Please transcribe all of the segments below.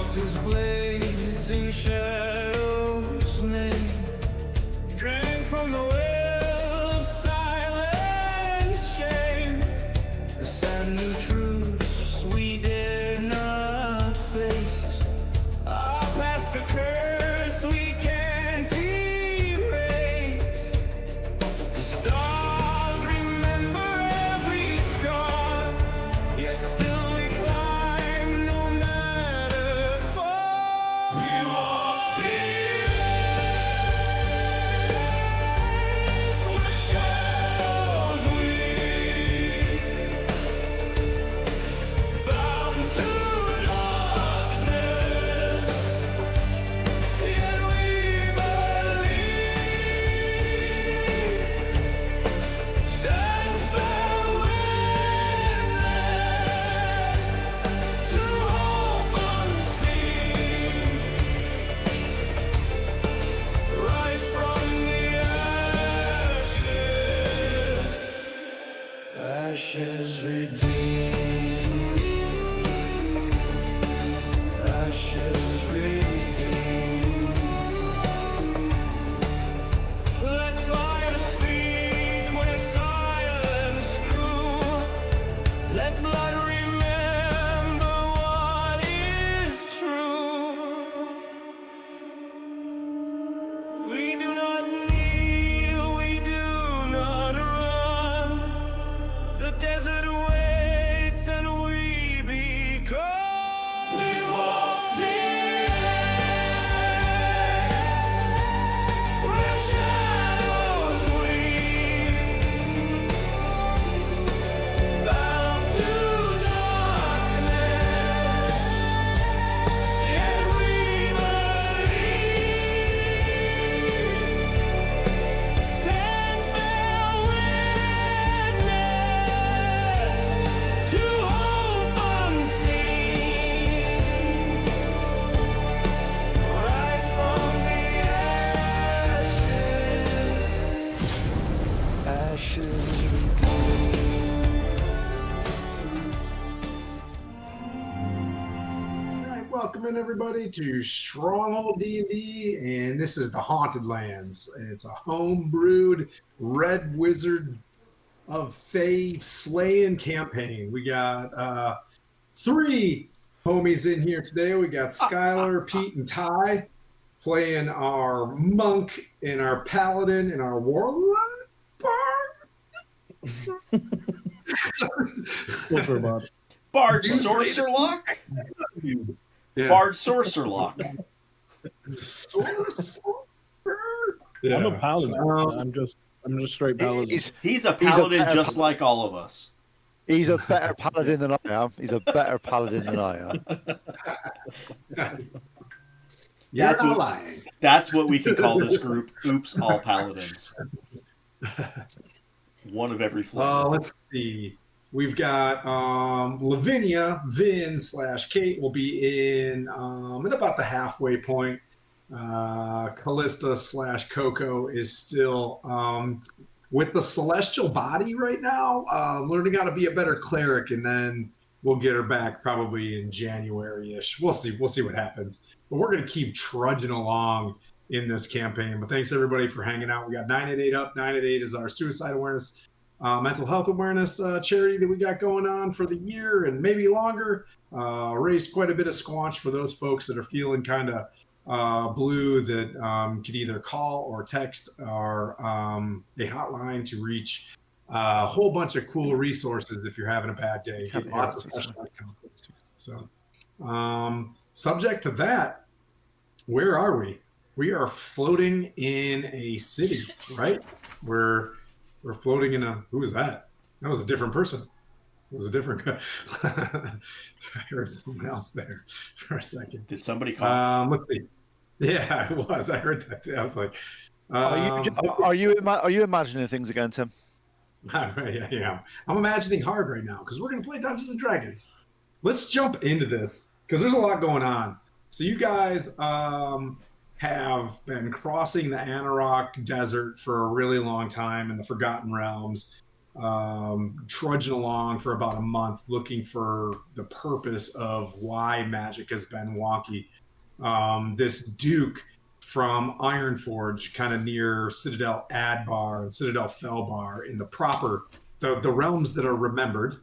Voltis blazing shadows name, drank from the well of silent shame. The sand new truths we dare not face, our past a curse we can't erase. The stars remember every scar, yet still we climb no matter far. We walk fearless where shadows weave, bound to darkness, yet we believe. Stands bear witness to hope unseen. Rise from the ashes, ashes redeemed, ashes redeemed. Let fire speak where silence grew. Let blood remember what is true. We do not kneel, we do not run. The desert waits and we become. We walk fearless where shadows weave, bound to darkness, yet we believe. Sands bear witness to hope unseen. Rise from the ashes, ashes All right, welcome in everybody to Stronghold D&D, and this is the Haunted Lands. It's a home-brewed Red Wizard of Fae slaying campaign. We got three homies in here today. We got Skylar, Pete, and Ty playing our monk and our paladin and our warlock. Bard Sorcerlock? Yeah. Bard Sorcerlock. Yeah. I'm a paladin. I'm just straight paladin. He's a paladin better just like all of us. He's a better paladin than I am. He's a better paladin than I am. You're That's not what- lying. That's what we can call this group. Oops, all paladins. One of every flavor. Let's see. We've got Lavinia, Vin / Kate will be in at about the halfway point. Callista / Coco is still with the celestial body right now, learning how to be a better cleric, and then we'll get her back probably in January-ish. We'll see what happens. But we're going to keep trudging along in this campaign. But thanks everybody for hanging out. We got 988 up. 988 is our suicide awareness, mental health awareness charity that we got going on for the year and maybe longer. Raised quite a bit of squanch for those folks that are feeling kind of blue, that can either call or text or a hotline to reach a whole bunch of cool resources if you're having a bad day. Get lots of specialized counseling. So subject to that, where are we? We are floating in a city, right? We're floating in a, who is that? That was a different person. It was a different guy. I heard someone else there for a second. Did somebody call? Let's see. Yeah, it was. I heard that too. I was like, Are you imagining things again, Tim? yeah. I'm imagining hard right now because we're going to play Dungeons and Dragons. Let's jump into this because there's a lot going on. So you guys have been crossing the Anarok Desert for a really long time in the Forgotten Realms. trudging along for about a month looking for the purpose of why magic has been wonky. This Duke from Ironforge, kind of near Citadel Adbar and Citadel Felbar in the realms that are remembered.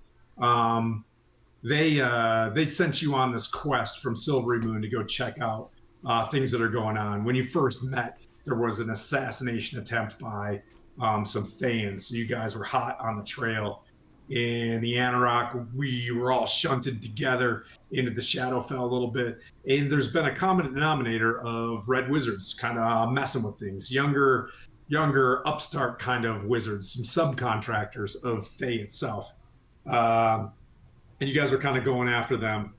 They sent you on this quest from Silvery Moon to go check out things that are going on. When you first met, there was an assassination attempt by some Thanes. So you guys were hot on the trail. In the Anarok, we were all shunted together into the Shadowfell a little bit. And there's been a common denominator of red wizards kind of messing with things. Younger, upstart kind of wizards, some subcontractors of Thay itself. And you guys were kind of going after them,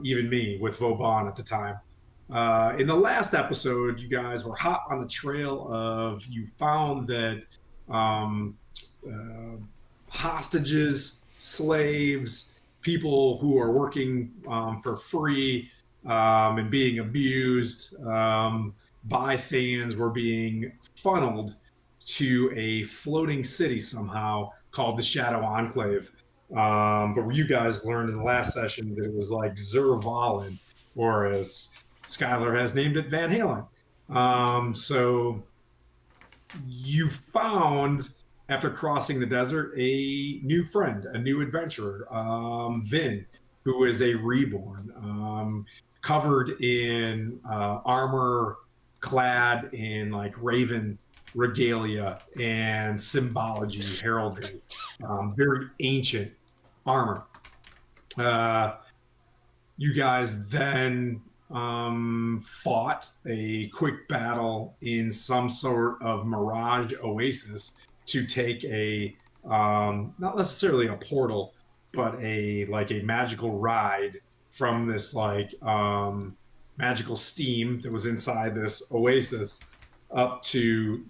even me with Vauban at the time. In the last episode, you guys were hot on the trail of, you found that hostages, slaves, people who are working for free and being abused by Thanes were being funneled to a floating city somehow called the Shadow Enclave. But you guys learned in the last session that it was like Zervalin, or as Skylar has named it, Van Halen. So you found, after crossing the desert, a new friend, a new adventurer, Vin, who is a reborn, covered in armor, clad in like raven regalia and symbology, heraldry, very ancient armor. You guys then fought a quick battle in some sort of mirage oasis to take a not necessarily a portal, but a magical ride from this magical steam that was inside this oasis up to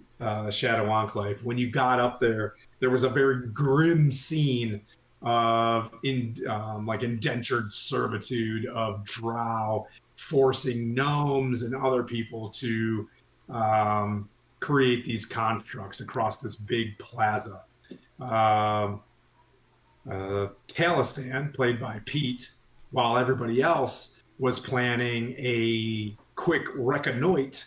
Shadow Enclave. When you got up there, there was a very grim scene of indentured servitude of drow forcing gnomes and other people to create these constructs across this big plaza. Calistan, played by Pete, while everybody else was planning a quick reconnoit,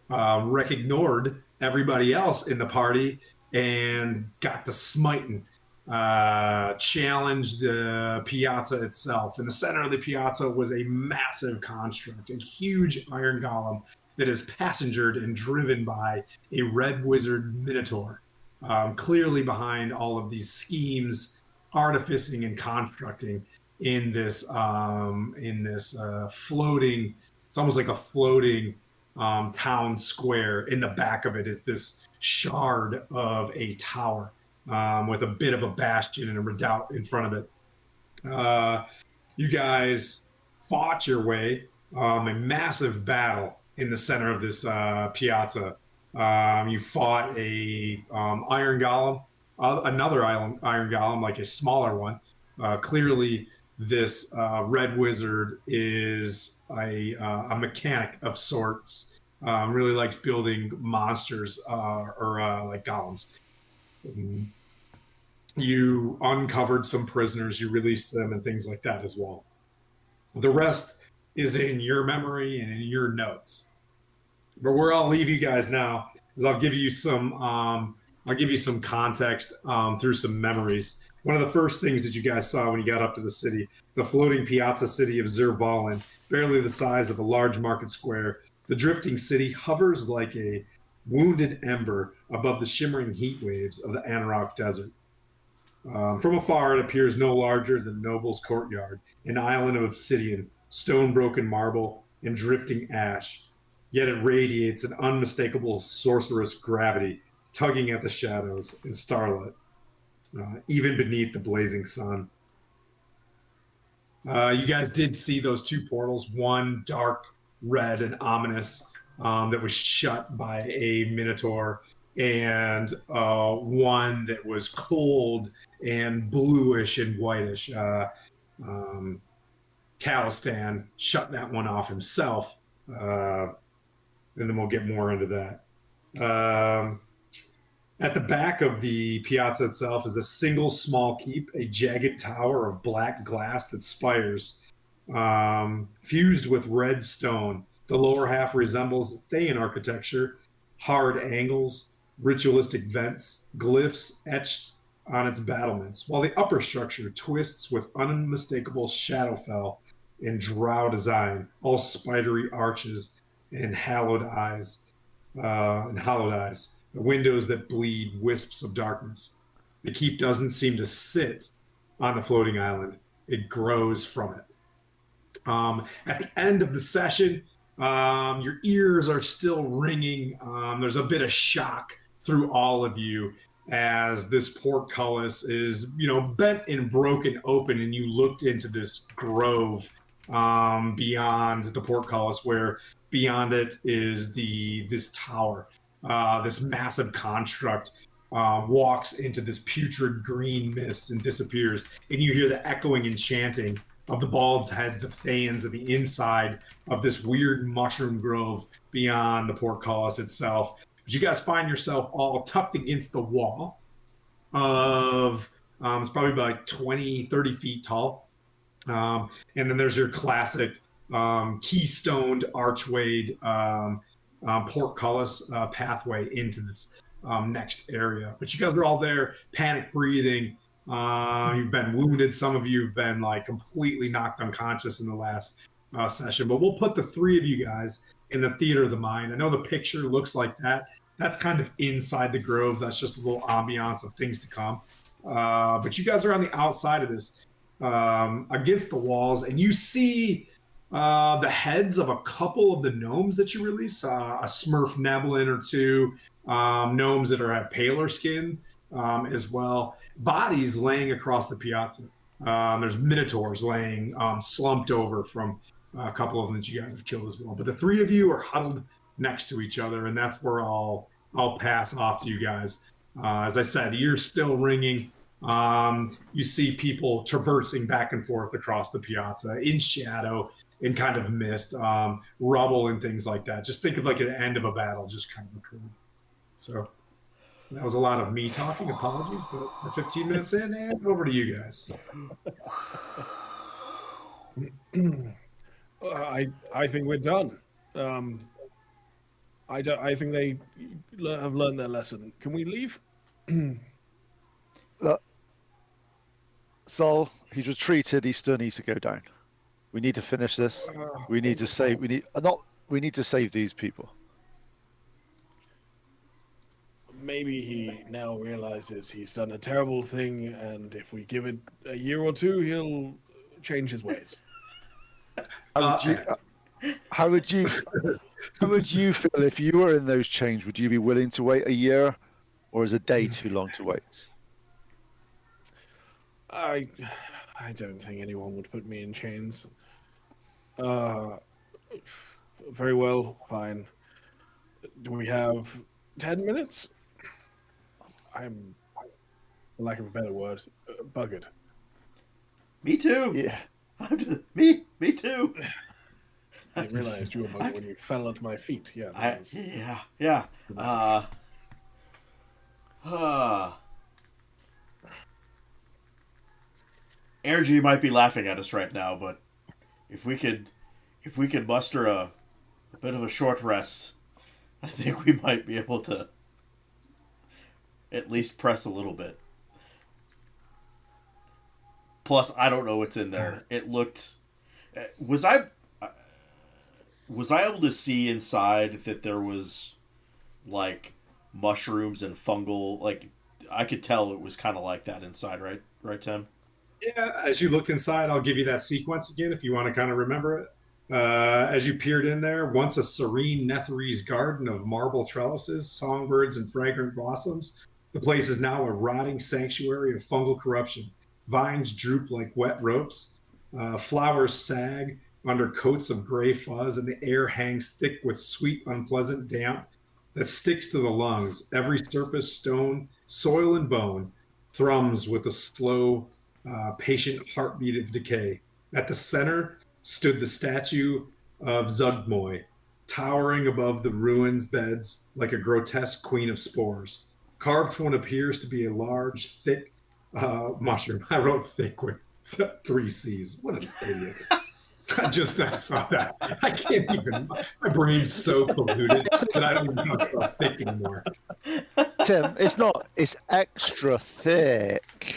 recognoured everybody else in the party and got to smiting. Challenged the piazza itself. In the center of the piazza was a massive construct, a huge iron golem that is passengered and driven by a red wizard minotaur. Clearly behind all of these schemes, artificing and constructing in this floating. It's almost like a floating town square. In the back of it is this shard of a tower. With a bit of a bastion and a redoubt in front of it. You guys fought your way a massive battle in the center of this piazza. You fought a iron golem, another iron golem, like a smaller one. Clearly, this red wizard is a mechanic of sorts. Really likes building monsters or like golems. You uncovered some prisoners, you released them, and things like that as well. The rest is in your memory and in your notes. But where I'll leave you guys now is I'll give you some context through some memories. One of the first things that you guys saw when you got up to the city, the floating piazza city of Zervalin, barely the size of a large market square. The drifting city hovers like a wounded ember above the shimmering heat waves of the Anarok Desert. From afar, it appears no larger than Noble's courtyard, an island of obsidian, stone-broken marble, and drifting ash. Yet it radiates an unmistakable sorcerous gravity, tugging at the shadows and starlit, even beneath the blazing sun. You guys did see those two portals, one dark red and ominous, that was shut by a minotaur, and one that was cold and bluish and whitish. Calistan shut that one off himself, and then we'll get more into that. At the back of the piazza itself is a single small keep, a jagged tower of black glass that spires, fused with red stone. The lower half resembles Thayan architecture, hard angles, ritualistic vents, glyphs etched on its battlements, while the upper structure twists with unmistakable Shadowfell and drow design, all spidery arches and hallowed eyes, the windows that bleed wisps of darkness. The keep doesn't seem to sit on the floating island; it grows from it. At the end of the session, your ears are still ringing. There's a bit of shock through all of you as this portcullis is, bent and broken open, and you looked into this grove beyond the portcullis, where beyond it is this tower, this massive construct. Walks into this putrid green mist and disappears, and you hear the echoing and chanting of the bald heads of Thayans at the inside of this weird mushroom grove beyond the portcullis itself. But you guys find yourself all tucked against the wall of, it's probably about 20, 30 feet tall. And then there's your classic keystoned archwayed portcullis pathway into this next area. But you guys are all there, panic breathing. You've been wounded. Some of you have been completely knocked unconscious in the last session. But we'll put the three of you guys in the theater of the mind. I know the picture looks like that. That's kind of inside the grove. That's just a little ambiance of things to come. But you guys are on the outside of this, against the walls, and you see the heads of a couple of the gnomes that you release, a Smurf Neblin or two, gnomes that have paler skin as well. Bodies laying across the piazza. There's minotaurs laying slumped over from a couple of them that you guys have killed as well. But the three of you are huddled next to each other, and that's where I'll pass off to you guys. As I said, ears still ringing. You see people traversing back and forth across the piazza in shadow, in kind of mist, rubble and things like that. Just think of an end of a battle just kind of occurred. So that was a lot of me talking. Apologies, but we're 15 minutes in, and over to you guys. I think we're done. I think they have learned their lesson. Can we leave? Look, Sol, he's retreated. He still needs to go down. We need to finish this. We need to save. We need to save these people. Maybe he now realizes he's done a terrible thing, and if we give it a year or two, he'll change his ways. How would you feel if you were in those chains? Would you be willing to wait a year, or is a day too long to wait? I don't think anyone would put me in chains. Very well, fine. Do we have 10 minutes? I'm, for lack of a better word, buggered. Me too. Yeah. Me too. I realized you were buggered when you fell at my feet. Yeah. Yeah. Energy might be laughing at us right now, but if we could muster a bit of a short rest, I think we might be able to at least press a little bit. Plus, I don't know what's in there. It looked... Was I able to see inside that there was, mushrooms and fungal... I could tell it was kind of like that inside, right? Right, Tim? Yeah, as you looked inside, I'll give you that sequence again if you want to kind of remember it. As you peered in there, once a serene Netherese garden of marble trellises, songbirds, and fragrant blossoms, the place is now a rotting sanctuary of fungal corruption. Vines droop like wet ropes, flowers sag under coats of gray fuzz, and the air hangs thick with sweet, unpleasant damp that sticks to the lungs. Every surface, stone, soil, and bone thrums with the slow, patient heartbeat of decay. At the center stood the statue of Zuggtmoy, towering above the ruins beds like a grotesque queen of spores. Carved one appears to be a large, thick mushroom. I wrote thick with 3 C's. What an idiot. I just I saw that. I can't even. My brain's so polluted that I don't even know about thick anymore. Tim, it's not. It's extra thick.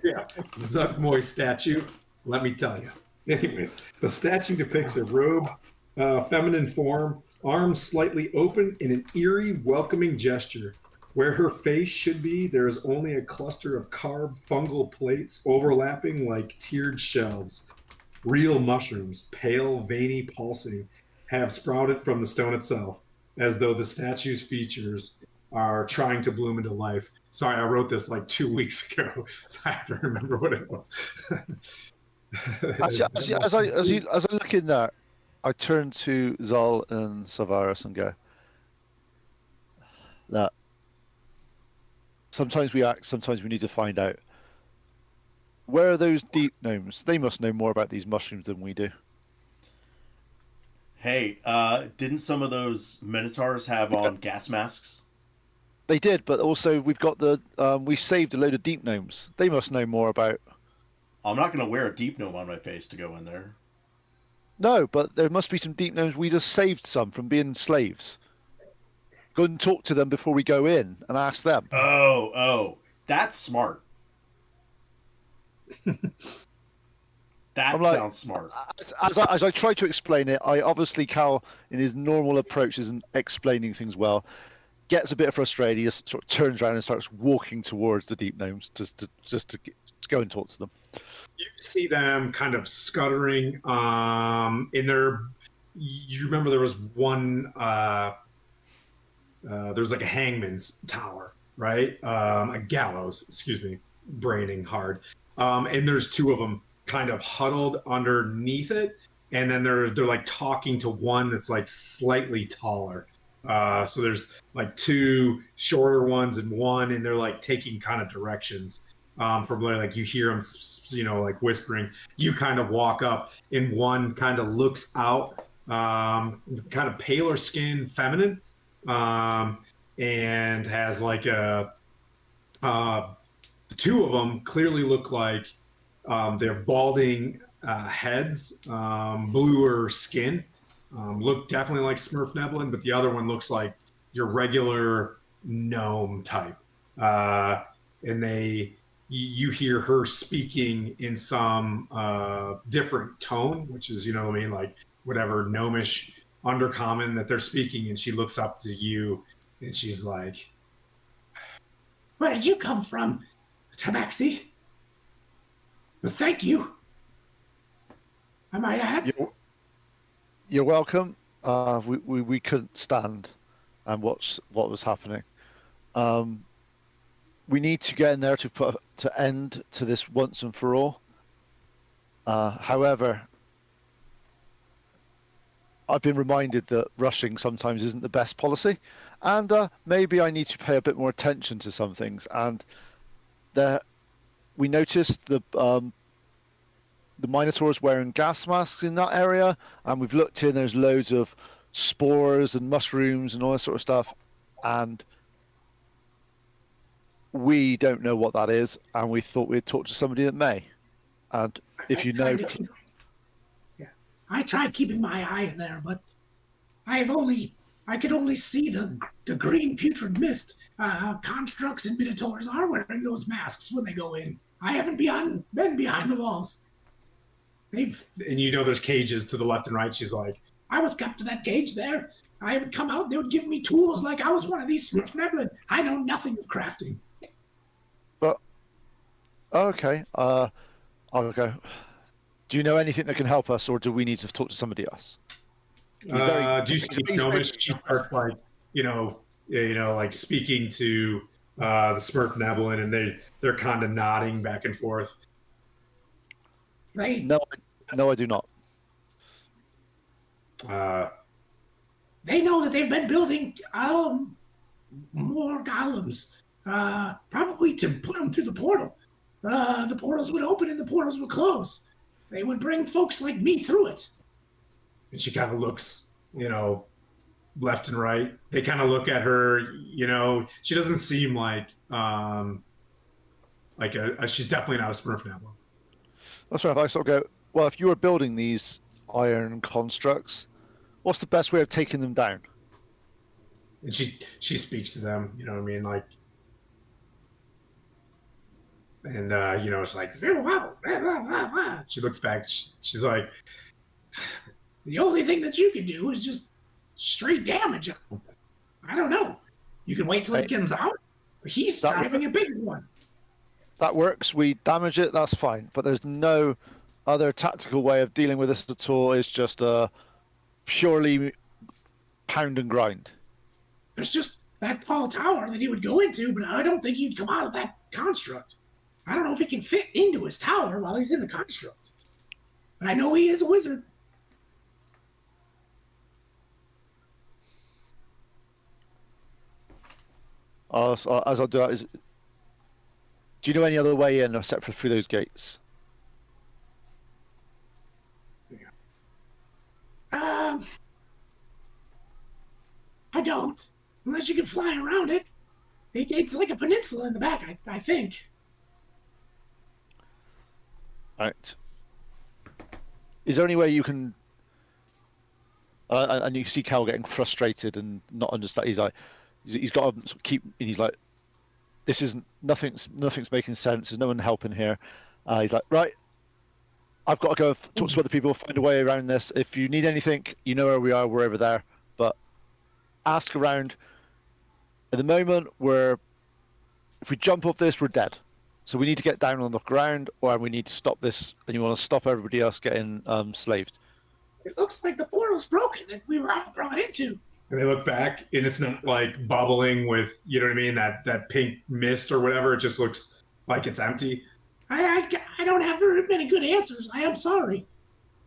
Yeah, Zuggtmoy statue. Let me tell you. Anyways, the statue depicts a robe, feminine form, arms slightly open in an eerie, welcoming gesture. Where her face should be, there is only a cluster of carved fungal plates overlapping like tiered shelves. Real mushrooms, pale, veiny, pulsing, have sprouted from the stone itself, as though the statue's features are trying to bloom into life. Sorry, I wrote this like 2 weeks ago, so I have to remember what it was. Actually, as I look in there, I turn to Zal and Savaris and go, that sometimes we act, sometimes we need to find out. Where are those deep gnomes? They must know more about these mushrooms than we do. Hey, didn't some of those minotaurs have on gas masks? They did, but also we've got we saved a load of deep gnomes. They must know more about. I'm not going to wear a deep gnome on my face to go in there. No, but there must be some deep gnomes. We just saved some from being slaves. Go and talk to them before we go in and ask them. Oh, that's smart. That sounds smart. As I try to explain it, I obviously Cal, in his normal approach, isn't explaining things well. Gets a bit frustrated. He just sort of turns around and starts walking towards the deep gnomes to go and talk to them. You see them kind of scuttering in their. You remember there was one. There was like a hangman's tower, right? A gallows. Excuse me, braining hard. And there's 2 of them kind of huddled underneath it, and then they're like talking to one that's like slightly taller. So there's like 2 shorter ones and one, and they're like taking kind of directions from like you hear them, like whispering. You kind of walk up, and one kind of looks out, kind of paler skin, feminine, and has like a. The 2 of them clearly look like they're balding heads, bluer skin. Look definitely like Smurf Neblin, but the other one looks like your regular gnome type. And you hear her speaking in some different tone, which is, like whatever gnomish undercommon that they're speaking. And she looks up to you and she's like, "Where did you come from, Tabaxi? Well, thank you. I might add." You're welcome. We couldn't stand and watch what was happening. We need to get in there to put to end to this once and for all. However, I've been reminded that rushing sometimes isn't the best policy, and maybe I need to pay a bit more attention to some things. And we noticed the Minotaurs wearing gas masks in that area, and we've looked in. There's loads of spores and mushrooms and all that sort of stuff, and we don't know what that is. And we thought we'd talk to somebody that may. And if you know, I tried keeping my eye in there, but I could only see the green putrid mist. Constructs and minotaurs are wearing those masks when they go in. I haven't been behind the walls. And there's cages to the left and right. She's like, I was kept to that cage there. I would come out and they would give me tools like I was one of these Smurf Neblin. I know nothing of crafting. But okay, I'll go. Do you know anything that can help us, or do we need to talk to somebody else? do you speak Gnomish? She starts like, like speaking to the Smurf Neblin, and they're kind of nodding back and forth. Right? No, I do not. They know that they've been building more golems, probably to put them through the portal. The portals would open and the portals would close. They would bring folks like me through it. And she kind of looks, left and right. They kind of look at her. She doesn't seem like she's definitely not a Smurf now. That's right. If I sort of go, well, if you were building these iron constructs, what's the best way of taking them down? And she speaks to them. You know what I mean? Like, and it's like farewell. Blah, blah, blah, blah. She looks back. She's like, The only thing that you can do is just straight damage him. I don't know. You can wait till he comes out. He's having a bigger one. That works. We damage it. That's fine. But there's no other tactical way of dealing with this at all. It's just a purely pound and grind. There's just that tall tower that he would go into, but I don't think he'd come out of that construct. I don't know if he can fit into his tower while he's in the construct. But I know he is a wizard. As I'll do that is, do you know any other way in except for through those gates? I don't. Unless you can fly around it. It's like a peninsula in the back, I think. Right. Is there any way you can? And you see Cal getting frustrated and not understand. He's like, he's got to sort of keep. And he's like, this isn't nothing's making sense. There's no one helping here. He's like, right. I've got to go talk to other people, find a way around this. If you need anything, you know where we are. We're over there. But ask around. At the moment, if we jump off this, we're dead. So we need to get down on the ground, or we need to stop this. And you want to stop everybody else getting slaved. It looks like the portal's broken that we were all brought into. and they look back, and it's not like bubbling with, you know what I mean, that pink mist or whatever. It just looks like it's empty. I don't have very many good answers. I am sorry.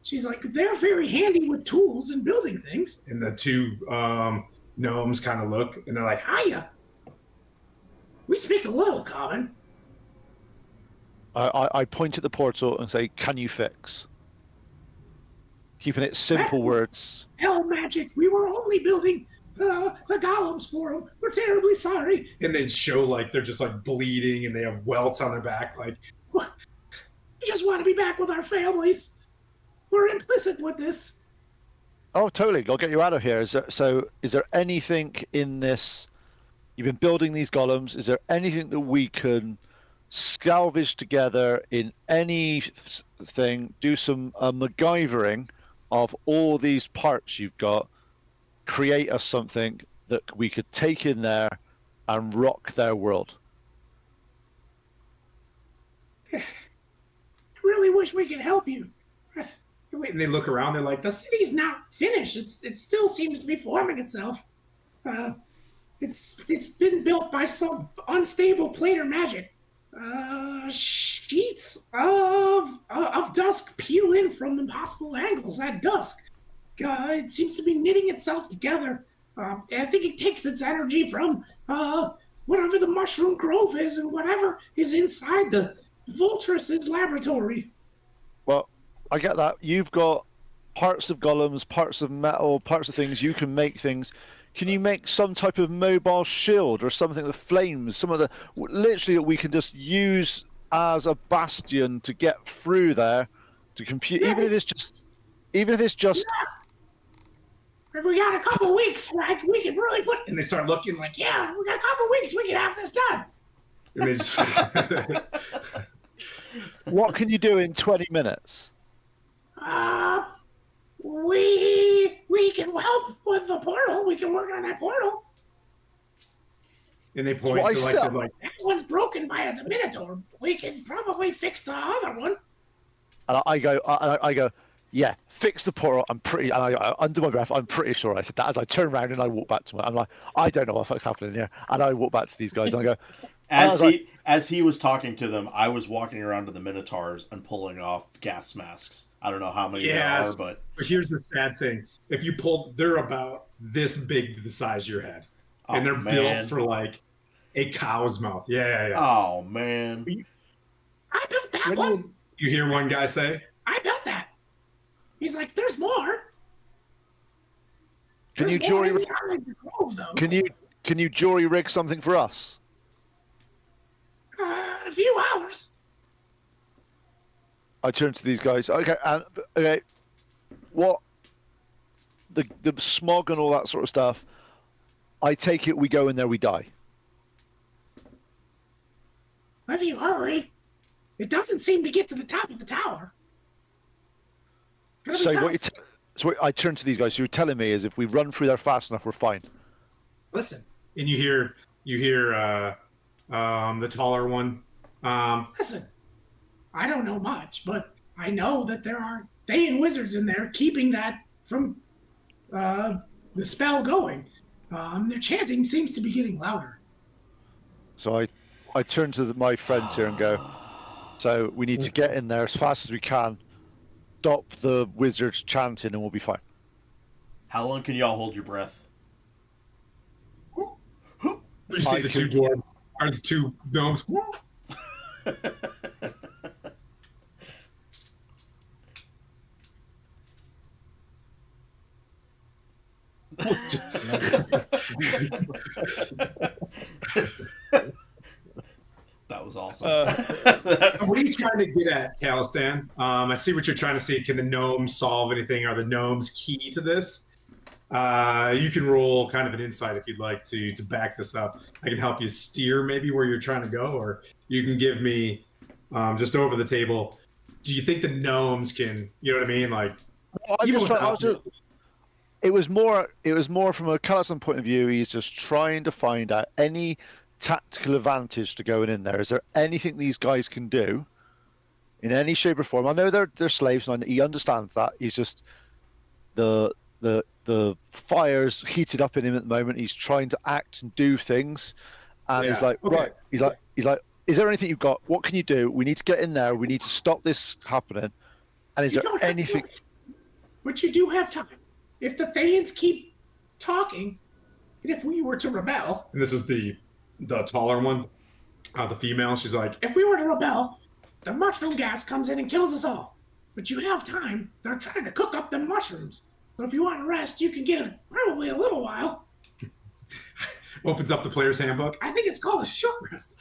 She's like, they're very handy with tools and building things. And the two gnomes kind of look, and they're like, Hiya. We speak a little common. I point at the portal and say, "Can you fix?" Keeping it simple words. Hell magic. We were only building the golems for them. We're terribly sorry. and they show like they're just like bleeding, and they have welts on their back. Like, We just want to be back with our families. We're implicit with this. Oh, totally. I'll get you out of here. Is there anything in this? You've been building these golems. Is there anything that we can salvage together in anything? Do some MacGyvering of all these parts you've got. Create us something that we could take in there and rock their world. I really wish we could help you. and they look around. They're like, The city's not finished. It still seems to be forming itself. It's been built by some unstable planar magic. Sheets of dusk peel in from impossible angles at dusk. It seems to be knitting itself together. I think it takes its energy from whatever the mushroom grove is and whatever is inside the Voltis' laboratory. Well, I get that. You've got parts of golems, parts of metal, parts of things. You can make things. Can you make some type of mobile shield or something that flames? Some of the literally that we can just use as a bastion to get through there to compute. Even if it's just. If we got a couple weeks, like, we could really put. and they start looking like, Yeah, if we got a couple weeks, we could have this done. and they just. What can you do in 20 minutes? We can help with the portal. We can work on that portal. and they point Well, to I like, said- they're like, That one's broken by the Minotaur. We can probably fix the other one. And I go, yeah, fix the portal. I'm pretty, and I under my breath, I'm pretty sure I said that as I turn around and I walk back to my, I'm like, I don't know what the fuck's happening here. And I walk back to these guys and I go, As he was talking to them, I was walking around to the Minotaurs and pulling off gas masks. I don't know how many there are, but But here's the sad thing: if you pull, they're about this big to the size of your head, and they're built for like a cow's mouth. Yeah. Oh man, I built that one. You hear one guy say, I built that. He's like, there's more. Can There's you more jury inside the grove, though. can you jury rig something for us? A few hours. I turn to these guys. Okay, what the smog and all that sort of stuff. I take it we go in there, we die. If you hurry, it doesn't seem to get to the top of the tower. Gonna be So tough. what I turn to these guys. So you're telling me is if we run through there fast enough, we're fine. Listen, and you hear the taller one. Listen, I don't know much, but I know that there are Thayan wizards in there keeping that from the spell going. Their chanting seems to be getting louder. So I turn to my friends here and go. So we need to get in there as fast as we can. Stop the wizards chanting, and we'll be fine. How long can y'all hold your breath? You see the two dwarves, or the two gnomes. That was awesome. What are you trying to get at, Calistan? I see what you're trying to see. Can the gnomes solve anything? Are the gnomes key to this? You can roll kind of an insight if you'd like to back this up. I can help you steer maybe where you're trying to go, or you can give me just over the table. Do you think the gnomes can? You know what I mean? Like, It was more from a Callison point of view. He's just trying to find out any tactical advantage to going in there. Is there anything these guys can do in any shape or form? I know they're slaves, and he understands that. He's just the fire's heated up in him at the moment. He's trying to act and do things, and he's like, okay. right. He's like, is there anything you've got? What can you do? We need to get in there. We need to stop this happening. And is You there don't have anything? to, but you do have time. If the Thayans keep talking, and if we were to rebel, and this is the taller one, the female. She's like, if we were to rebel, the mushroom gas comes in and kills us all. But you have time. They're trying to cook up them mushrooms. So if you want to rest, you can get probably a little while. opens up the player's handbook. I think it's called a short rest.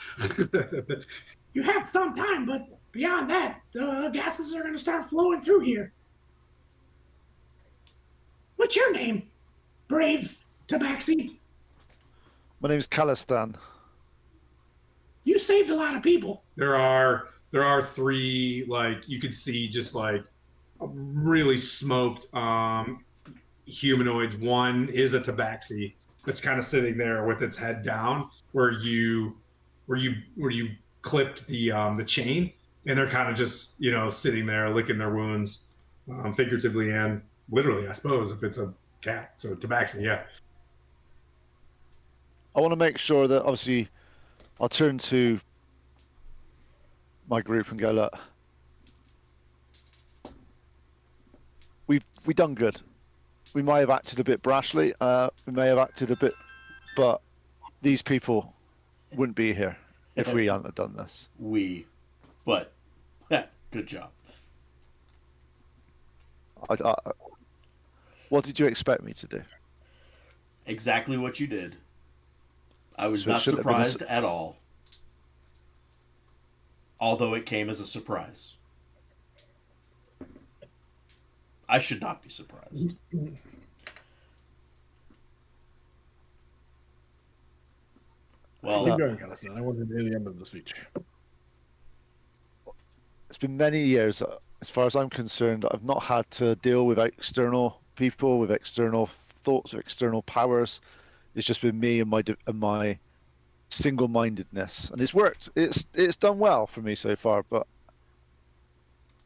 You have some time, but beyond that, the gases are going to start flowing through here. What's your name, brave Tabaxi? My name's Calistan. You saved a lot of people. There are three, like, you could see just like really smoked humanoids. One is a tabaxi that's kind of sitting there with its head down where you clipped the chain, and they're kind of just, you know, sitting there licking their wounds, figuratively and literally, I suppose, if it's a cat. So tabaxi, yeah. I want to make sure that, obviously, I'll turn to my group and go, look, we done good. We may have acted a bit brashly, we may have acted a bit, but these people wouldn't be here if we hadn't have done this. But good job. What did you expect me to do? Exactly what you did. I was So it not shouldn't have been surprised at all. Although it came as a surprise. I should not be surprised. Well, Keep going, Callison. I want to hear the end of the speech. It's been many years, as far as I'm concerned, I've not had to deal with external people, with external thoughts, with external powers. It's just been me and my single-mindedness, and it's worked. It's done well for me so far. But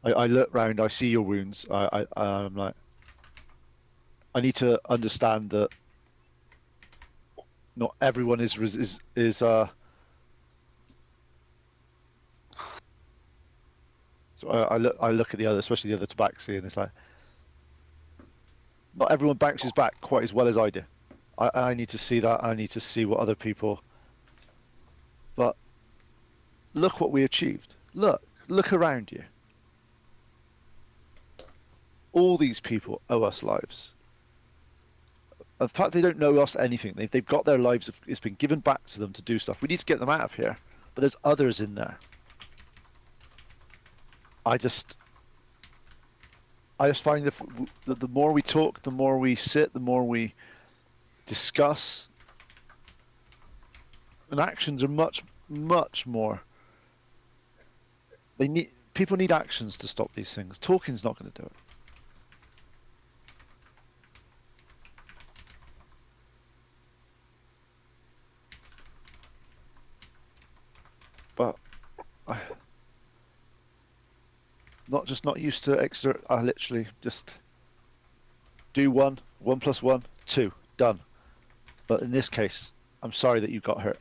I look round, I see your wounds. I'm like, I need to understand that not everyone is. So I look at the other, especially the other tabaxi, and it's like, not everyone bounces back quite as well as I do. I need to see that. I need to see what other people. But look what we achieved. Look around you. All these people owe us lives. the fact they don't know us anything, they've got their lives, it's been given back to them to do stuff. We need to get them out of here, but there's others in there. I just find that the more we talk, the more we sit, the more we discuss, and actions are much more. People need actions to stop these things. Talking's not going to do it. But not used to exert. I literally just do 1 + 1 2 done. But in this case, I'm sorry that you got hurt.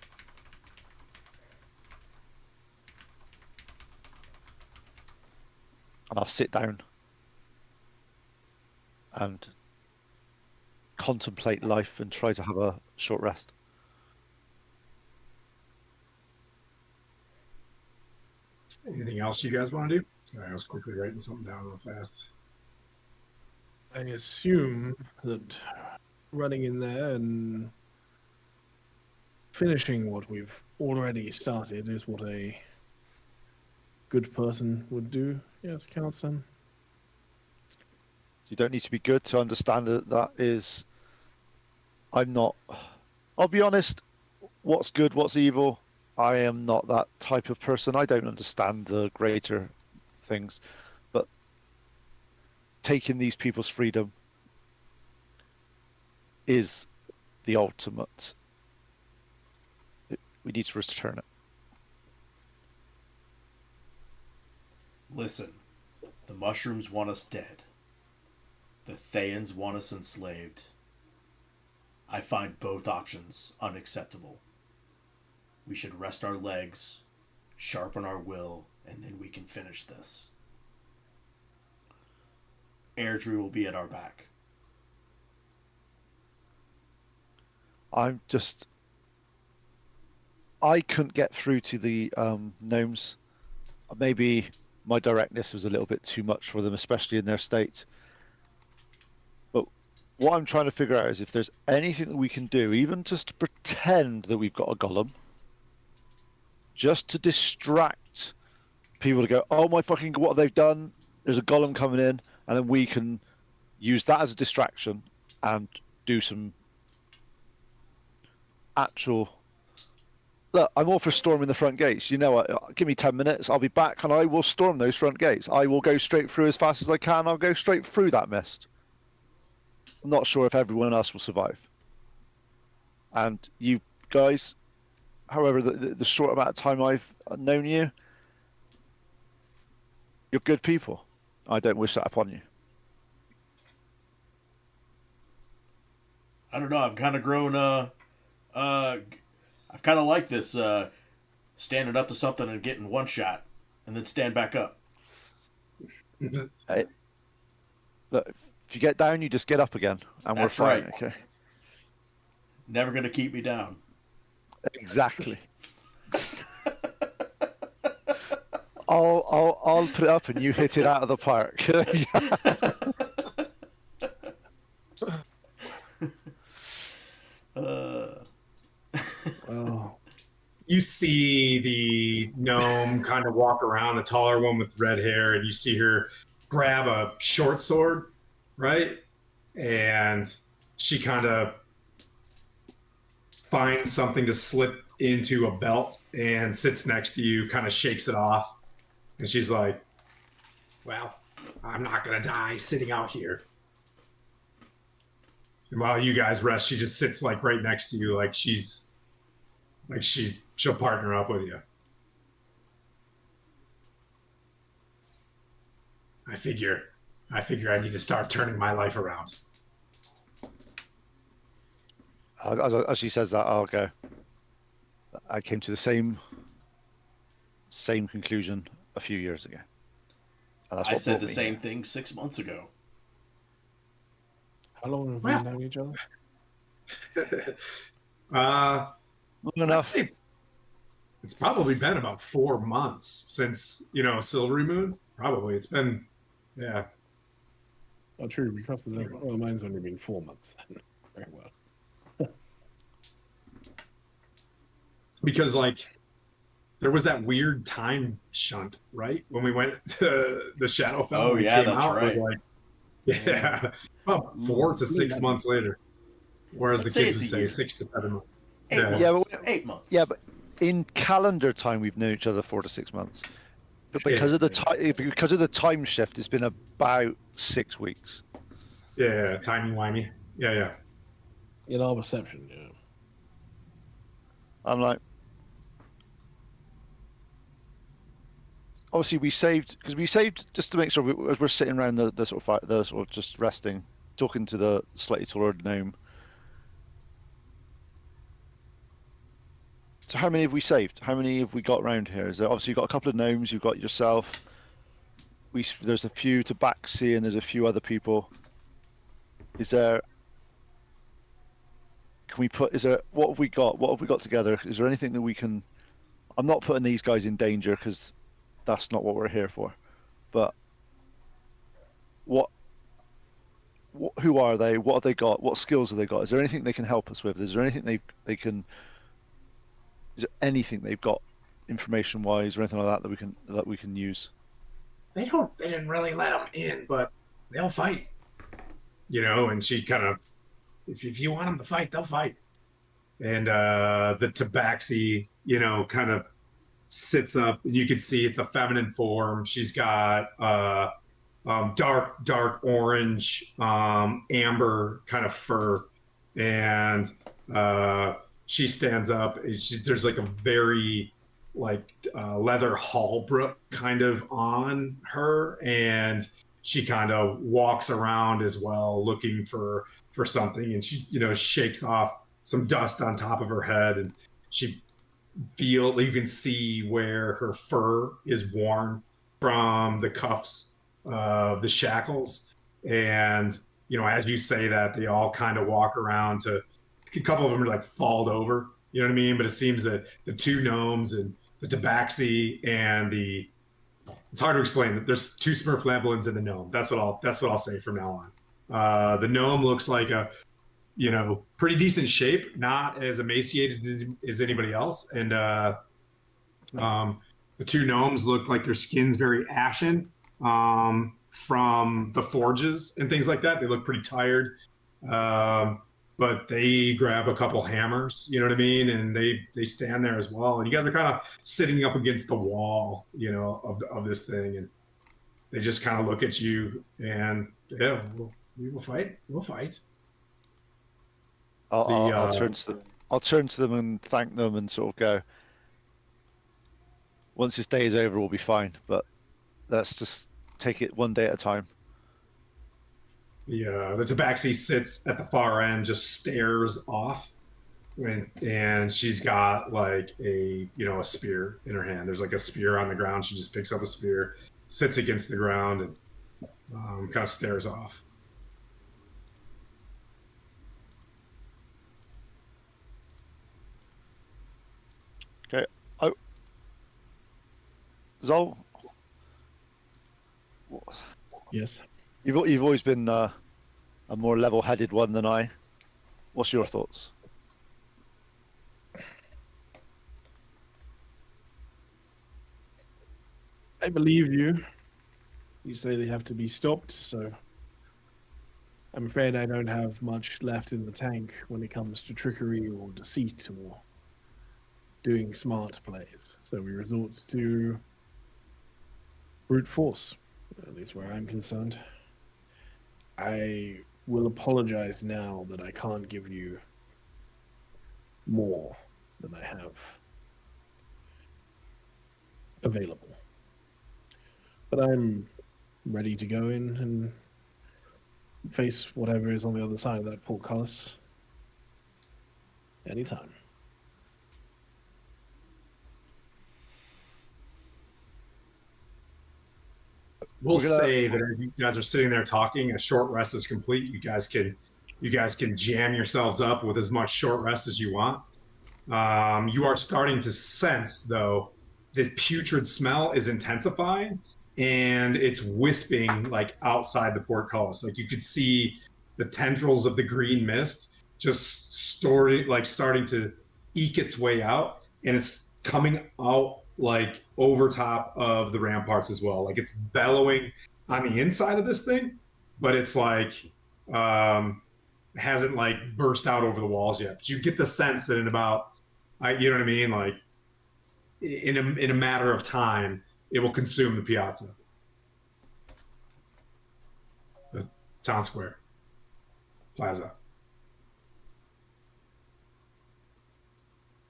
And I'll sit down and contemplate life and try to have a short rest. Anything else you guys want to do? Sorry, I was quickly writing something down real fast. I assume that running in there and finishing what we've already started is what a good person would do. Yes, Councilman. You don't need to be good to understand that is. I'm not. I'll be honest. What's good? What's evil? I am not that type of person. I don't understand the greater things, but taking these people's freedom is the ultimate. We need to return it. Listen, the mushrooms want us dead. The Thayans want us enslaved. I find both options unacceptable. We should rest our legs, sharpen our will, and then we can finish this. Airdrie will be at our back. I couldn't get through to the gnomes. Maybe my directness was a little bit too much for them, especially in their state. But what I'm trying to figure out is if there's anything that we can do, even just to pretend that we've got a golem, just to distract people to go, oh my fucking God, what have they done? There's a golem coming in, and then we can use that as a distraction and do some actual. Look, I'm all for storming the front gates. You know what? Give me 10 minutes. I'll be back and I will storm those front gates. I will go straight through as fast as I can. I'll go straight through that mist. I'm not sure if everyone else will survive. And you guys, however, the short amount of time I've known you, you're good people. I don't wish that upon you. I don't know. I've kind of grown. I've kind of liked this standing up to something and getting one shot, and then stand back up. Hey, look, if you get down, you just get up again, and That's we're fine. right. Okay. Never gonna keep me down. Exactly. I'll put it up and you hit it out of the park. Well, You see the gnome kind of walk around, the taller one with red hair, and you see her grab a short sword, right? And she kind of finds something to slip into a belt and sits next to you, kind of shakes it off. And she's like, well, I'm not going to die sitting out here. And while you guys rest, she just sits like right next to you, like she'll partner up with you. I figure I need to start turning my life around. As she says that, I'll go. I came to the same conclusion a few years ago. And that's I what said brought the me same here. thing 6 months ago. how long have Well- we known each other? Long I'd enough. say it's probably been about 4 months since, Silvery Moon. Probably. It's been, yeah. Oh, true. We crossed the line. Well, mine's only been 4 months then. Very well. because like there was that weird time shunt, right? When we went to the Shadowfell, Oh, when it yeah, came that's out, it was right. like, yeah, it's about 4 to 6 months later. Whereas Let's the say kids it's would a say year. 6 to 7 months. 8 Yeah. months. Yeah, 8 months. Yeah, but in calendar time, we've known each other 4 to 6 months. But because of the time shift, it's been about 6 weeks. Yeah, timey-wimey. Yeah. In our perception, yeah. I'm like, obviously we saved just to make sure as we're sitting around the sort of just resting, talking to the slightly taller gnome. So how many have we saved? How many have we got around here? Is there obviously you've got a couple of gnomes, you've got yourself. There's a few tabaxi and there's a few other people. Is there? Can we put? Is there? What have we got? What have we got together? Is there anything that we can? I'm not putting these guys in danger because that's not what we're here for. But who are they? What have they got? What skills have they got? Is there anything they can help us with? Is there anything they can? Is there anything they've got, information-wise, or anything like that we can use? They didn't really let them in, but they'll fight. And she kind of, If you want them to fight, they'll fight. and the tabaxi, kind of sits up, and you can see it's a feminine form. She's got dark orange, amber kind of fur, and she stands up. There's like a very leather halberd kind of on her, and she kind of walks around as well, looking for something, and she shakes off some dust on top of her head, and you can see where her fur is worn from the cuffs of the shackles. And as you say that, they all kind of walk around a couple of them are like falled over, you know what I mean? But it seems that the two gnomes and the tabaxi and it's hard to explain that there's two Smurflevlins in the gnome. That's what I'll say from now on. The gnome looks like a pretty decent shape, not as emaciated as anybody else. And the two gnomes look like their skin's very ashen from the forges and things like that. They look pretty tired. But they grab a couple hammers, you know what I mean? And they stand there as well. And you guys are kind of sitting up against the wall, of this thing. And they just kind of look at you and, yeah, we will fight. We'll fight. I'll turn to them and thank them and sort of go, once this day is over, we'll be fine. But let's just take it one day at a time. The tabaxi sits at the far end, just stares off, and she's got like a spear in her hand. There's like a spear on the ground. She just picks up a spear, sits against the ground, and kind of stares off. Okay. Oh, Zol. Yes. You've always been a more level-headed one than I. What's your thoughts? I believe you. You say they have to be stopped, so I'm afraid I don't have much left in the tank when it comes to trickery or deceit or doing smart plays. So we resort to brute force, at least where I'm concerned. I will apologize now that I can't give you more than I have available. But I'm ready to go in and face whatever is on the other side of that portcullis anytime. We'll say that as you guys are sitting there talking, a short rest is complete. You guys can jam yourselves up with as much short rest as you want. You are starting to sense, though, the putrid smell is intensifying, and it's wisping like outside the portcullis. Like you could see the tendrils of the green mist just starting to eke its way out, and it's coming out like over top of the ramparts as well. Like it's bellowing on the inside of this thing, but it's like hasn't like burst out over the walls yet. But you get the sense that in about, you know what I mean, like in a matter of time, it will consume the piazza, the town square, plaza.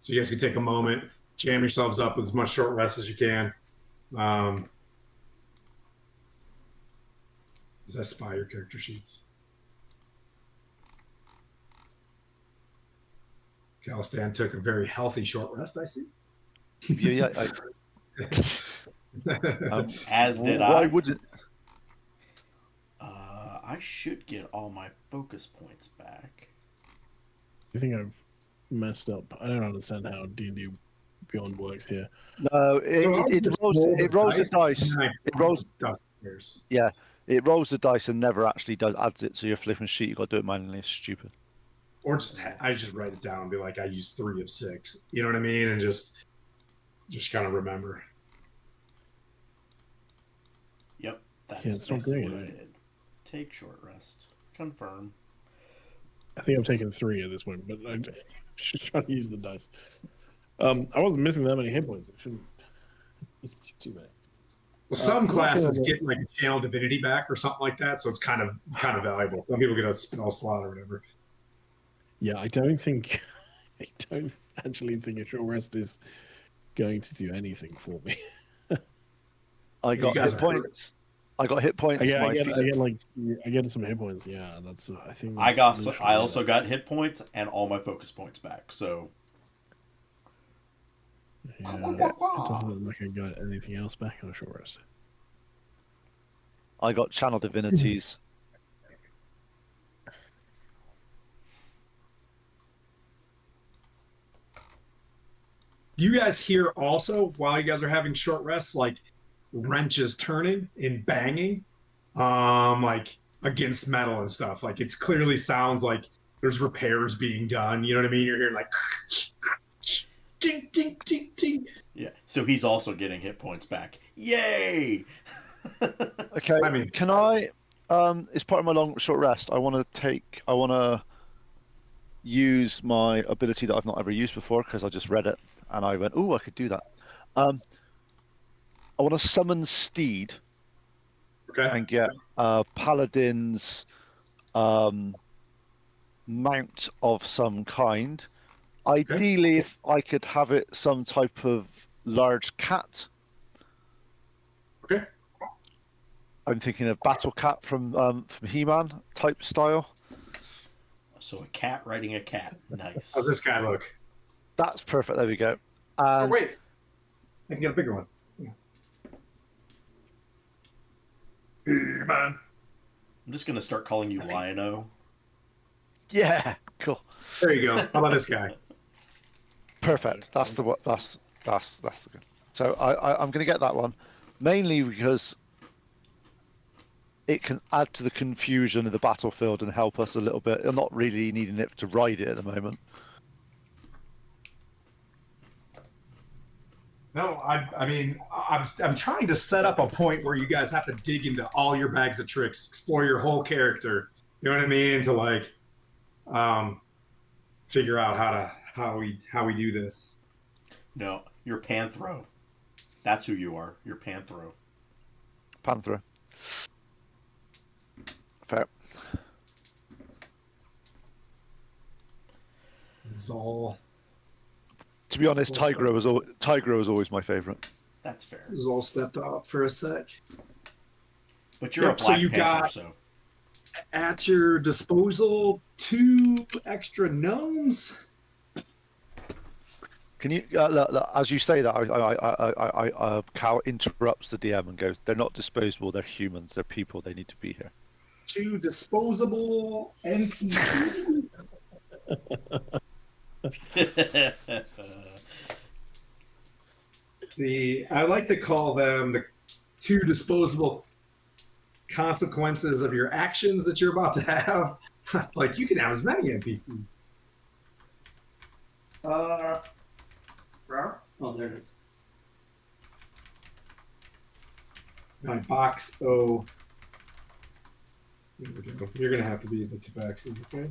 So you guys can take a moment, jam yourselves up with as much short rest as you can. Does that spy your character sheets? Calistan took a very healthy short rest, I see. Yeah, As did why I. wouldn't? I should get all my focus points back. I think I've messed up. I don't understand how D&D Beyond works here. No, it rolls the dice. It rolls. Yeah, it rolls the dice and never actually adds it. So you're flipping sheet. You got to do it manually. It's stupid. Or I just write it down and be like, I use 3 of 6. You know what I mean? And just kind of remember. Yep, that's Yeah, it's not basically great, what I right? did. Take short rest. Confirm. I think I've taken 3 at this point, but I'm just trying to use the dice. I wasn't missing that many hit points. I shouldn't. Too many. Well, some classes get like a channel divinity back or something like that, so it's kind of valuable. Some people get a spell slot or whatever. Yeah, I don't actually think a short rest is going to do anything for me. I got hit points. I got hit points. I get some hit points. Yeah, that's. I think I also got hit points and all my focus points back. So Yeah, it doesn't look like I got anything else back on a short rest. I got channel divinities. You guys hear also while you guys are having short rests, like wrenches turning and banging, like against metal and stuff. Like it's clearly sounds like there's repairs being done. You know what I mean? You're hearing like ding, ding, ding, ding. yeah, so he's also getting hit points back. Yay! Okay. I mean, Can I? As part of my short rest, I want to use my ability that I've not ever used before because I just read it and I went, "Oh, I could do that." I want to summon Steed okay. and get Paladin's mount of some kind. Ideally, if I could have it some type of large cat. Okay. I'm thinking of Battle Cat from He-Man type style. So a cat riding a cat. Nice. How's this guy look? That's perfect. There we go. Oh, And wait. I can get a bigger one. Yeah. Hey, man. I'm just gonna start calling you Lion-O. yeah, cool. There you go. How about this guy? Perfect. That's the what. That's the good. So I'm going to get that one, mainly because it can add to the confusion of the battlefield and help us a little bit. I'm not really needing it to ride it at the moment. No, I mean, I'm trying to set up a point where you guys have to dig into all your bags of tricks, explore your whole character. You know what I mean? To like, figure out how we do this. No, you're Panthro. That's who you are. You're Panthro. Panther. Fair. Zol To be honest, Tigro was always my favorite. That's fair. Zol stepped up for a sec. But you're Yep, a so Black you Panther, got- so At your disposal, 2 extra gnomes. Can you, look, as you say that, Cal interrupts the DM and goes, "They're not disposable. They're humans. They're people. They need to be here." 2 disposable NPCs. I like to call them the 2 disposable consequences of your actions that you're about to have. Like you can have as many NPCs. Oh, there it is. My box O. There we go. You're gonna have to be the tabaxi, okay?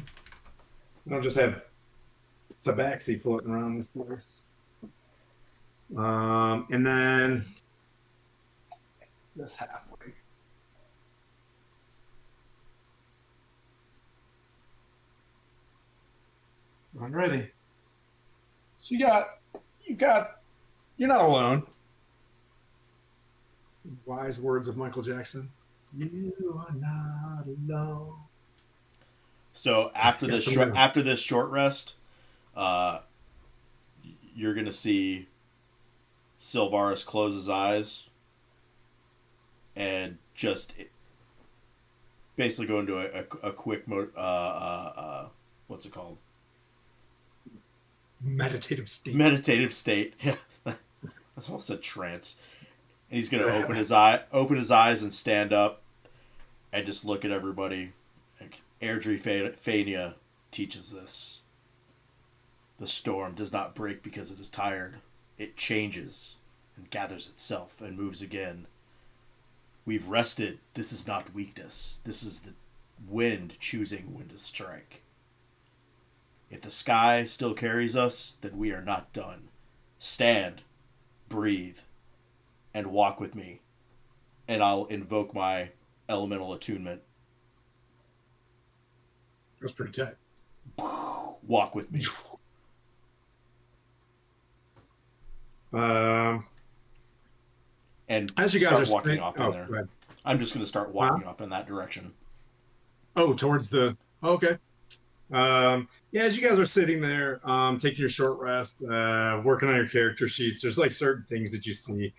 I don't just have tabaxi floating around this place. And then this halfway. I'm ready. So you're not alone. Wise words of Michael Jackson. You are not alone. So after Get this some short down. after this short rest, you're gonna see Sylvaris close his eyes and just basically go into a quick what's it called? Meditative state. Meditative state. Yeah, that's almost a trance. And he's gonna open his eyes and stand up, and just look at everybody. Like Airdrie Fania teaches this. The storm does not break because it is tired. It changes and gathers itself and moves again. We've rested. This is not weakness. This is the wind choosing when to strike. If the sky still carries us, then we are not done. Stand, breathe, and walk with me. And I'll invoke my elemental attunement. That's pretty tight. Walk with me. And As you guys are start walking saying, off in oh, there. go ahead. I'm just going to start walking off in that direction. Oh, towards the okay. Yeah, as you guys are sitting there, taking your short rest, working on your character sheets, there's like certain things that you see,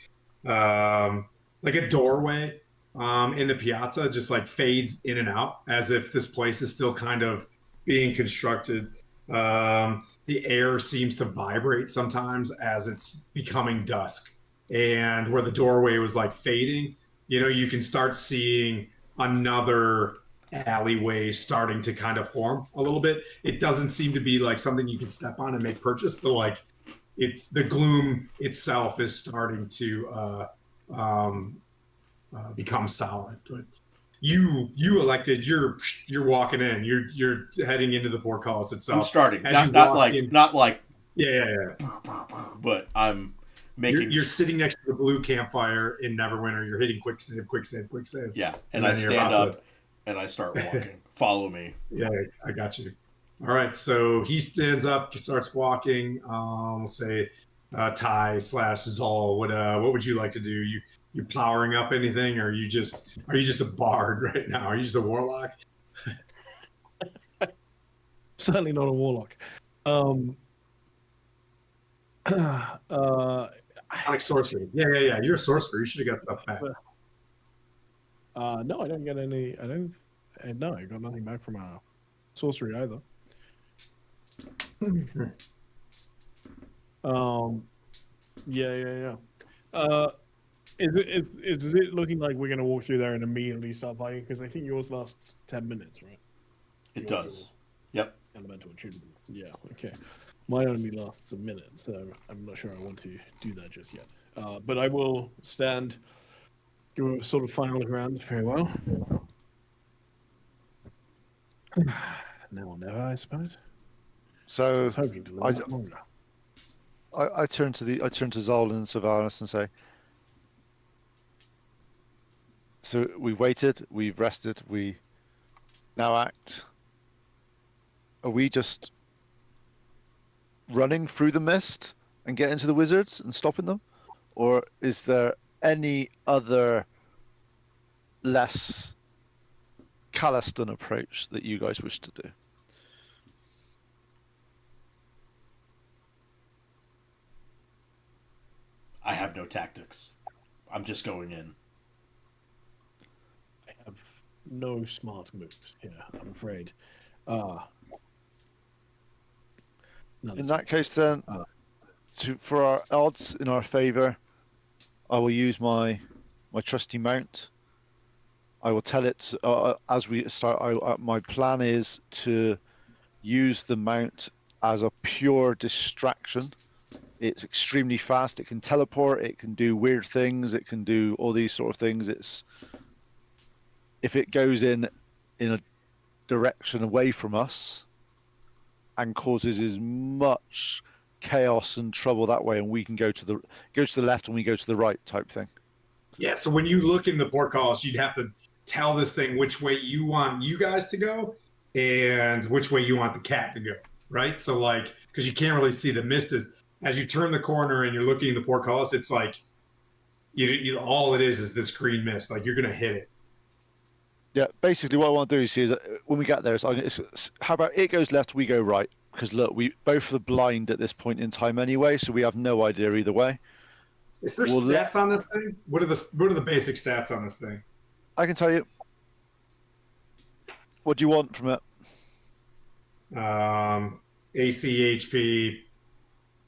like a doorway in the piazza just like fades in and out as if this place is still kind of being constructed. The air seems to vibrate sometimes as it's becoming dusk, and where the doorway was like fading, you can start seeing another alleyway starting to kind of form a little bit. It doesn't seem to be like something you can step on and make purchase, but like it's the gloom itself is starting to become solid. But you elected, you're walking in, you're heading into the portcullis itself. I'm starting, As not like, yeah. but I'm making. You're sitting next to the blue campfire in Neverwinter. You're hitting quick save. Yeah, and I stand up and I start walking. Follow me. Yeah, I got you. All right, so he stands up, he starts walking. We'll say Ty / Zal. What would you like to do? You powering up anything, or are you just a bard right now? Are you just a warlock? Certainly not a warlock. Like sorcery. Yeah. You're a sorcerer. You should have got stuff back. No, I don't get any. No, I got nothing back from sorcery either. Yeah. Is it looking like we're gonna walk through there and immediately start fighting? Because I think yours lasts 10 minutes, right? It does. Yep. Elemental attunement. Yeah. Okay. Mine only lasts a minute, so I'm not sure I want to do that just yet. But I will stand, give a sort of final look around. Very well. Now or never, I suppose. So I was hoping to live longer. I turn to Zol and Sylvaris and say, so we waited, we've rested, we now act. Are we just running through the mist and getting to the wizards and stopping them? Or is there any other less Calliston approach that you guys wish to do? I have no tactics. I'm just going in. I have no smart moves here, I'm afraid. In that case, then, for our odds in our favor, I will use my trusty mount. I will tell it as we start. My plan is to use the mount as a pure distraction It's extremely fast. It can teleport. It can do weird things. It can do all these sort of things. If it goes in a direction away from us and causes as much chaos and trouble that way, and we can go to the left and we go to the right type thing. Yeah, so when you look in the portcullis, you'd have to tell this thing which way you want you guys to go and which way you want the cat to go, right? So like, because you can't really see, the mist is, as you turn the corner and you're looking in the portcullis, it's like you all it is this green mist. Like you're gonna hit it. Yeah, basically what I want to do is when we get there, how about it goes left, we go right? Because look, we both are blind at this point in time anyway, so we have no idea either way. Is there stats on this thing? What are the basic stats on this thing? I can tell you. What do you want from it? AC, HP,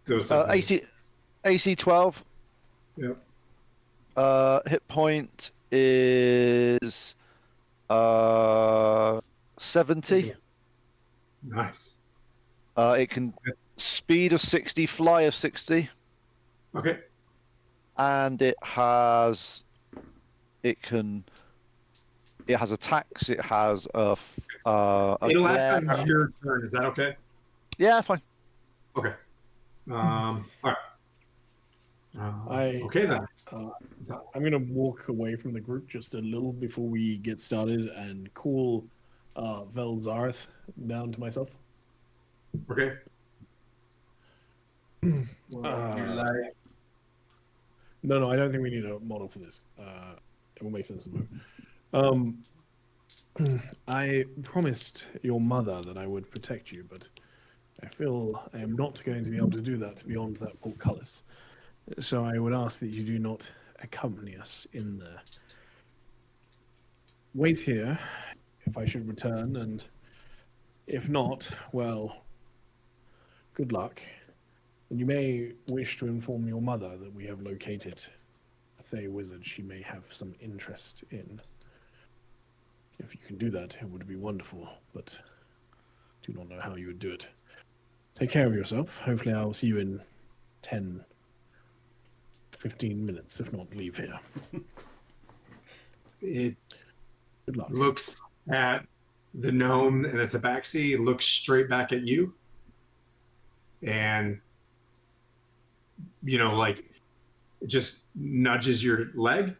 those AC 12. Yep. Hit point is 70. Nice. It can speed of 60, fly of 60. Okay. And it has attacks. It has a It'll act on your turn. Is that okay? Yeah, fine. Okay. All right. Okay then. I'm gonna walk away from the group just a little before we get started and call Velzarth down to myself. Okay. No, I don't think we need a model for this. It will make sense to move. I promised your mother that I would protect you, but I feel I am not going to be able to do that beyond that portcullis. So I would ask that you do not accompany us in there. Wait here if I should return, and if not, well, good luck. And you may wish to inform your mother that we have located a Thay wizard she may have some interest in. If you can do that, it would be wonderful, but do not know how you would do it. Take care of yourself. Hopefully I'll see you in 10, 15 minutes, if not leave here. It Good luck. looks at the gnome and its abaxi, looks straight back at you, and like it just nudges your leg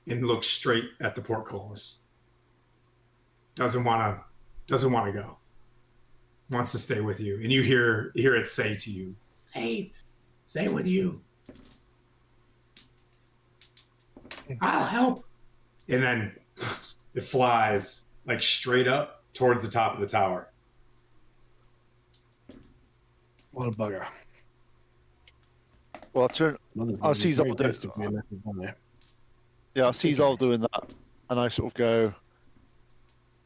and looks straight at the portcullis. Doesn't want to go. Wants to stay with you, and you hear it say to you, Stay with you. I'll help. and then it flies like straight up towards the top of the tower. What a bugger. Well, I'll see Zol Zol Yeah, I see Zol doing that, and I sort of go.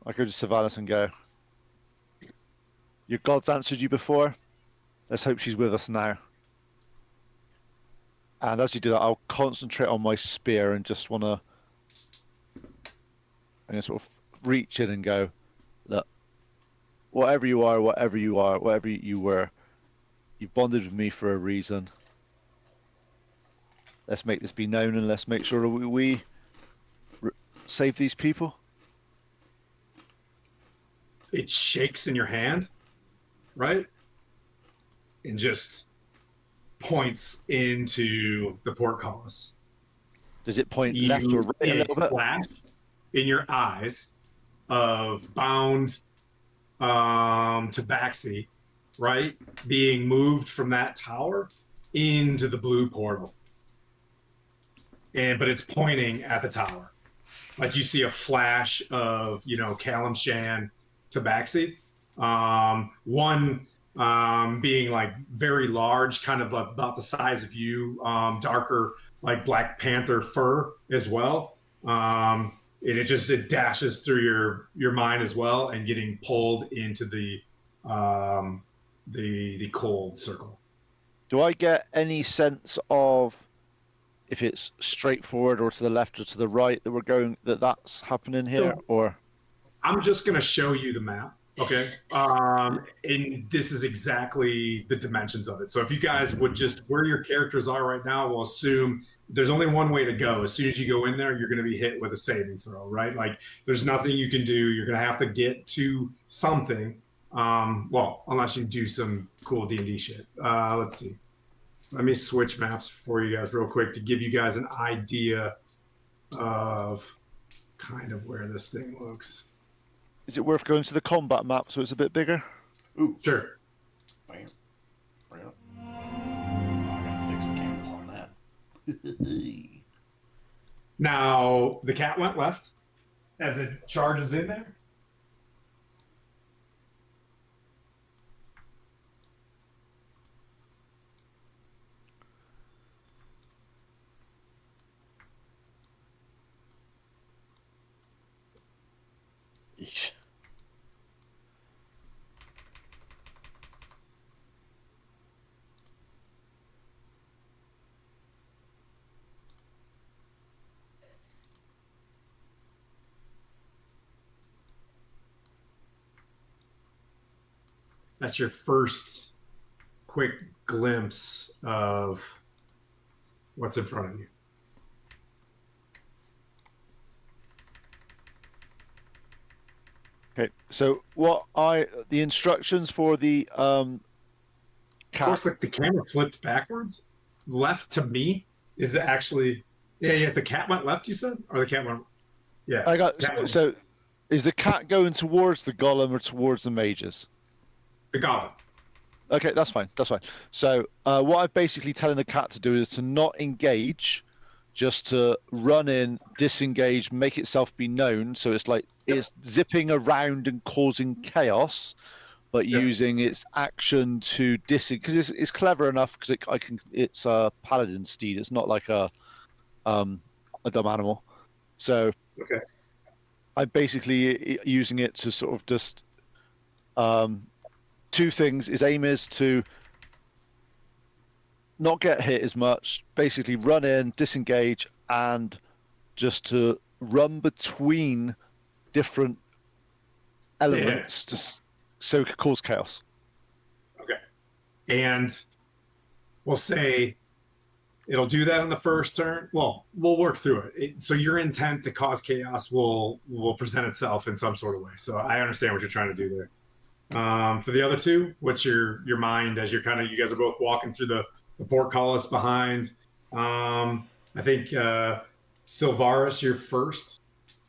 I go to Savanas and go. Your gods answered you before. Let's hope she's with us now. And as you do that, I'll concentrate on my spear and just want to, sort of reach in and go, look, whatever you were, you've bonded with me for a reason. Let's make this be known, and let's make sure that we save these people. It shakes in your hand, right? And just points into the portcullis. Does it point left or right a little bit? Flash in your eyes of bound tabaxi, right? Being moved from that tower into the blue portal. But it's pointing at the tower. Like you see a flash of, Kalimshan tabaxi. One being like very large, kind of about the size of you, darker, like Black Panther fur as well. And it dashes through your mind as well, and getting pulled into the cold circle. Do I get any sense of if it's straightforward or to the left or to the right that that's happening here, or? I'm just going to show you the map, Okay. And this is exactly the dimensions of it. So if you guys would just where your characters are right now, we'll assume there's only one way to go. As soon as you go in there, you're going to be hit with a saving throw, right? Like there's nothing you can do. You're going to have to get to something. Well, unless you do some cool D&D shit. Let's see. Let me switch maps for you guys real quick to give you guys an idea of kind of where this thing looks. Is it worth going to the combat map so it's a bit bigger? Ooh, Sure. bam. Right up. Oh, I gotta fix the cameras on that. Now the cat went left as it charges in there. Eesh. That's your first quick glimpse of what's in front of you. Okay, so the instructions for the Of cat. course, the camera flipped backwards. Left to me is actually, yeah. The cat went left. You said, or the cat went, yeah. I got cat went- so. Is the cat going towards the golem or towards the mages? the goblin. Okay, that's fine. That's fine. So what I'm basically telling the cat to do is to not engage, just to run in, disengage, make itself be known. So it's like it's zipping around and causing chaos, but Yep. using its action to because it's clever enough because it's a paladin steed. It's not like a dumb animal. So Okay. I'm basically using it to sort of just two things. His aim is to not get hit as much, basically run in, disengage, and just to run between different elements so it could cause chaos. Okay. And we'll say it'll do that on the first turn. Well, we'll work through it. So your intent to cause chaos will present itself in some sort of way. So I understand what you're trying to do there. For the other two, what's your mind as you guys are both walking through the portcullis behind? I think Silvaris, you're first,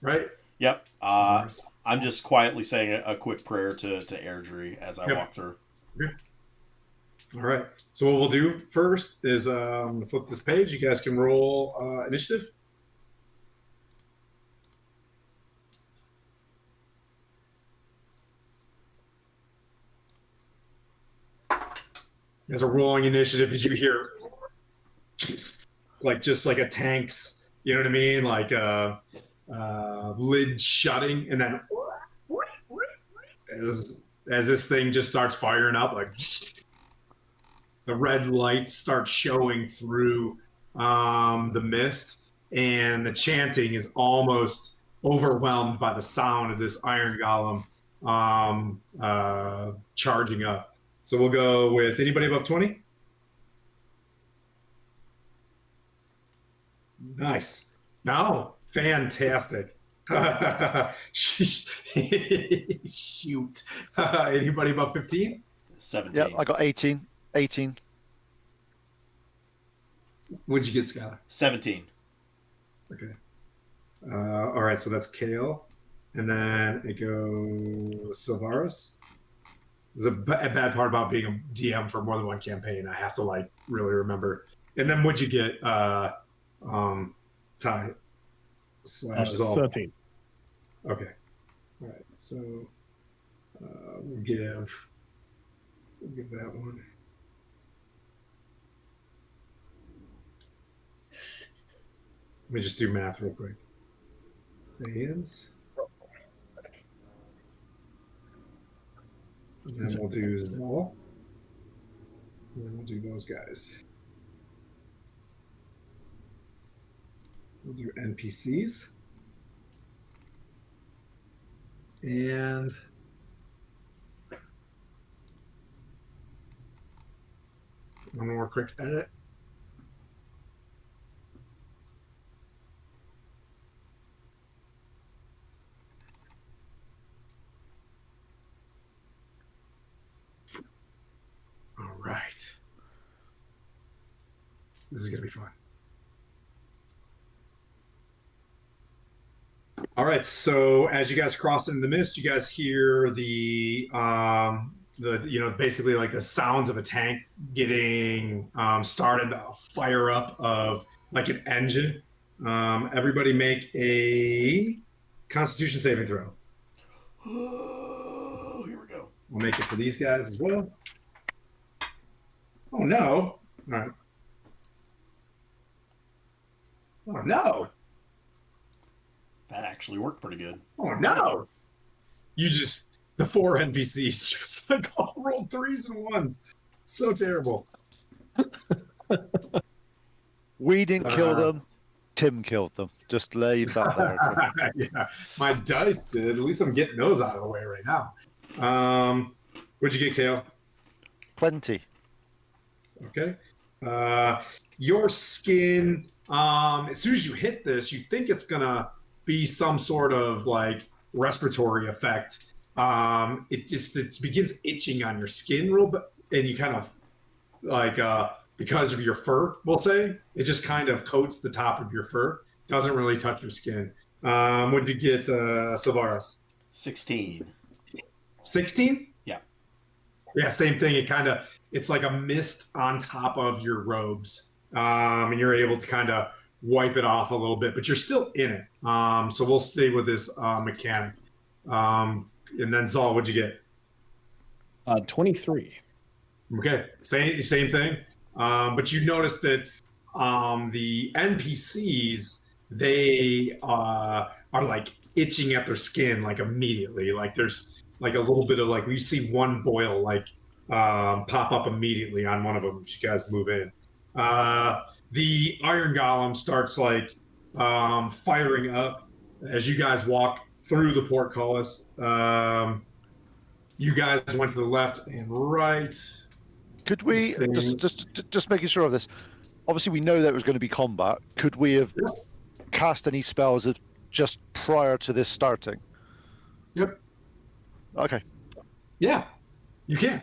right? Yep. Silvaris. I'm just quietly saying a quick prayer to Airdrie as I walk through. Okay. All right. So what we'll do first is I'm going to flip this page. You guys can roll initiative. As a rolling initiative, as you hear, just like a tank's, you know what I mean, like lid shutting, and then as this thing just starts firing up, like the red lights start showing through the mist, and the chanting is almost overwhelmed by the sound of this iron golem charging up. So we'll go with anybody above 20. Nice. No, fantastic. Shoot. Anybody above 15? 17. Yeah, I got 18. 18. What'd you get, Skylar? 17. Okay. All right, so that's Kale. And then it goes Silvaris. There's a bad part about being a DM for more than one campaign. I have to really remember. And then what'd you get, Ty? Slash is all. 13. Okay. All right. So we'll give that one. Let me just do math real quick. Hands. And then we'll do Zal. And then we'll do those guys. We'll do NPCs. And real quick edit. All right. This is going to be fun. All right. So as you guys cross into the mist, you guys hear the basically like the sounds of a tank getting started to fire up of like an engine. Everybody make a Constitution saving throw. Oh, here we go. We'll make it for these guys as well. Oh no! All right. Oh no! That actually worked pretty good. Oh no! You just the 4 NPCs just like all rolled 3s and 1s. So terrible. We didn't kill them. Tim killed them. Just leave that there. Yeah, my dice did. At least I'm getting those out of the way right now. What'd you get, Kale? 20. Okay. Your skin, as soon as you hit this, you think it's gonna be some sort of like respiratory effect. It begins itching on your skin real bit, and you kind of like because of your fur, we'll say, it just kind of coats the top of your fur. Doesn't really touch your skin. What did you get, Savaris? 16. 16? Yeah. Yeah, same thing. It's like a mist on top of your robes. And you're able to kind of wipe it off a little bit, but you're still in it. So we'll stay with this mechanic. And then Zal, what'd you get? 23. Okay, same thing. But you notice that the NPCs, they are like itching at their skin like immediately. Like there's like a little bit of like you see one boil like pop up immediately on one of them as you guys move in. The Iron Golem starts like firing up as you guys walk through the portcullis. You guys went to the left and right. Could we just making sure of this? Obviously, we know that it was going to be combat. Could we have cast any spells just prior to this starting? Yep. Okay. Yeah, you can.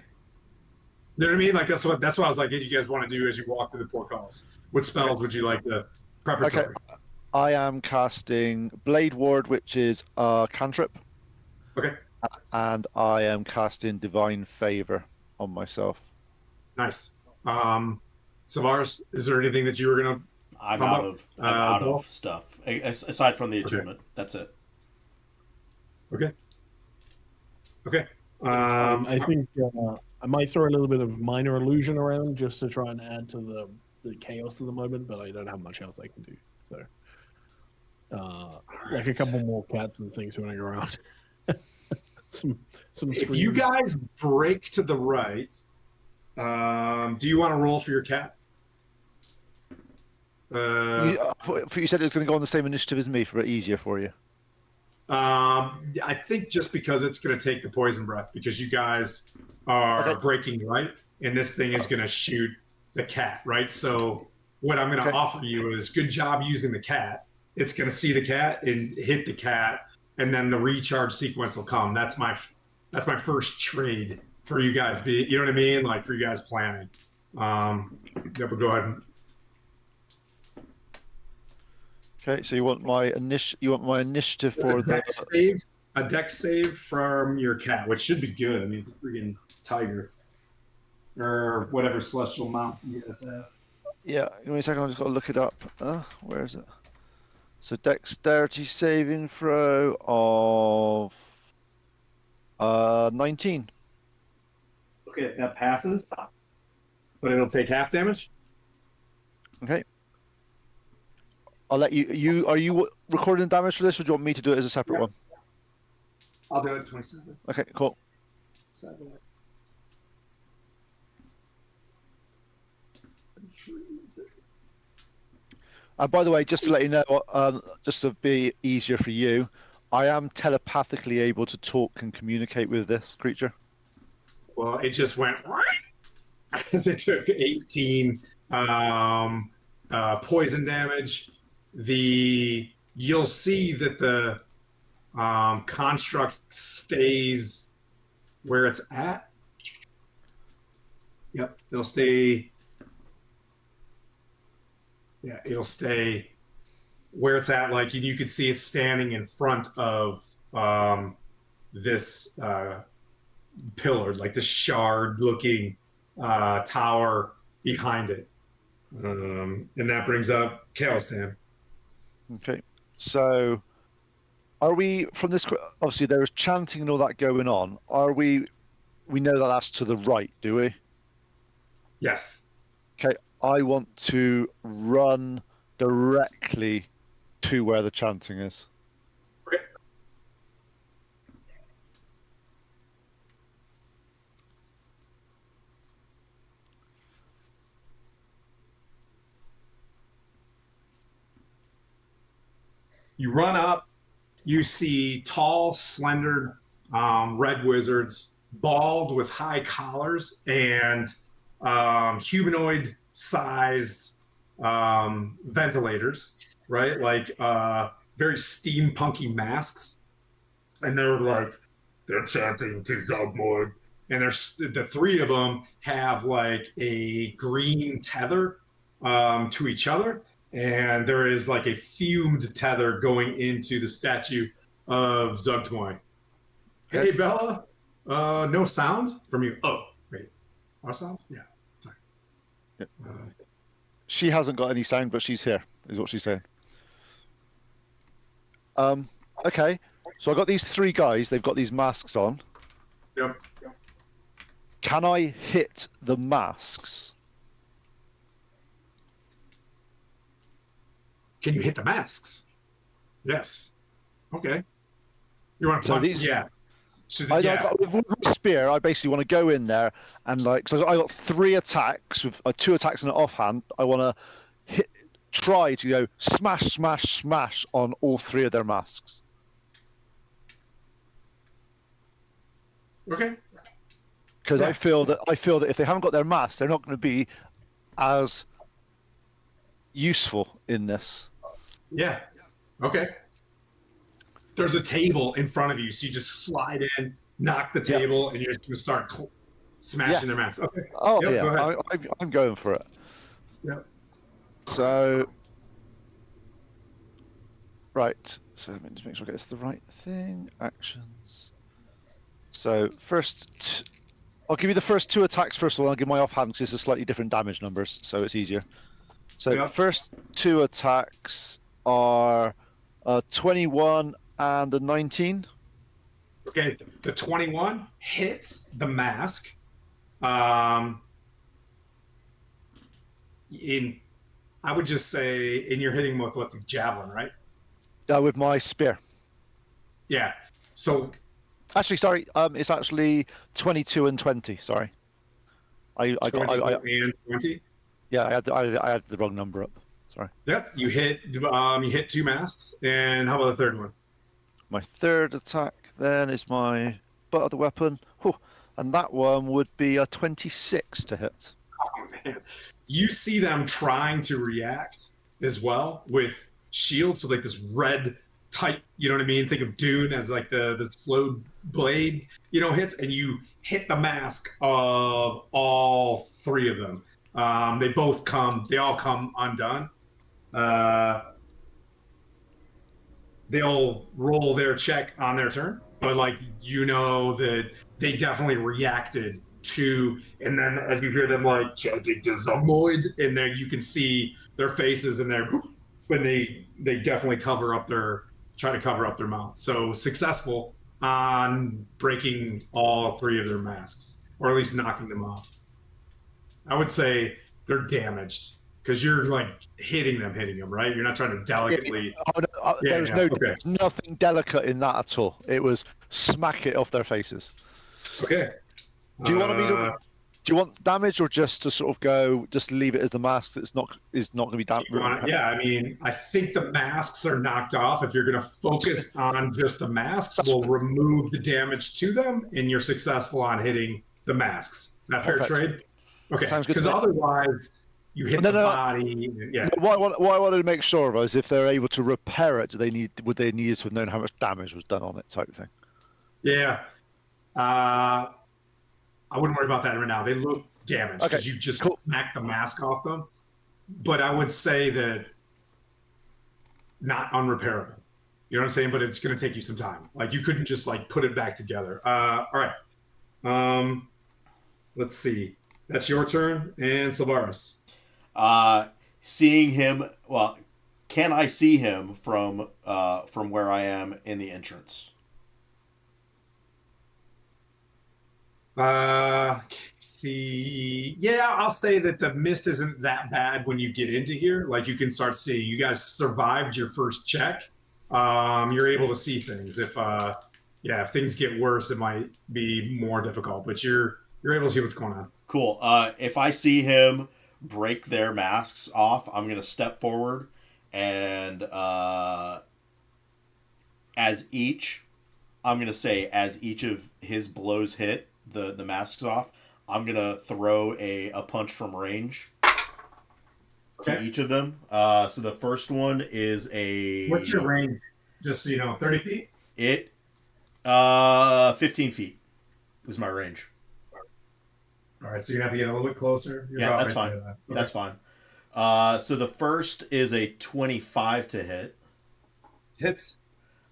You know what I mean? Like that's what I was like. Hey, you guys want to do as you walk through the portcullis? What spells would you like to preparatory? Okay. I am casting Blade Ward, which is a cantrip. Okay. And I am casting Divine Favor on myself. Nice. Savaris, is there anything that you were gonna? I'm Come out up, of I'm out Paul? of stuff aside from the attunement. That's it. Okay. Okay. I think I might throw a little bit of minor illusion around just to try and add to the chaos of the moment, but I don't have much else I can do. So, like a couple more cats and things running around. some if you guys break to the right, do you want to roll for your cat? You said it was going to go on the same initiative as me for it easier for you. I think just because it's going to take the poison breath because you guys are breaking right, and this thing is going to shoot the cat, right? So what I'm going to offer you is good job using the cat. It's going to see the cat and hit the cat, and then the recharge sequence will come. That's my first trade for you guys. You know what I mean? Like for you guys planning. Yeah, but go ahead. Okay, so you want my initiative for the a dex save from your cat, which should be good. I mean, it's a freaking tiger or whatever celestial mount you guys have. Yeah, give me a second. I just got to look it up. Where is it? So dexterity saving throw of 19. Okay, that passes, but it'll take half damage. Okay. I'll let you. Are you recording damage for this, or do you want me to do it as a separate one? I'll do it 27. Okay, cool. 7. And by the way, just to let you know, just to be easier for you, I am telepathically able to talk and communicate with this creature. Well, it just went. as it took 18 poison damage. You'll see that the construct stays where it's at. Yep, it'll stay. Yeah, it'll stay where it's at. Like you can see it's standing in front of this pillar, like the shard-looking tower behind it. And that brings up Kalstan. Okay, so are we from this? Obviously, there's chanting and all that going on. Are we? We know that that's to the right, do we? Yes. Okay, I want to run directly to where the chanting is. Okay. You run up, you see tall, slender red wizards, bald with high collars and humanoid-sized ventilators, right? Like very steampunky masks. And they're chanting to Zuggtmoy. And the three of them have like a green tether to each other. And there is like a fumed tether going into the statue of Zuggtmoy. Hey, Bella. No sound from you. Oh, wait. Our sound? Yeah. Sorry. Yep. She hasn't got any sound, but she's here, is what she's saying. Okay. So I got these three guys. They've got these masks on. Yep. Can I hit the masks? Can you hit the masks? Yes. Okay. You want to So punch? these- Yeah. So With my spear, I basically want to go in there and so I got 3 attacks with 2 attacks in an offhand. I want to try to go smash, smash, smash on all 3 of their masks. Okay. Because Yeah. I feel that if they haven't got their masks, they're not going to be as useful in this. Yeah. Okay. There's a table in front of you, so you just slide in, knock the table, and you're just going to start smashing their masks. Okay. Oh Yep, go yeah, ahead. I'm going for it. Yep. So, right. So let me just make sure I get this the right thing. Actions. So I'll give you the first 2 attacks first of all. I'll give my offhand because it's a slightly different damage numbers, so it's easier. So Yep. the first 2 attacks are 21 and a 19. Okay. The 21 hits the mask. I would just say, and you're hitting with what, the javelin, right? With my spear. Yeah. So Actually, sorry. It's actually 22 and 20. Sorry. I 22 and 20. Yeah, I had the wrong number up. Sorry. Yep. You hit 2 masks, and how about the third one? My third attack then is my butt of the weapon. Whew, and that one would be a 26 to hit. Oh man. You see them trying to react as well with shields, so like this red type, you know what I mean? Think of Dune as like the slow blade, hits, and you hit the mask of all 3 of them. They all come undone. They'll roll their check on their turn, but that they definitely reacted to, and then as you hear them chanting to Zuggtmoy, and there you can see their faces and when they definitely try to cover up their mouth. So successful on breaking all 3 of their masks, or at least knocking them off. I would say they're damaged because you're hitting them, right? You're not trying to delicately. There's nothing delicate in that at all. It was smack it off their faces. Okay. Do you want me to? Do you want damage or just to sort of just leave it as the mask that's not going to be damaged? Yeah, I mean, I think the masks are knocked off. If you're going to focus on just the masks, we'll remove the damage to them, and you're successful on hitting the masks. Is that fair trade? Okay, Sounds good to because me. otherwise you hit No, the no. body. Yeah. What I wanted to make sure of is if they're able to repair it, would they need to have known how much damage was done on it, type of thing. Yeah. I wouldn't worry about that right now. They look damaged Okay, because you just cool. smacked the mask off them. But I would say that not unrepairable. You know what I'm saying? But it's going to take you some time. Like you couldn't just like put it back together. All right. Let's see. That's your turn, and Sylvaris. Seeing him. Well, can I see him from where I am in the entrance? See, yeah, I'll say that the mist isn't that bad when you get into here. Like you can start seeing. You guys survived your first check. You're able to see things. If things get worse, it might be more difficult. But you're able to see what's going on. Cool. If I see him break their masks off, I'm gonna step forward and as each of his blows hit the masks off, I'm gonna throw a punch from range to each of them. So the first one is a. What's your range? Just so you know, 30 feet. 15 feet is my range. All right, so you have to get a little bit closer. You're Yeah, about that's right fine. there, then. That's fine. So the first is a 25 to hit. Hits.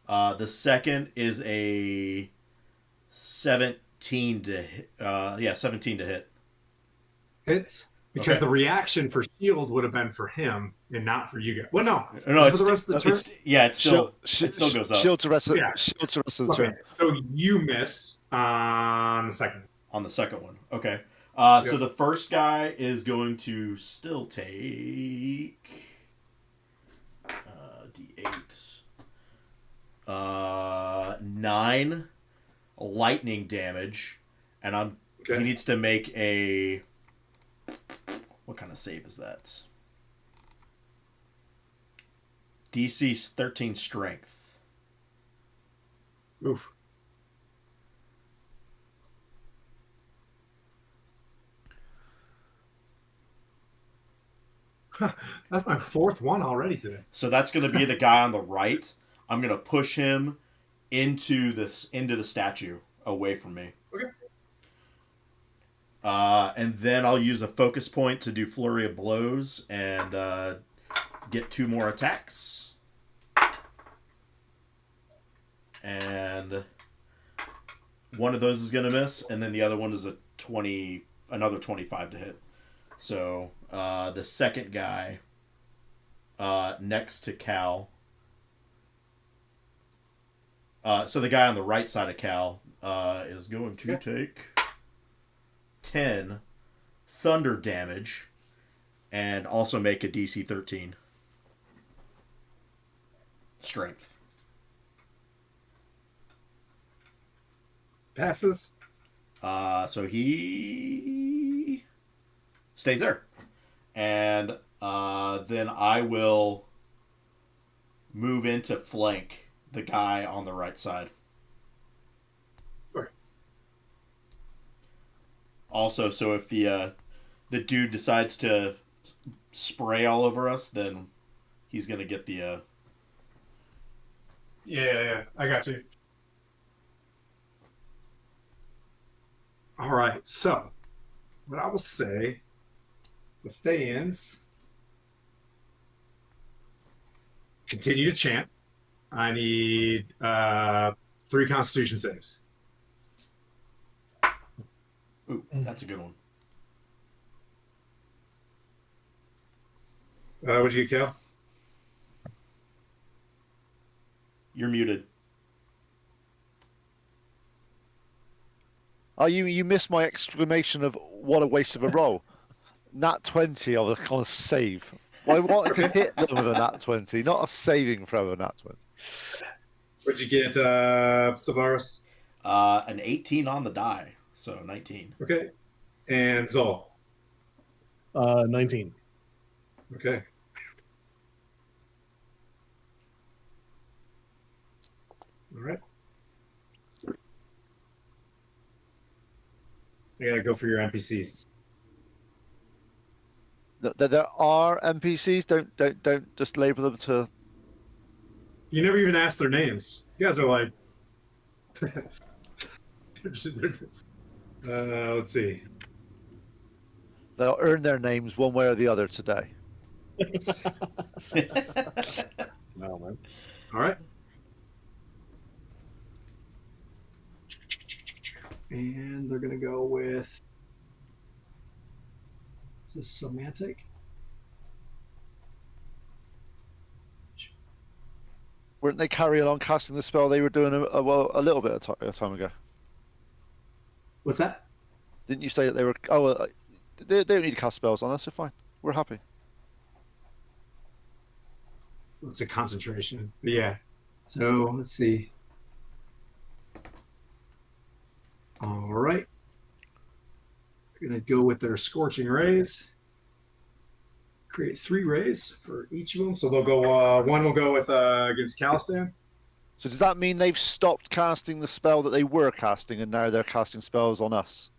The second is a 17 to hit. 17 to hit. Hits. Because Okay. the reaction for shield would have been for him and not for you guys. Well, no. No, Is it for the rest of the turn. it still goes up Shield to rest of, Yeah. shield to rest of the Okay, turn. so you miss on the second. on the second one. Okay. So the first guy is going to still take D8. 9 lightning damage, and he needs to make a. What kind of save is that? DC 13 strength. Oof. That's my fourth one already today. So that's going to be the guy on the right. I'm going to push him into the statue away from me. Okay. And then I'll use a focus point to do flurry of blows and get 2 more attacks. And one of those is going to miss, and then the other one is another 25 to hit. So the second guy next to Cal. So the guy on the right side of Cal is going to take 10 thunder damage and also make a DC 13 strength. Passes. So he stays there. And then I will move into flank the guy on the right side. Okay. Also, so if the dude decides to spray all over us, then he's gonna get the. Yeah. I got you. All right. So, what I will say, the Thayans continue to chant. I need 3 Constitution saves. Ooh, that's a good one. What'd you get, Cal? You're muted. Oh, you missed my exclamation of what a waste of a roll. Nat 20 on a save. I wanted to hit them with a nat 20, not a saving throw of a nat 20. What'd you get, Savaris? An 18 on the die, so 19. Okay. And Zol. 19. Okay. All right. I gotta go for your NPCs. There are NPCs. Don't just label them to. You never even asked their names. You guys are like. Let's see. They'll earn their names one way or the other today. No, man. All right. And they're going to go with. Is this semantic? Weren't they carrying on casting the spell they were doing a little bit of time ago? What's that? Didn't you say that they were? Oh, they don't need to cast spells on us. So fine, we're happy. It's a concentration. But yeah. So let's see. All right. We're going to go with their scorching rays. Create 3 rays for each of them. So they'll go, one will go with against Calistan. So does that mean they've stopped casting the spell that they were casting, and now they're casting spells on us?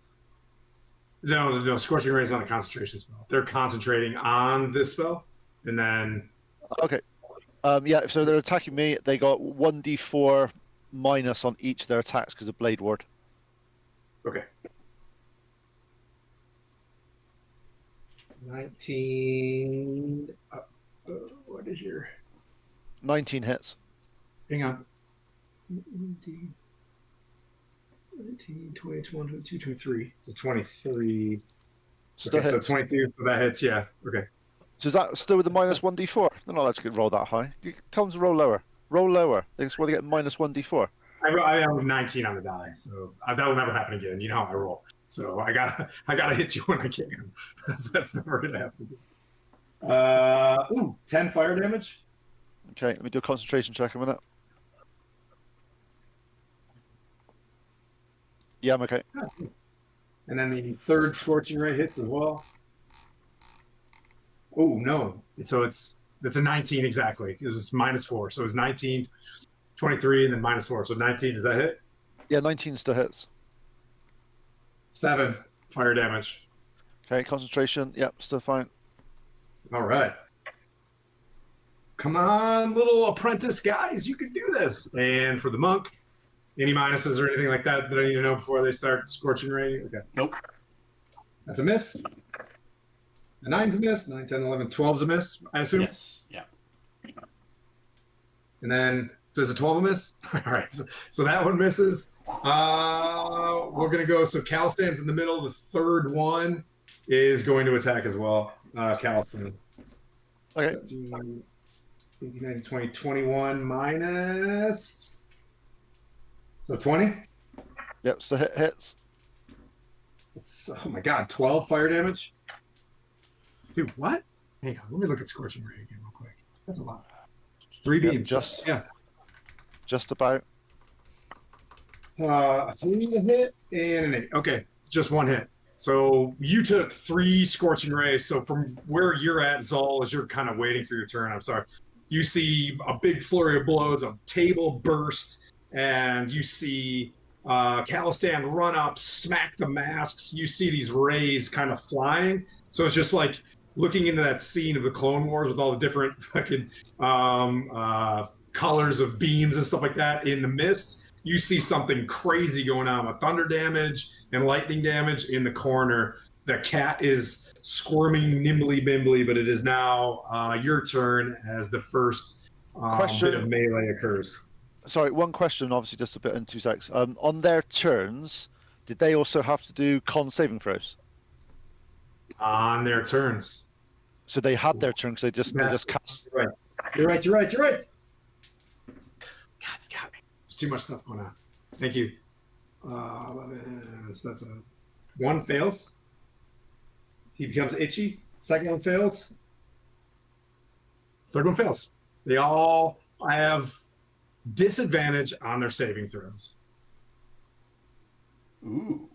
No, scorching rays is not a concentration spell. They're concentrating on this spell, and then Okay. Yeah. So they're attacking me. They got 1d4 minus on each of their attacks because of Blade Ward. okay. 19. What is your? 19 hits. Hang on. 19, 20, 21, 22, 23. It's a 23. Still Okay, so hits. 22, so that hits, yeah. Okay. So is that still with the minus 1d4? They're not allowed to roll that high. Tell them to roll lower. Roll lower. That's why they get minus 1d4. I have 19 on the die, so that will never happen again. You know how I roll. So I gotta hit you when I can. That's never gonna happen again. 10 fire damage. Okay, let me do a concentration check a minute. Yeah, I'm okay. And then the third scorching ray hits as well. Oh no. It's a 19 exactly. It was -4. So it was 19, 23, and then -4. So 19, does that hit? Yeah, 19 still hits. 7 fire damage. Okay, concentration. Yep, still fine. All right. Come on, little apprentice guys, you can do this. And for the monk, any minuses or anything like that I need to know before they start scorching ray? Okay. Nope. That's a miss. A 9's a miss. 9, 10, 11, 12's a miss, I assume. Yes. Yeah. And then does a 12 a miss? All right. So that one misses. We're going to go. So Calistan's in the middle. The third one is going to attack as well. Calistan. Okay. 17, 18, 19, 20, 21 minus. So 20? Yep, still hits. It's, oh my God, 12 fire damage? Dude, what? Hang on. Let me look at Scorching Ray again real quick. That's a lot. 3 Yep, beams. just about. 3 to hit and an 8. Okay, just 1 hit. So you took 3 scorching rays. So from where you're at, Zol, as you're kind of waiting for your turn, I'm sorry, you see a big flurry of blows, a table burst, and you see Calistan run up, smack the masks. You see these rays kind of flying. So it's just like looking into that scene of the Clone Wars with all the different fucking colors of beams and stuff like that in the mist. You see something crazy going on with thunder damage and lightning damage in the corner. The cat is squirming nimbly bimbly, but it is now your turn as the first bit of melee occurs. Sorry, one question, obviously just a bit in 2 secs. On their turns, did they also have to do con saving throws? On their turns. So they had their turn because they just cast. You're right. God, you got me. There's too much stuff going on. Thank you. 11, so that's a 1 fails. He becomes itchy. Second one fails. Third one fails. They all have disadvantage on their saving throws. Ooh.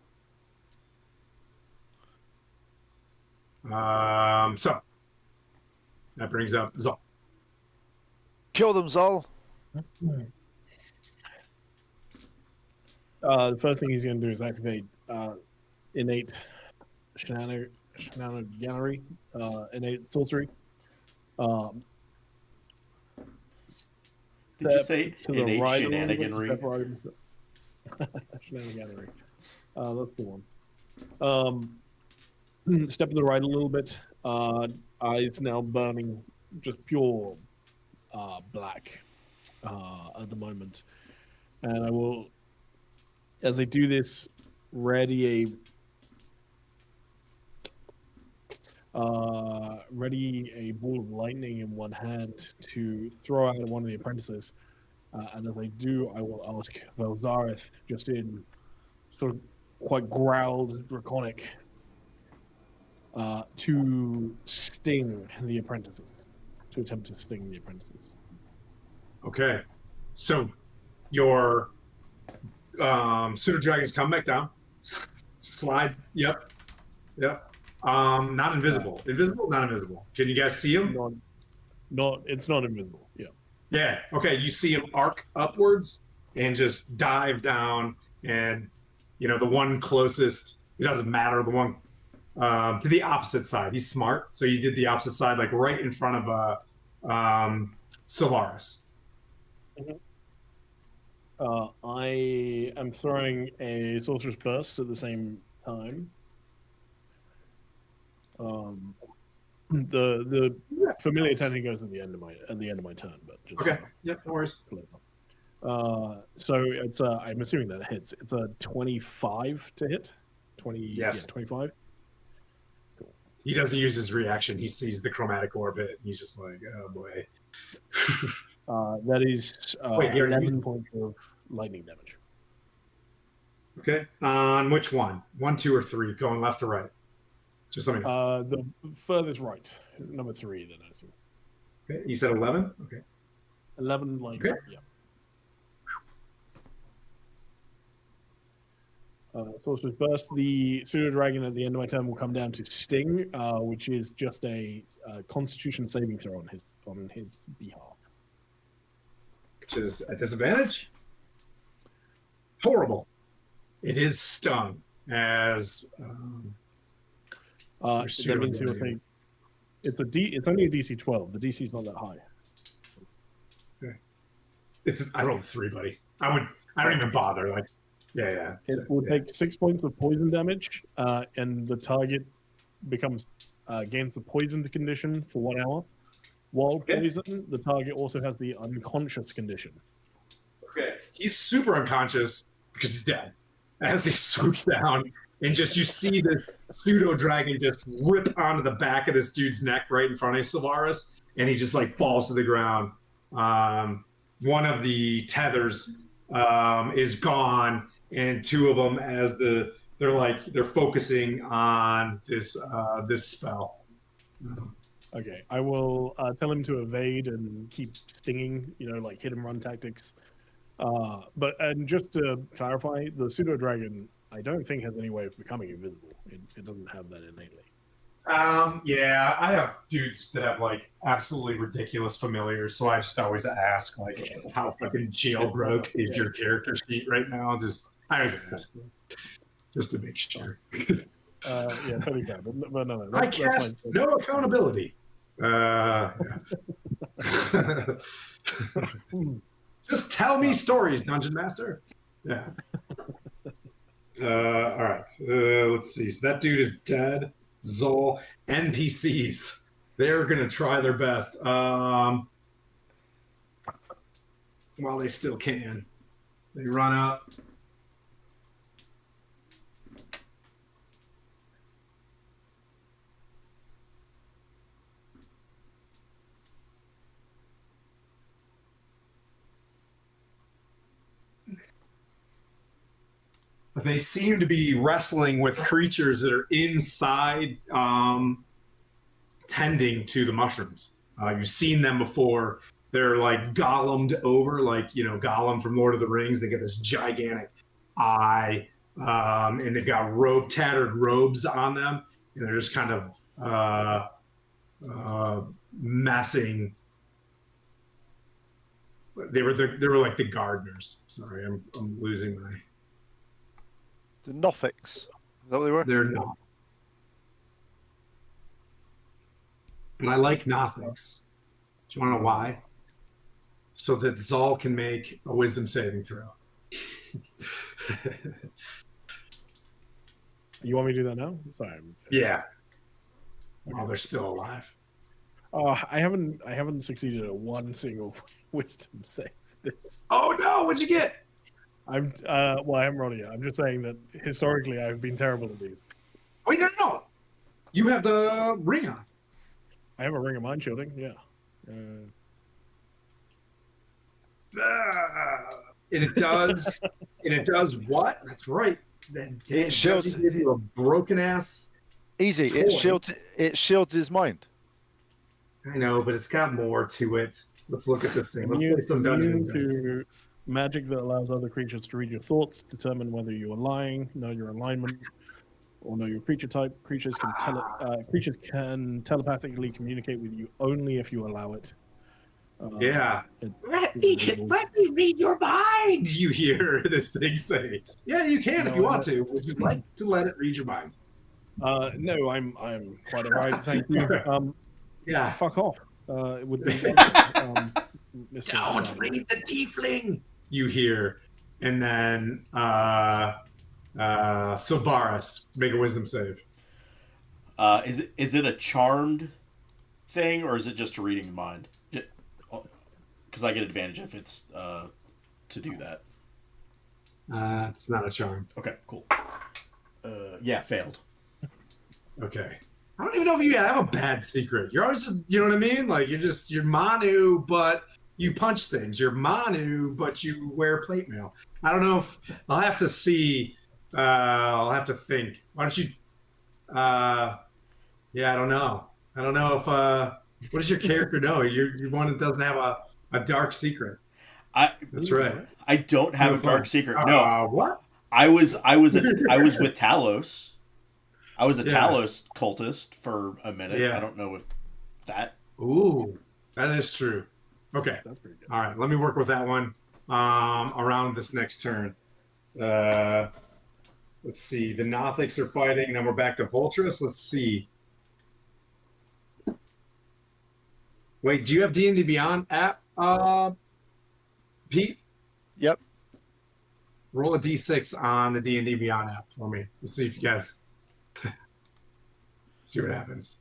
So that brings up Zol. Kill them, Zol. The first thing he's going to do is activate innate Shenaniganery, innate sorcery. Did you Step say to the innate right a little bit, shenaniganry? step right. Shenaniganery. That's the one. Step to the right a little bit. Eyes now burning just pure black at the moment. And I will, as I do this, ready a ball of lightning in one hand to throw out at one of the apprentices. And as I do, I will ask Velzareth, just in sort of quite growled, draconic, to sting the apprentices, to attempt to sting the apprentices. Okay. So your pseudo dragons come back down. Slide. Yep. Not invisible. Invisible, not invisible. Can you guys see them? It's not invisible. Yeah. Yeah. Okay. You see him arc upwards and just dive down, and the one closest. It doesn't matter. The one to the opposite side. He's smart, so you did the opposite side, like right in front of Solaris. I am throwing a sorcerer's burst at the same time. The familiar attending goes at the end of my turn, but just Okay. Yep. No worries. so it's I'm assuming that it hits. It's a 25 to hit. 20. Yes. Yeah, 25. He doesn't use his reaction. He sees the chromatic orbit, and he's just like, oh boy. That is Wait, you're 11 points of lightning damage. Okay. On which one? 1, 2, or 3? Going left to right. Just let me know. The furthest right, number 3. Then I assume. Okay. You said 11. Okay. 11 lightning. Okay. Yeah. Sorcerer's Burst. The pseudo dragon at the end of my turn will come down to Sting, which is just a Constitution saving throw on his behalf. Which is a disadvantage. Horrible. It is stung as. That means he'll take. It's only a DC 12. The DC is not that high. Okay. I rolled a 3, buddy. I don't even bother. Like, yeah. It will take 6 points of poison damage, and the target gains the poisoned condition for 1 hour. While poisoned, the target also has the unconscious condition. Okay. He's super unconscious because he's dead. As he swoops down, and just you see this pseudo dragon just rip onto the back of this dude's neck right in front of Solaris, and he just like falls to the ground. One of the tethers is gone, and 2 of them, as they're focusing on this spell. Okay, I will tell him to evade and keep stinging, like hit and run tactics. But just to clarify, the pseudo dragon, I don't think has any way of becoming invisible. It doesn't have that innately. Yeah, I have dudes that have like absolutely ridiculous familiars, so I just always ask like, how fucking jailbroke is your character sheet right now? I always ask, just to make sure. Yeah, totally fair, but no. I cast no accountability. Yeah. Just tell me stories, Dungeon Master. Yeah. All right. Let's see. So that dude is dead. Zol. NPCs. They're gonna try their best. While they still can. They run up. They seem to be wrestling with creatures that are inside, tending to the mushrooms. You've seen them before. They're like golemed over, like, Gollum from Lord of the Rings. They get this gigantic eye, and they've got tattered robes on them, and they're just kind of messing. They were like the gardeners. Sorry, I'm losing my. The Nothics. Is that what they were? They're not. And I like Nothics. Do you want to know why? So that Zal can make a wisdom saving throw. You want me to do that now? Sorry. Yeah. While they're still alive. I haven't succeeded at one single wisdom save. This. Oh no! What'd you get? Well, I haven't rolled it yet. I'm just saying that historically I've been terrible at these. Wait, no. You have the ring on. I have a ring of mind shielding. Yeah. And it does. And it does what? That's right. Then It shields- give you a broken ass. Easy. Toy. It shields his mind. I know, but it's got more to it. Let's look at this thing. Let's Immune play some Dungeons. to magic that allows other creatures to read your thoughts, determine whether you are lying, know your alignment, or know your creature type. Creatures can telepathically communicate with you only if you allow it. Yeah. Let me read your mind. You hear this thing say, "Yeah, you can if No, you I want to. Would you like to let it read your mind?" No, I'm quite alright, thank you. Yeah. Fuck off. It would be. Mr. Don't read the tiefling. You hear, and then Silvaris, make a wisdom save. Is it a charmed thing, or is it just a reading the mind? Because I get advantage if it's to do that. It's not a charm. Okay, cool. Yeah, failed. Okay. I don't even know if you have a bad secret. You're always just, you know what I mean? Like you're Manu, but you punch things. You're Manu, but you wear plate mail. I don't know if I'll have to see. I'll have to think. Why don't you? Yeah, I don't know. I don't know if. What does your character know? You're one that doesn't have a dark secret. That's right. I don't have a dark secret. No. What? I was with Talos. I was a Yeah. Talos cultist for a minute. Yeah. I don't know if that. Ooh, that is true. Okay. That's pretty good. All right. Let me work with that one around this next turn. Let's see. The Nothics are fighting. Then we're back to Voltis. Let's see. Wait, do you have D&D Beyond app, Pete? Yep. Roll a D6 on the D&D Beyond app for me. Let's see if you guys see what happens.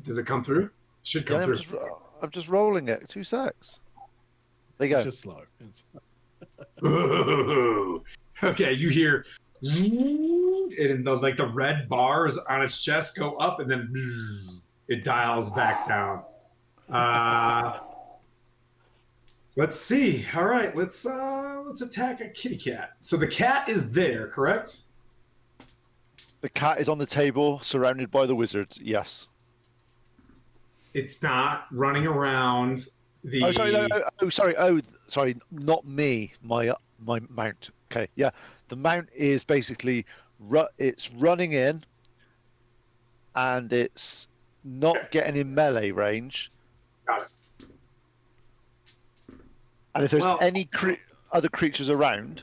Does it come through? Should come Yeah, through. I'm just rolling it. 2 secs. There you It's go. just slow. It's Ooh. Okay, you hear and the red bars on its chest go up and then it dials back down. Let's see. All right, let's attack a kitty cat. So the cat is there, correct? The cat is on the table, surrounded by the wizards. Yes. It's not running around the Oh, sorry. No, oh, sorry. Oh, sorry. Not me. My mount. Okay. Yeah. The mount is basically it's running in, and it's not getting in melee range. Got it. And if there's Well- any other creatures around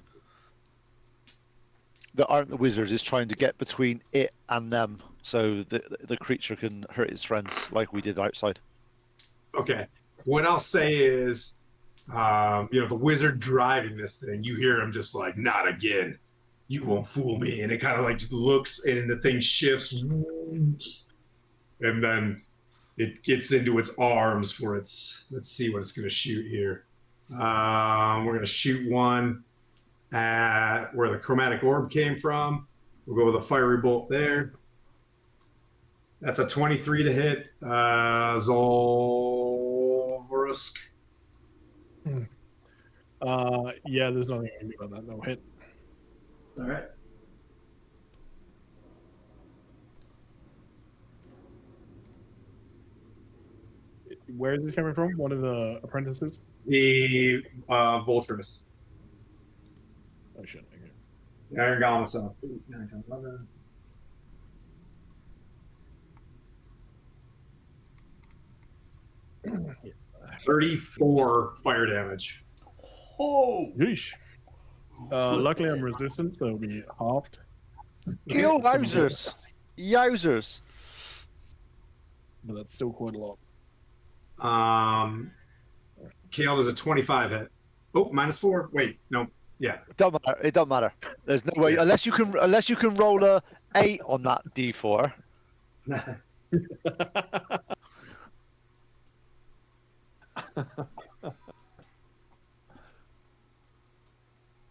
that aren't the wizards, is trying to get between it and them, so the creature can hurt its friends, like we did outside. Okay. What I'll say is, the wizard driving this thing, you hear him just like, not again. You won't fool me. And it kind of like just looks and the thing shifts. And then it gets into its arms for its, let's see what it's going to shoot here. We're going to shoot one at where the chromatic orb came from. We'll go with a fiery bolt there. That's a 23 to hit. Zolvarusk. yeah, there's nothing I can do about that. No hit. All right. Where is this coming from? One of the apprentices? The Voltis. Oh shit. Okay. Iron Golem itself. 9, 10, 11. Yeah. 34 fire damage. Oh, Yeesh. Luckily, I'm resistant, so it'll be halved. Yo, yowzers! Yowzers! But that's still quite a lot. Kale does a 25 hit. Oh, -4. Wait, no. Yeah. It don't matter. It don't matter. There's no way Yeah. unless you can roll a 8 on that D4.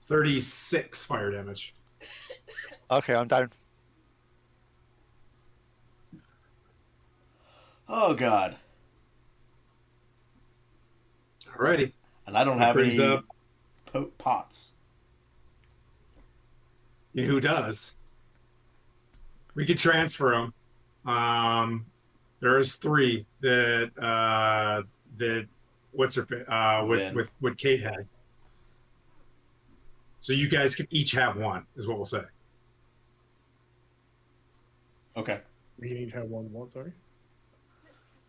36 fire damage. Okay, I'm down. Oh God! Alrighty. And I don't That have brings any up- pots. You know who does? We could transfer them. There's 3 that what's her Vin. with Kate had. So you guys can each have one, is what we'll say. Okay. We can each have one. What? Sorry.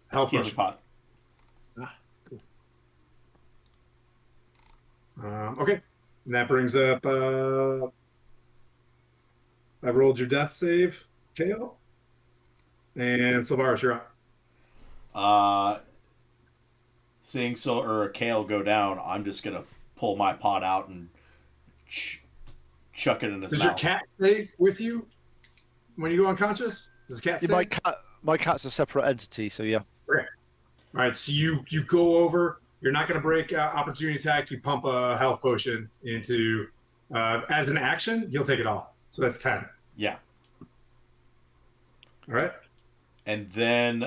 Health Healing potion. pot. Ah, cool. Okay. And that brings up I rolled your death save, Kale. And Sylvaris, you're up. Seeing Kale go down, I'm just gonna pull my pot out and chuck it in his Does mouth. your cat stay with you when you go unconscious? Does the cat stay? My cat's a separate entity, so yeah. Okay. All right, so you go over. You're not going to break opportunity attack. You pump a health potion into as an action. You'll take it all. So that's 10. Yeah. All right. And then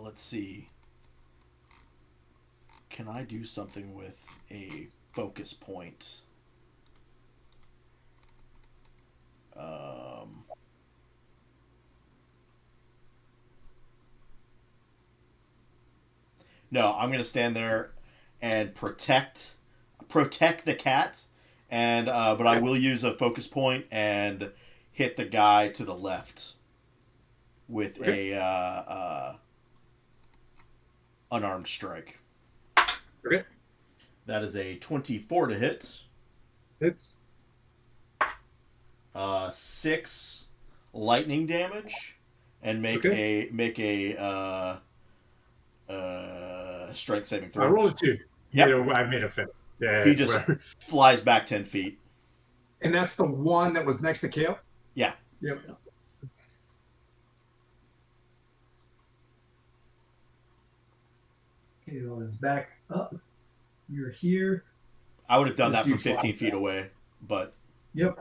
let's see. Can I do something with a focus point? No, I'm gonna stand there and protect the cat, and but I will use a focus point and hit the guy to the left with a unarmed strike. Okay. That is a 24 to hit. Hits. 6 lightning damage, and make a strength saving throw. I rolled a 2. Yep. Yeah, I made a fit. Yeah. He just whatever. flies back 10 feet. And that's the one that was next to Kale. Yeah. Yep. Kale is back up. You're here. I would have done that Let's from do 15 five. feet away, but Yep.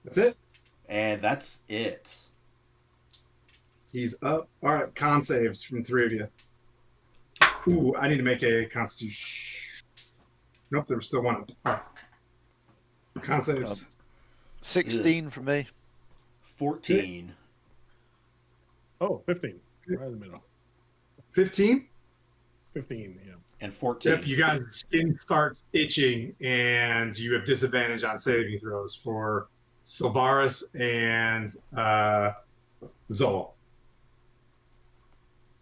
That's it. and that's it. He's up. All right. Con saves from 3 of you. Ooh, I need to make a constitution. Nope, there was still one up. All right. Con saves. 16 for me. 14. Oh, 15. Right in the middle. 15. 15, yeah. And 14. Yep, you guys' skin starts itching, and you have disadvantage on saving throws for Sylvaris and Zol.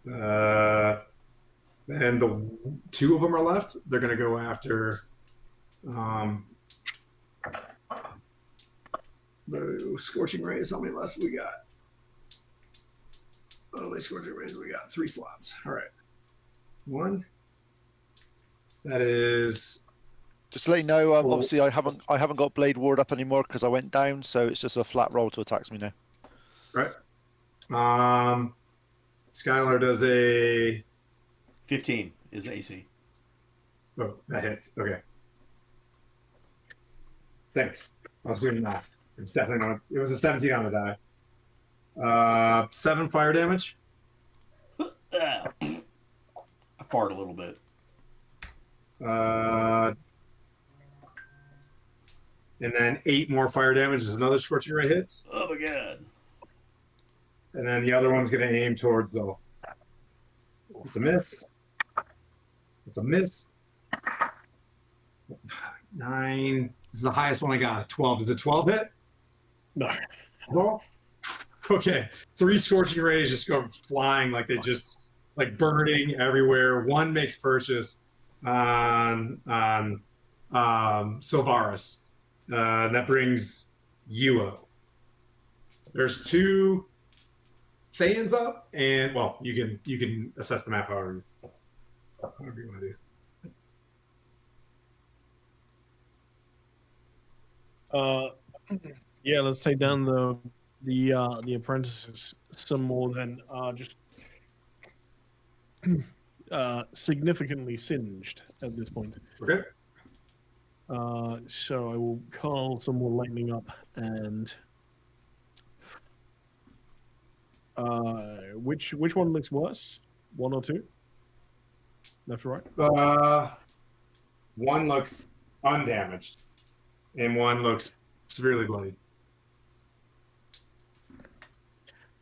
And the 2 of them are left. They're going to go after the Scorching Rays. How many left we got? Oh, Scorching Rays, we got 3 slots. All right. 1. That is Just to let you know, Cool. obviously I haven't got Blade Ward up anymore because I went down, so it's just a flat roll to attack me now. right. Skylar does a 15 is AC. Oh, that hits. Okay. Thanks. I was doing math. It's definitely not. It was a 17 on the die. 7 fire damage. I fart a little bit. And then 8 more fire damage is another Scorching Ray hits. Oh my god. And then the other one's going to aim towards Zol. It's a miss. It's a miss. 9, This is the highest one I got. 12. Does a 12 hit? No. Well, okay. 3 scorching rays just go flying like they just like burning everywhere. One makes purchase on Silvaris. And that brings Yuo. There's 2 Thans up, and well, you can assess the map however you want to do. Yeah, let's take down the apprentices some more than just significantly singed at this point. Okay. So I will call some more lightning up and which one looks worse? 1 or 2? Left or right? One looks undamaged, and one looks severely bloodied.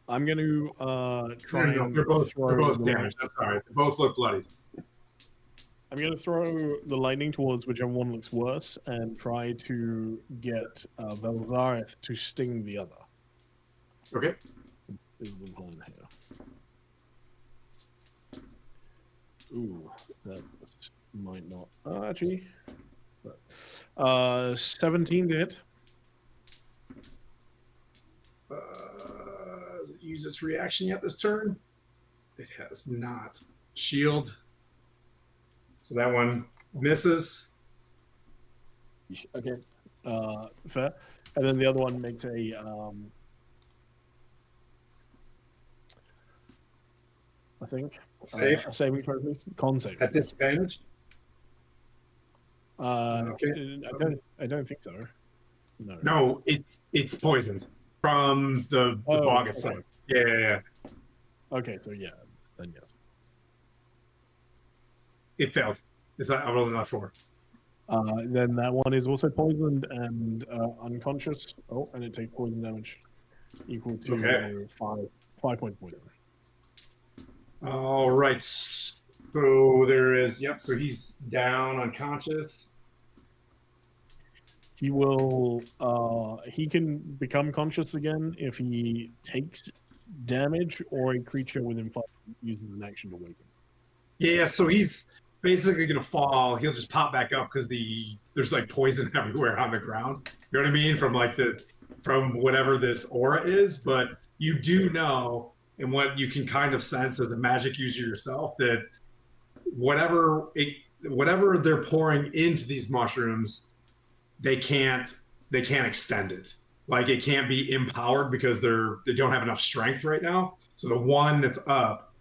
I'm going to try No, and they're both throw damaged. I'm sorry. They both look bloodied. I'm going to throw the lightning towards whichever one looks worse and try to get Velzareth to sting the other. Okay. Is the plan here. Ooh, that might not. Actually. 17 to hit. Has it used its reaction yet this turn? It has not. Shield. So that one misses. Okay. Fair. And then the other one makes a I think Save. a saving throw, please. Con save. At disadvantage? Okay. I don't think so. No. No, it's poisoned from the bog itself. Okay. Yeah. Okay, so yeah, then yes. It failed. I rolled not 4. Then that one is also poisoned and unconscious. Oh, and it takes poison damage equal to Okay. 5 points poison. All right. So there is. Yep. So he's down, unconscious. He will. He can become conscious again if he takes damage or a creature within 5 uses an action to awaken. Yeah. So he's basically gonna fall. He'll just pop back up because there's like poison everywhere on the ground. You know what I mean? From whatever this aura is. But you do know, and what you can kind of sense as a magic user yourself, that whatever they're pouring into these mushrooms, they can't extend it. Like it can't be empowered because they don't have enough strength right now. So the one that's up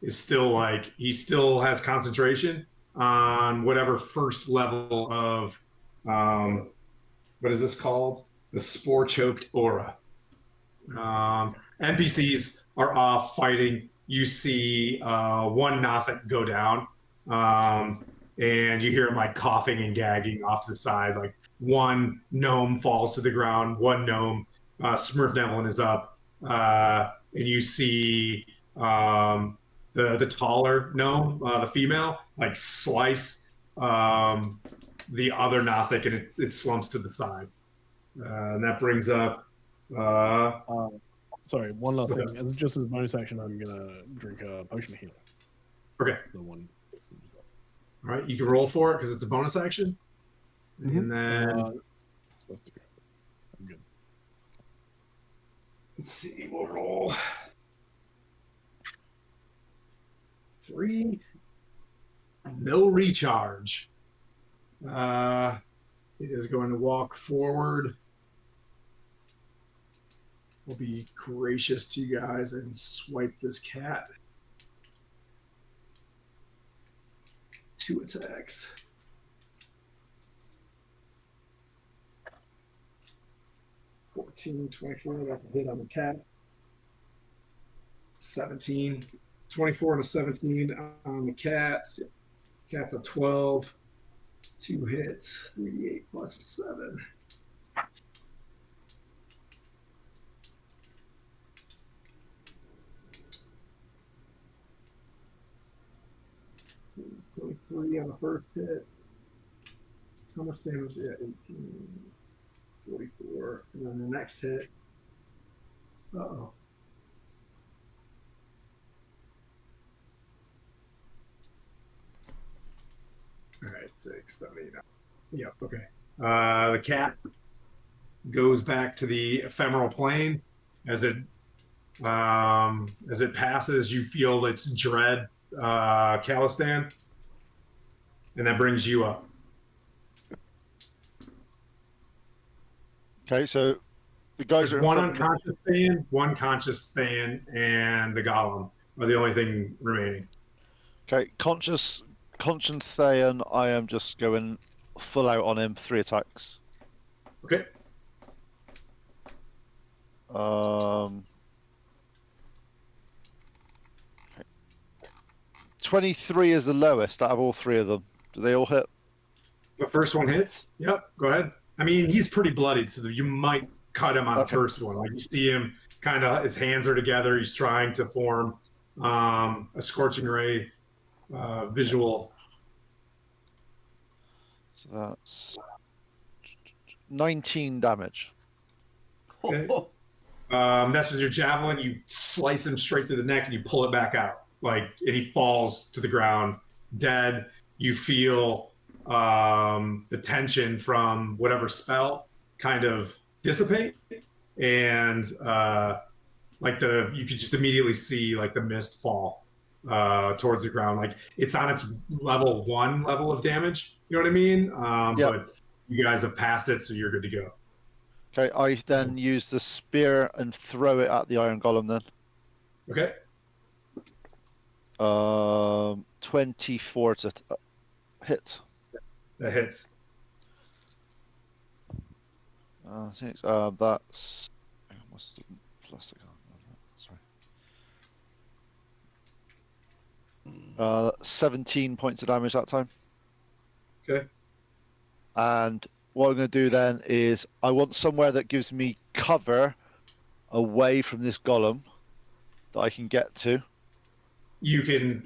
is still like he still has concentration on whatever first level of what is this called? The spore choked aura. NPCs are off fighting. You see one Nothic go down, and you hear him like coughing and gagging off to the side. Like one gnome falls to the ground. One gnome, Smurf Nevlin, is up, and you see the taller gnome, the female, like slice the other Nothic, and it slumps to the side. And that brings up. Sorry, one last Okay. thing. As just as a bonus action, I'm gonna drink a potion of healing. Okay. The one. All right, you can roll for it because it's a bonus action. And then Supposed to go. I'm good. let's see, we'll roll 3. No recharge. It is going to walk forward. We'll be gracious to you guys and swipe this cat. 2 attacks. 14, 24, that's a hit on the cat. 17, 24 and a 17 on the cat. Cat's a 12. 2 hits, 3d8 plus 7. Three on the first hit. How much damage? Yeah, 18, 44. And then the next hit. Uh-oh. All right, 6, 7, 8, 9. Yep, okay. The cat goes back to the ephemeral plane. As it passes, you feel its dread, Calistan, and that brings you up. Okay, so the guys There's are in one front of me. unconscious Thayan, one conscious Thayan, and the golem are the only thing remaining. Okay, conscious Thayan, I am just going full out on him. 3 attacks. Okay. 23 is the lowest out of all 3 of them. Do they all hit? The first one hits. Yep, go ahead. I mean, he's pretty bloodied, so you might cut him on the first one. Like you see him kind of, his hands are together. He's trying to form a scorching ray visual. So that's 19 damage. Okay. That's with your javelin. You slice him straight through the neck and you pull it back out. And he falls to the ground dead. You feel the tension from whatever spell kind of dissipate, and you could just immediately see the mist fall towards the ground. Like it's on its level 1 level of damage. You know what I mean? But you guys have passed it, so you're good to go. Okay, I then use the spear and throw it at the iron golem then. Okay. 24 to hit. That hits. That's what's the plastic on that? Sorry. 17 points of damage that time. Okay. And what I'm going to do then is I want somewhere that gives me cover away from this golem that I can get to. You can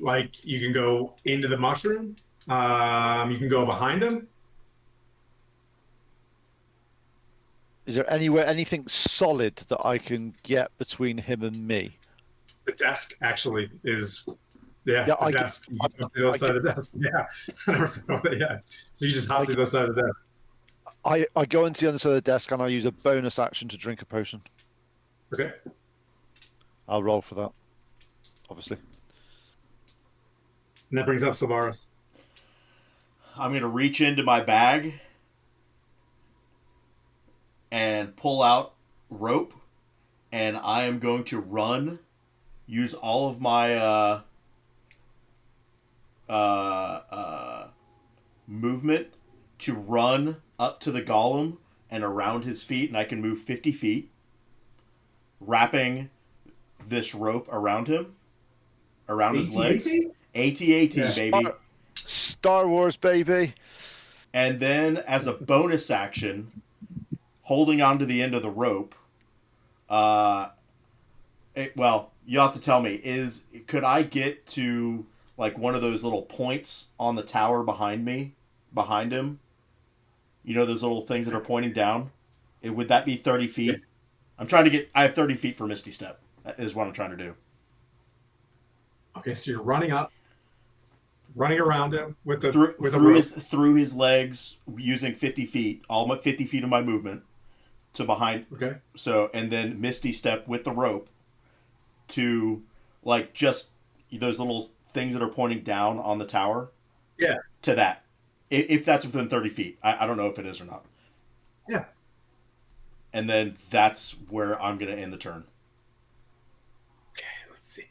go into the mushroom. You can go behind him. Is there anything solid that I can get between him and me? The desk actually is, the desk. You jump to the other side of the desk. Yeah, I never thought of that. Yeah, so you just hop to the other side of the desk. I go into the other side of the desk and I use a bonus action to drink a potion. Okay. I'll roll for that, obviously. And that brings up Savaris. I'm going to reach into my bag and pull out rope, and I am going to run, use all of my movement to run up to the golem and around his feet, and I can move 50 feet, wrapping this rope around his legs. AT-AT, baby. Star Wars, baby. And then, as a bonus action, holding onto the end of the rope, well, you have to tell me, could I get to, one of those little points on the tower behind him? You know, those little things that are pointing down? Would that be 30 feet? Yeah. I have 30 feet for Misty Step, is what I'm trying to do. Okay, so you're running around him with a through his legs, using 50 feet, all my 50 feet of my movement to behind. Okay. So, and then Misty Step with the rope to just those little things that are pointing down on the tower. Yeah. To that, if that's within 30 feet, I don't know if it is or not. Yeah. And then that's where I'm gonna end the turn. Okay, let's see.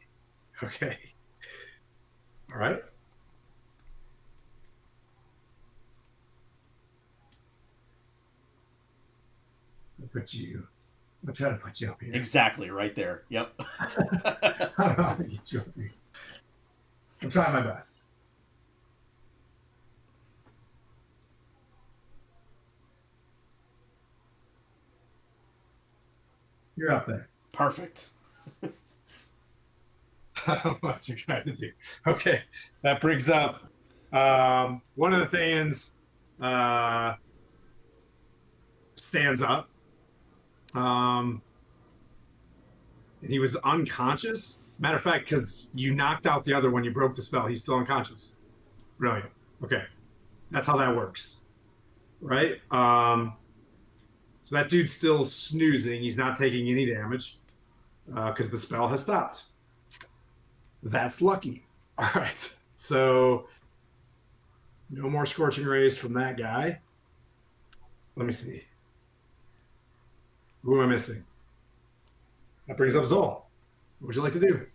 Okay. All right. I'll try to put you up here. Exactly, right there. Yep. I'll get you up here. I'm trying my best. You're up there. Perfect. I don't know what you're trying to do. Okay, that brings up one of the Thans stands up. And he was unconscious. Matter of fact, because you knocked out the other one, you broke the spell. He's still unconscious. Brilliant. Okay, that's how that works, right? So that dude's still snoozing. He's not taking any damage because the spell has stopped. That's lucky. All right. So no more scorching rays from that guy. Let me see. Who am I missing? That brings up Zol. What would you like to do?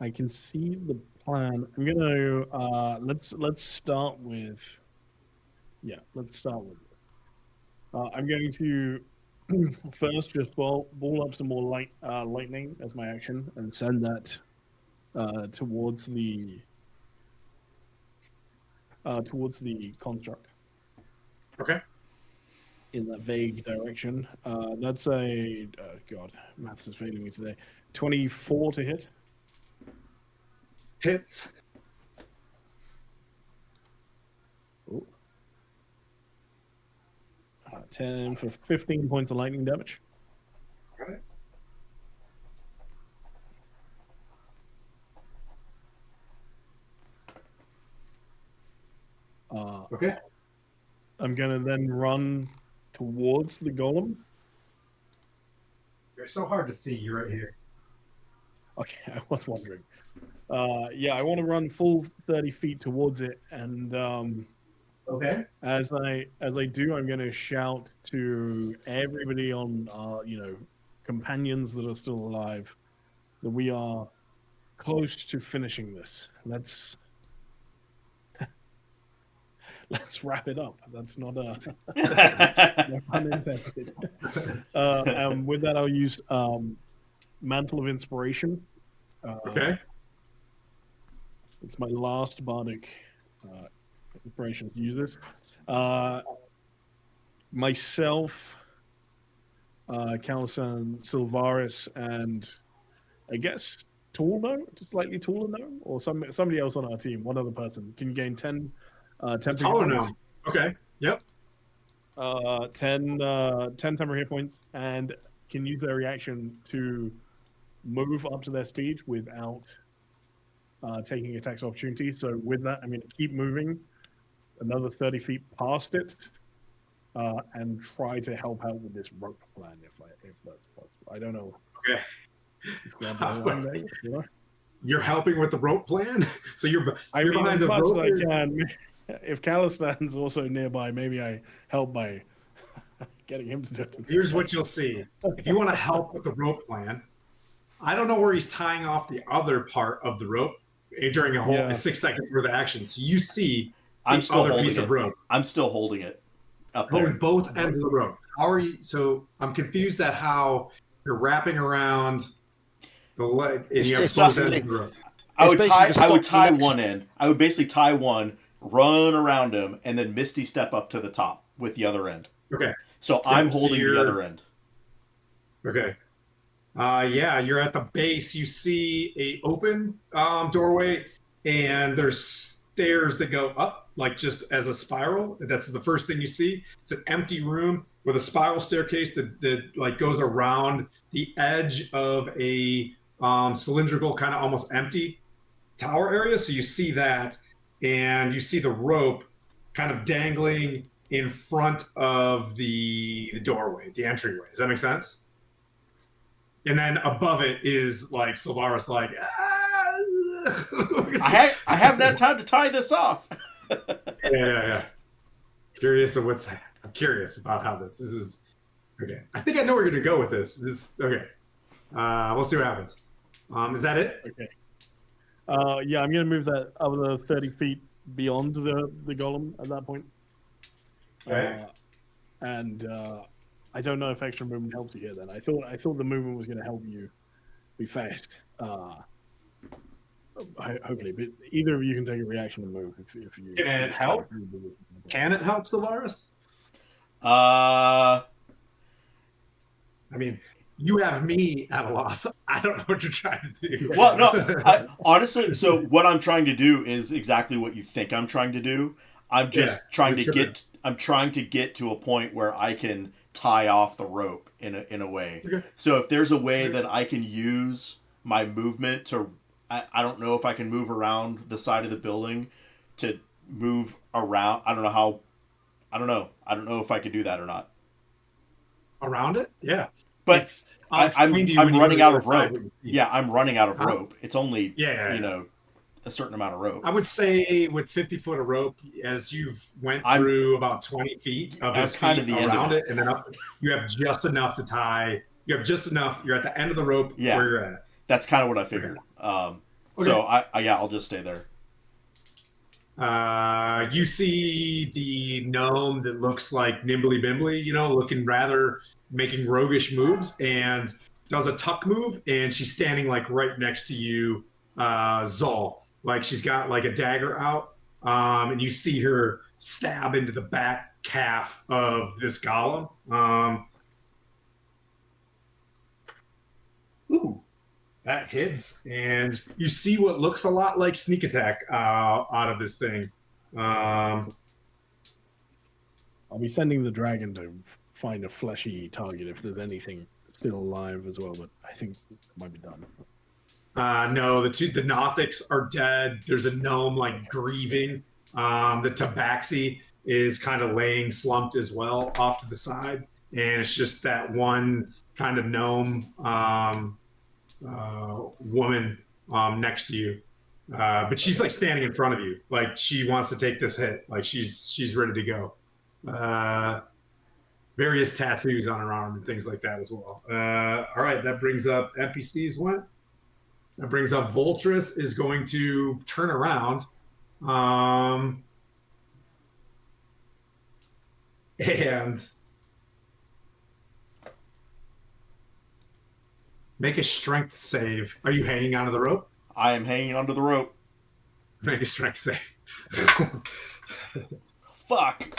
I can see the plan. I'm gonna let's start with let's start with this. I'm going to first just ball up some more lightning as my action and send that towards the construct. Okay. In that vague direction. That's a God, maths is failing me today. 24 to hit. Hits. Ooh. 10 for 15 points of lightning damage. Right. Okay. I'm gonna then run towards the golem. You're so hard to see. You're right here. Okay, I was wondering. Yeah, I want to run full 30 feet towards it, and Okay. as I do, I'm going to shout to everybody on companions that are still alive that we are close to finishing this. Let's wrap it up. That's not a no pun intended. And with that, I'll use Mantle of Inspiration. Okay. It's my last bardic inspiration to use this. Myself, Calisan, Sylvaris, and I guess slightly taller gnome, or somebody else on our team, one other person can gain 10 Taller now. Okay. Yep. 10 temporary hit points, and can use their reaction to move up to their speed without taking attacks of opportunity. So with that, I'm going to keep moving another 30 feet past it and try to help out with this rope plan if that's possible. I don't know. Okay. You know? You're helping with the rope plan, so you're behind the as much rope. as I can. If Calistan's also nearby, maybe I help by getting him to do it. Here's what you'll see. If you want to help with the rope plan, I don't know where he's tying off the other part of the rope during a 6 seconds worth of action. So you see I'm the still other holding piece it. of rope. I'm still holding it up there. Holding both ends of the rope. How are you? So I'm confused at how you're wrapping around the leg and you have It's both ends basically- of the rope. I would basically to tie stop the one end. I would basically tie one, run around him, and then Misty step up to the top with the other end. Okay. So I'm so holding the you're- other end. Okay. Yeah, you're at the base. You see a open doorway, and there's stairs that go up, like just as a spiral. That's the first thing you see. It's an empty room with a spiral staircase that like goes around the edge of a cylindrical, kind of almost empty tower area. So you see that, and you see the rope kind of dangling in front of the doorway, the entryway. Does that make sense? And then above it is like Sylvaris, like, I haven't had time to tie this off. yeah. Curious of I'm curious about how this is. Okay, I think I know where you're gonna go with this. Okay. We'll see what happens. Is that it? Okay. Yeah, I'm going to move that other 30 feet beyond the golem at that point. Okay. And I don't know if extra movement helps you here. Then I thought the movement was going to help you be fast. Hopefully, but either of you can take a reaction and move if you. Can it help? Can it help Sylvaris? Uh, I mean, You have me at a loss. I don't know what you're trying to do. Well, no, honestly, so what I'm trying to do is exactly what you think I'm trying to do. I'm just trying to you're get. I'm trying to get to a point where I can tie off the rope in a way. Okay. So if there's a way that I can use my movement to, I don't know if I can move around the side of the building to move around. I don't know how. I don't know. I don't know if I could do that or not. Around it? Yeah. But I'll I'm explain to you when you go running to the out other of side rope. what you see. Yeah, I'm running out of Huh? rope. It's only Yeah. you know a certain amount of rope. I would say with 50 foot of rope, as you've went I'm- through about 20 feet of That's his kind feet of the end of around it. it, and then up, you have just enough to tie. You have just enough. You're at the end of the rope Yeah. where you're at. That's kind of what I figured. So I'll just stay there. You see the gnome that looks like Nimbly Bimbly, looking rather making roguish moves, and does a tuck move, and she's standing like right next to you, Zol. Like she's got like a dagger out, and you see her stab into the back calf of this golem. Ooh. That hits, and you see what looks a lot like sneak attack out of this thing. I'll be sending the dragon to find a fleshy target if there's anything still alive as well, but I think it might be done. No, the Nothics are dead. There's a gnome like grieving. The Tabaxi is kind of laying slumped as well off to the side, and it's just that one kind of gnome woman next to you, but she's like standing in front of you, like she wants to take this hit, like she's ready to go. Various tattoos on her arm and things like that as well. All right, that brings up NPCs. That brings up Voltis is going to turn around, and make a strength save. Are you hanging onto the rope? I am hanging onto the rope. Make a strength save. Fuck.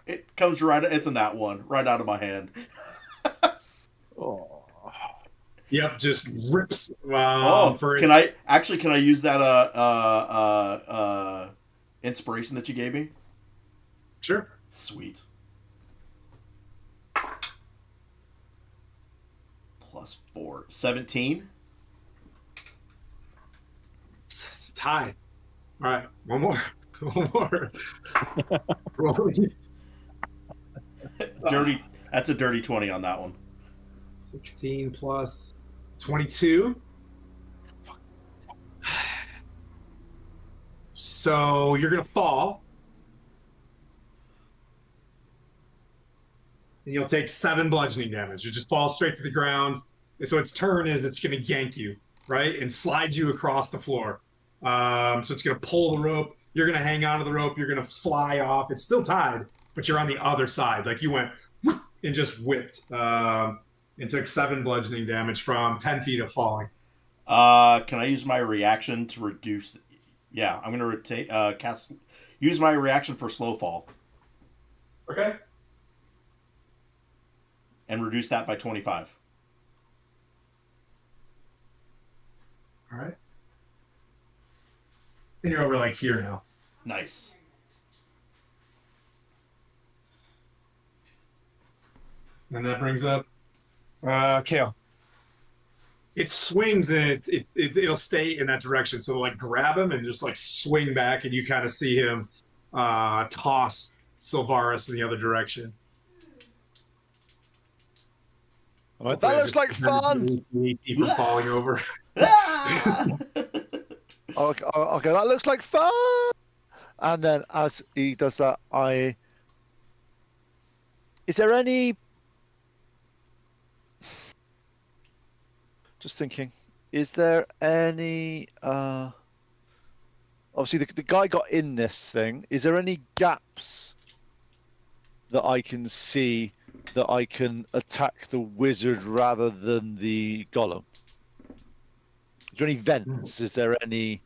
It comes right. It's in that one right out of my hand. Oh, Yep, just rips. For can I use that inspiration that you gave me? Sure. Sweet. +4. 17. It's tied. All right, one more. One more. Roll. Dirty. That's a dirty 20 on that one. 16 plus 22. So you're going to fall. And you'll take 7 bludgeoning damage. You just fall straight to the ground. And so its turn is it's going to yank you, right? And slide you across the floor. So it's going to pull the rope. You're going to hang onto the rope. You're going to fly off. It's still tied, but you're on the other side. Like you went whoop, and just whipped and took 7 bludgeoning damage from 10 feet of falling. Can I use my reaction to reduce? Yeah, I'm going to use my reaction for slow fall. Okay. And reduce that by 25. All right. And you're over like here now. Nice. And that brings up Kale. It swings and it'll stay in that direction. So like grab him and just like swing back, and you kind of see him toss Sylvaris in the other direction. All right, that looks like fun. From falling over. Okay, that looks like fun. And then as he does that, is there any? Just thinking, is there any? Obviously, the guy got in this thing. Is there any gaps that I can see that I can attack the wizard rather than the golem? Is there any vents? Is there any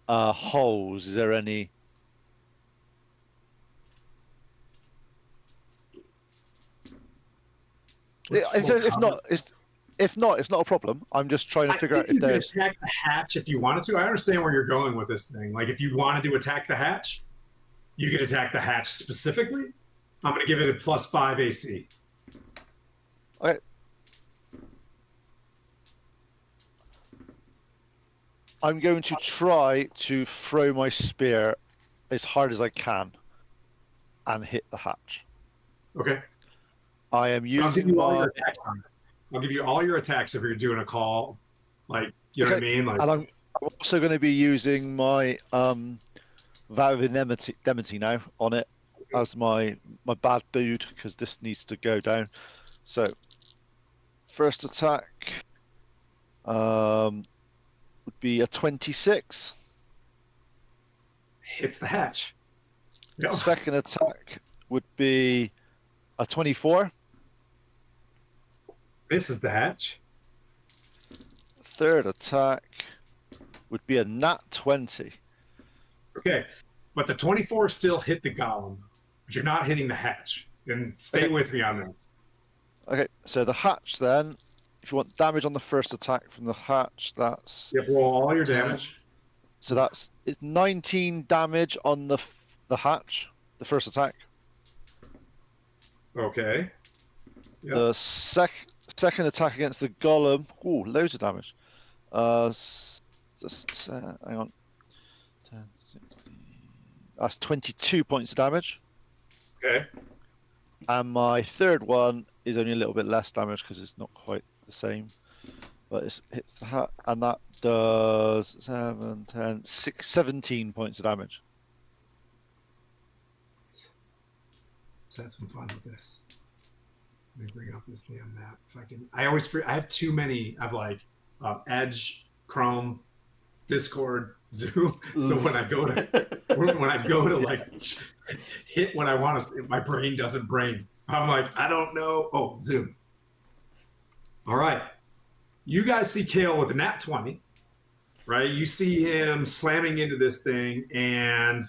holes? Is there any? If not, it's not a problem. I'm just trying to figure out if there's. You could attack the hatch if you wanted to. I understand where you're going with this thing. Like, if you wanted to attack the hatch, you could attack the hatch specifically. I'm going to give it a +5 AC. Okay. I'm going to try to throw my spear as hard as I can and hit the hatch. Okay. I am I'll give using you all my. your attacks. I'll give you all your attacks if you're doing a call. Like, you know what I mean? Like, And I'm also going to be using my vow of indemnity now on it as my bad dude, because this needs to go down. So, first attack would be a 26. hits the hatch. Yep. Second attack would be a 24. This is the hatch. Third attack would be a nat 20. Okay. But the 24 still hit the golem. But you're not hitting the hatch. And stay Okay. with me on this. Okay, so the hatch then, if you want damage on the first attack from the hatch, that's Yep, roll all your damage. so it's 19 damage on the hatch, the first attack. Okay. Yep. The second attack against the golem, ooh, loads of damage. Hang on, 10, 16. That's 22 points of damage. Okay. And my third one is only a little bit less damage because it's not quite the same. But it hits the hat, and that does 7, 10, 6, 17 points of damage. Let's have some fun with this. Let me bring up this damn map. If I can, I have too many of like Edge, Chrome, Discord, Zoom. So when I go to like hit what I want to, my brain doesn't brain. I'm like, I don't know. Oh, Zoom. All right. You guys see Kale with a nat 20, right? You see him slamming into this thing, and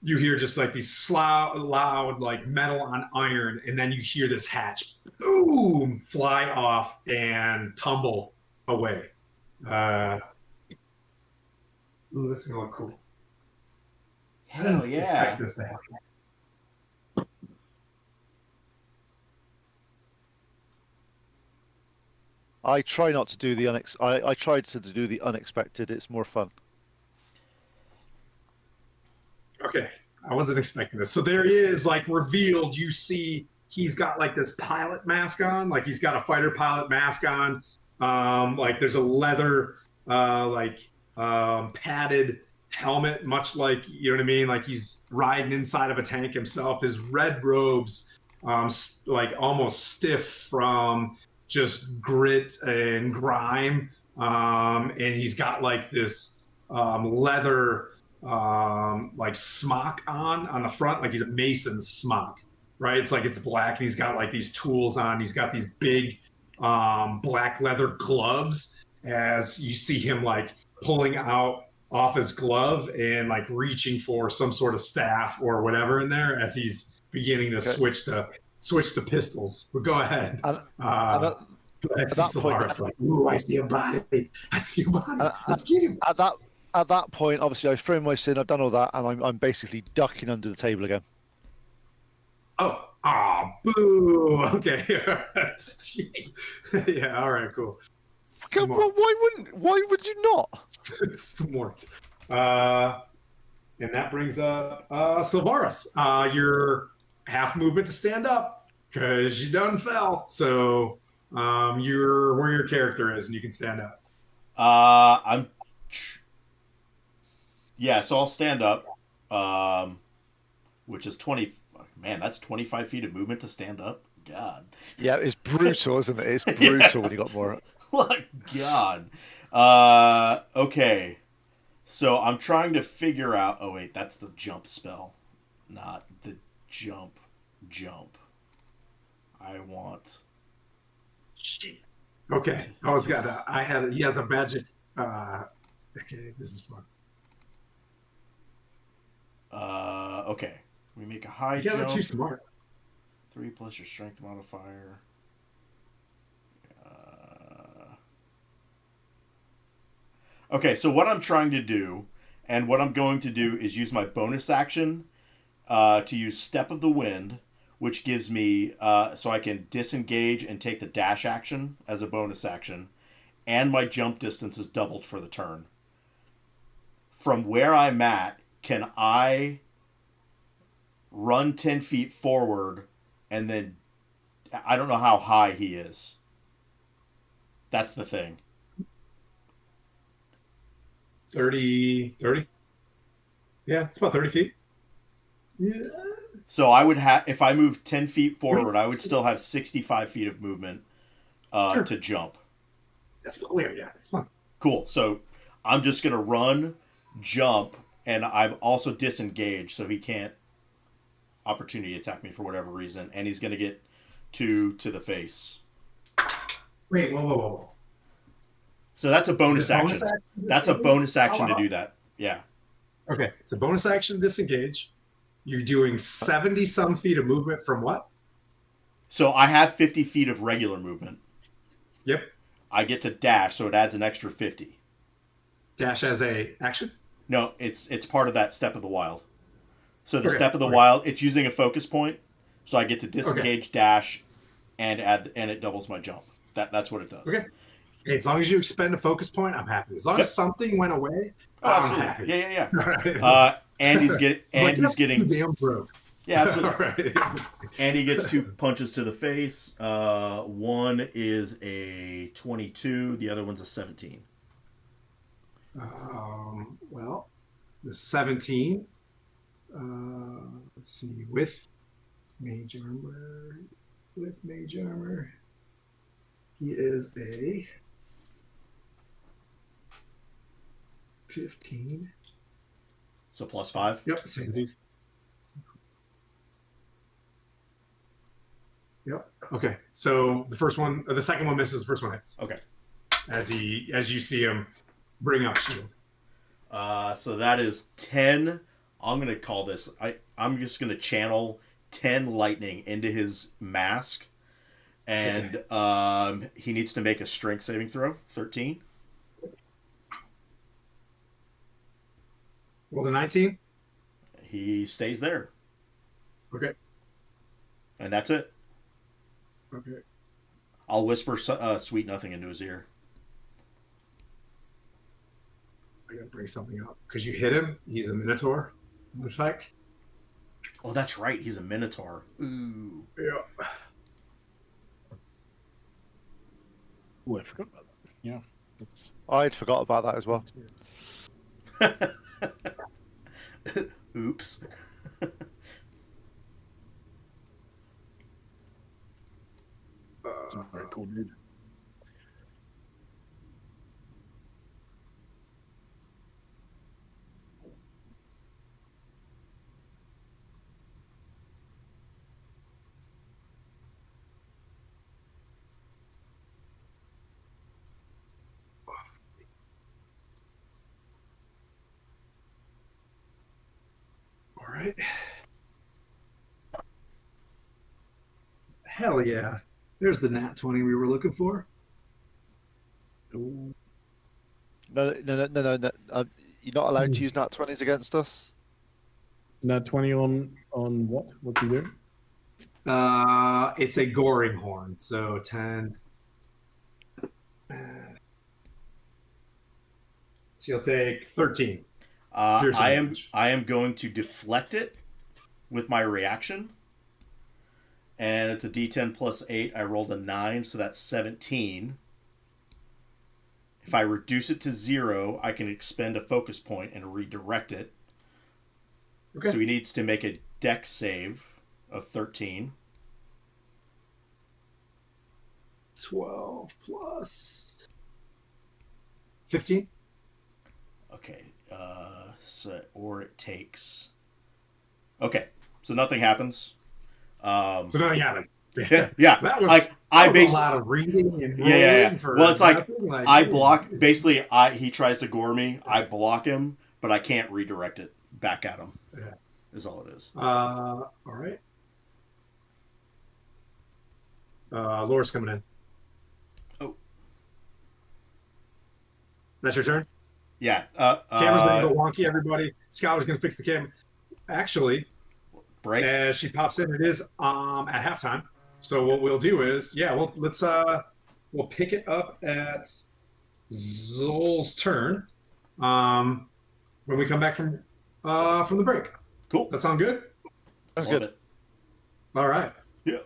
you hear just like these loud, like metal on iron, and then you hear this hatch, boom, fly off and tumble away. Ooh, this is gonna look cool. I Hell didn't yeah. expect this to happen. I try not to do the I tried to do the unexpected. It's more fun. Okay, I wasn't expecting this. So there he is, like revealed. You see, he's got like this pilot mask on, like he's got a fighter pilot mask on. Like there's a leather, padded helmet, much like, you know what I mean, like he's riding inside of a tank himself. His red robes, like almost stiff from just grit and grime, and he's got like this leather like smock on the front, like he's a mason's smock, right? It's like it's black, and he's got like these tools on. He's got these big black leather gloves, as you see him like pulling out off his glove and like reaching for some sort of staff or whatever in there as he's beginning to switch to pistols. But go ahead. And, Go ahead, at that point, Solaris, like, ooh, I see a body. I see a body. Let's get him. at that point, obviously, I've thrown my sin. I've done all that, and I'm basically ducking under the table again. Oh, boo. Okay. Yeah, all right, cool. Come on, why would you not? Smart. And that brings up Sylvaris. Your half movement to stand up because you done fell. So you're where your character is, and you can stand up. So I'll stand up, which is 20. Man, that's 25 feet of movement to stand up. God. Yeah, it's brutal, isn't it? It's brutal when you got more. What? God. Okay. So I'm trying to figure out. Oh wait, that's the jump spell, not the jump. I want. Shit. Okay. He has a magic. Okay, this is fun. Okay. We make a high You guys jump. are too smart. 3 plus your strength modifier. Okay, so what I'm trying to do, and what I'm going to do, is use my bonus action to use Step of the Wind, which gives me so I can disengage and take the dash action as a bonus action, and my jump distance is doubled for the turn. From where I'm at, can I run 10 feet forward and then I don't know how high he is. That's the thing. 30? Yeah, it's about 30 feet. Yeah. So I would have, if I moved 10 feet forward, I would still have 65 feet of movement Sure. to jump. That's weird. Yeah, it's fun. Cool. So I'm just going to run, jump, and I'm also disengaged so he can't opportunity attack me for whatever reason. And he's going to get 2 to the face. Wait, whoa. So that's a bonus action. That's a bonus action to do that. Yeah. Okay, it's a bonus action disengage. You're doing 70 some feet of movement from what? So I have 50 feet of regular movement. Yep. I get to dash, so it adds an extra 50. Dash as a action? No, it's part of that Step of the Wild. So the Okay, Step of the okay. Wild, it's using a focus point, so I get to disengage, dash, and it doubles my jump. That's what it does. Okay. Hey, as long as you expend a focus point, I'm happy. As long as something went away, Oh, I'm absolutely. happy. Yeah. All right. And he's getting damn broke. yeah, absolutely. All right. And he gets 2 punches to the face. One is a 22, the other one's a 17. Well, the 17. Let's see. With mage armor, he is a 15. So +5. Yep, same thing. Yep. Okay. So the second one misses. The first one hits. Okay. As you see him bring up shield. So that is 10. I'm gonna call this. I'm just gonna channel 10 lightning into his mask, and he needs to make a strength saving throw. 13. Well, the 19. He stays there, Okay. and that's it. Okay. I'll whisper sweet nothing into his ear. I gotta bring something up because you hit him. He's a minotaur. In fact. Oh, that's right. He's a minotaur. Ooh. Yeah. Oh, I forgot about that. Yeah. That's... I'd forgot about that as well. Oops. That's a very cool dude. All right. Hell yeah. There's the nat 20 we were looking for. Ooh. No. You're not allowed to use nat 20s against us. Nat 20 on what? What's he doing? It's a goring horn. So 10. So you'll take 13. Piercing damage. I am going to deflect it with my reaction. And it's a D10 plus 8. I rolled a 9, so that's 17. If I reduce it to 0, I can expend a focus point and redirect it. Okay. So he needs to make a dex save of 13. 12 plus 15. Okay. Or it takes... Okay. So nothing happens. So nothing happens. Yeah. That was, like, that was a lot of reading and rolling for Well, it's like, nothing, I block. Basically, he tries to gore me. I block him, but I can't redirect it back at him. Yeah. Is all it is. All right. Laura's coming in. Oh. That's your turn? Yeah. Camera's gonna go wonky, everybody. Scholar's gonna fix the camera. Actually, break. as she pops in, it is at halftime. So what we'll do is, we'll pick it up at Zol's turn when we come back from the break. Cool. Does that sound good? That's Love good. it. All right. Yeah.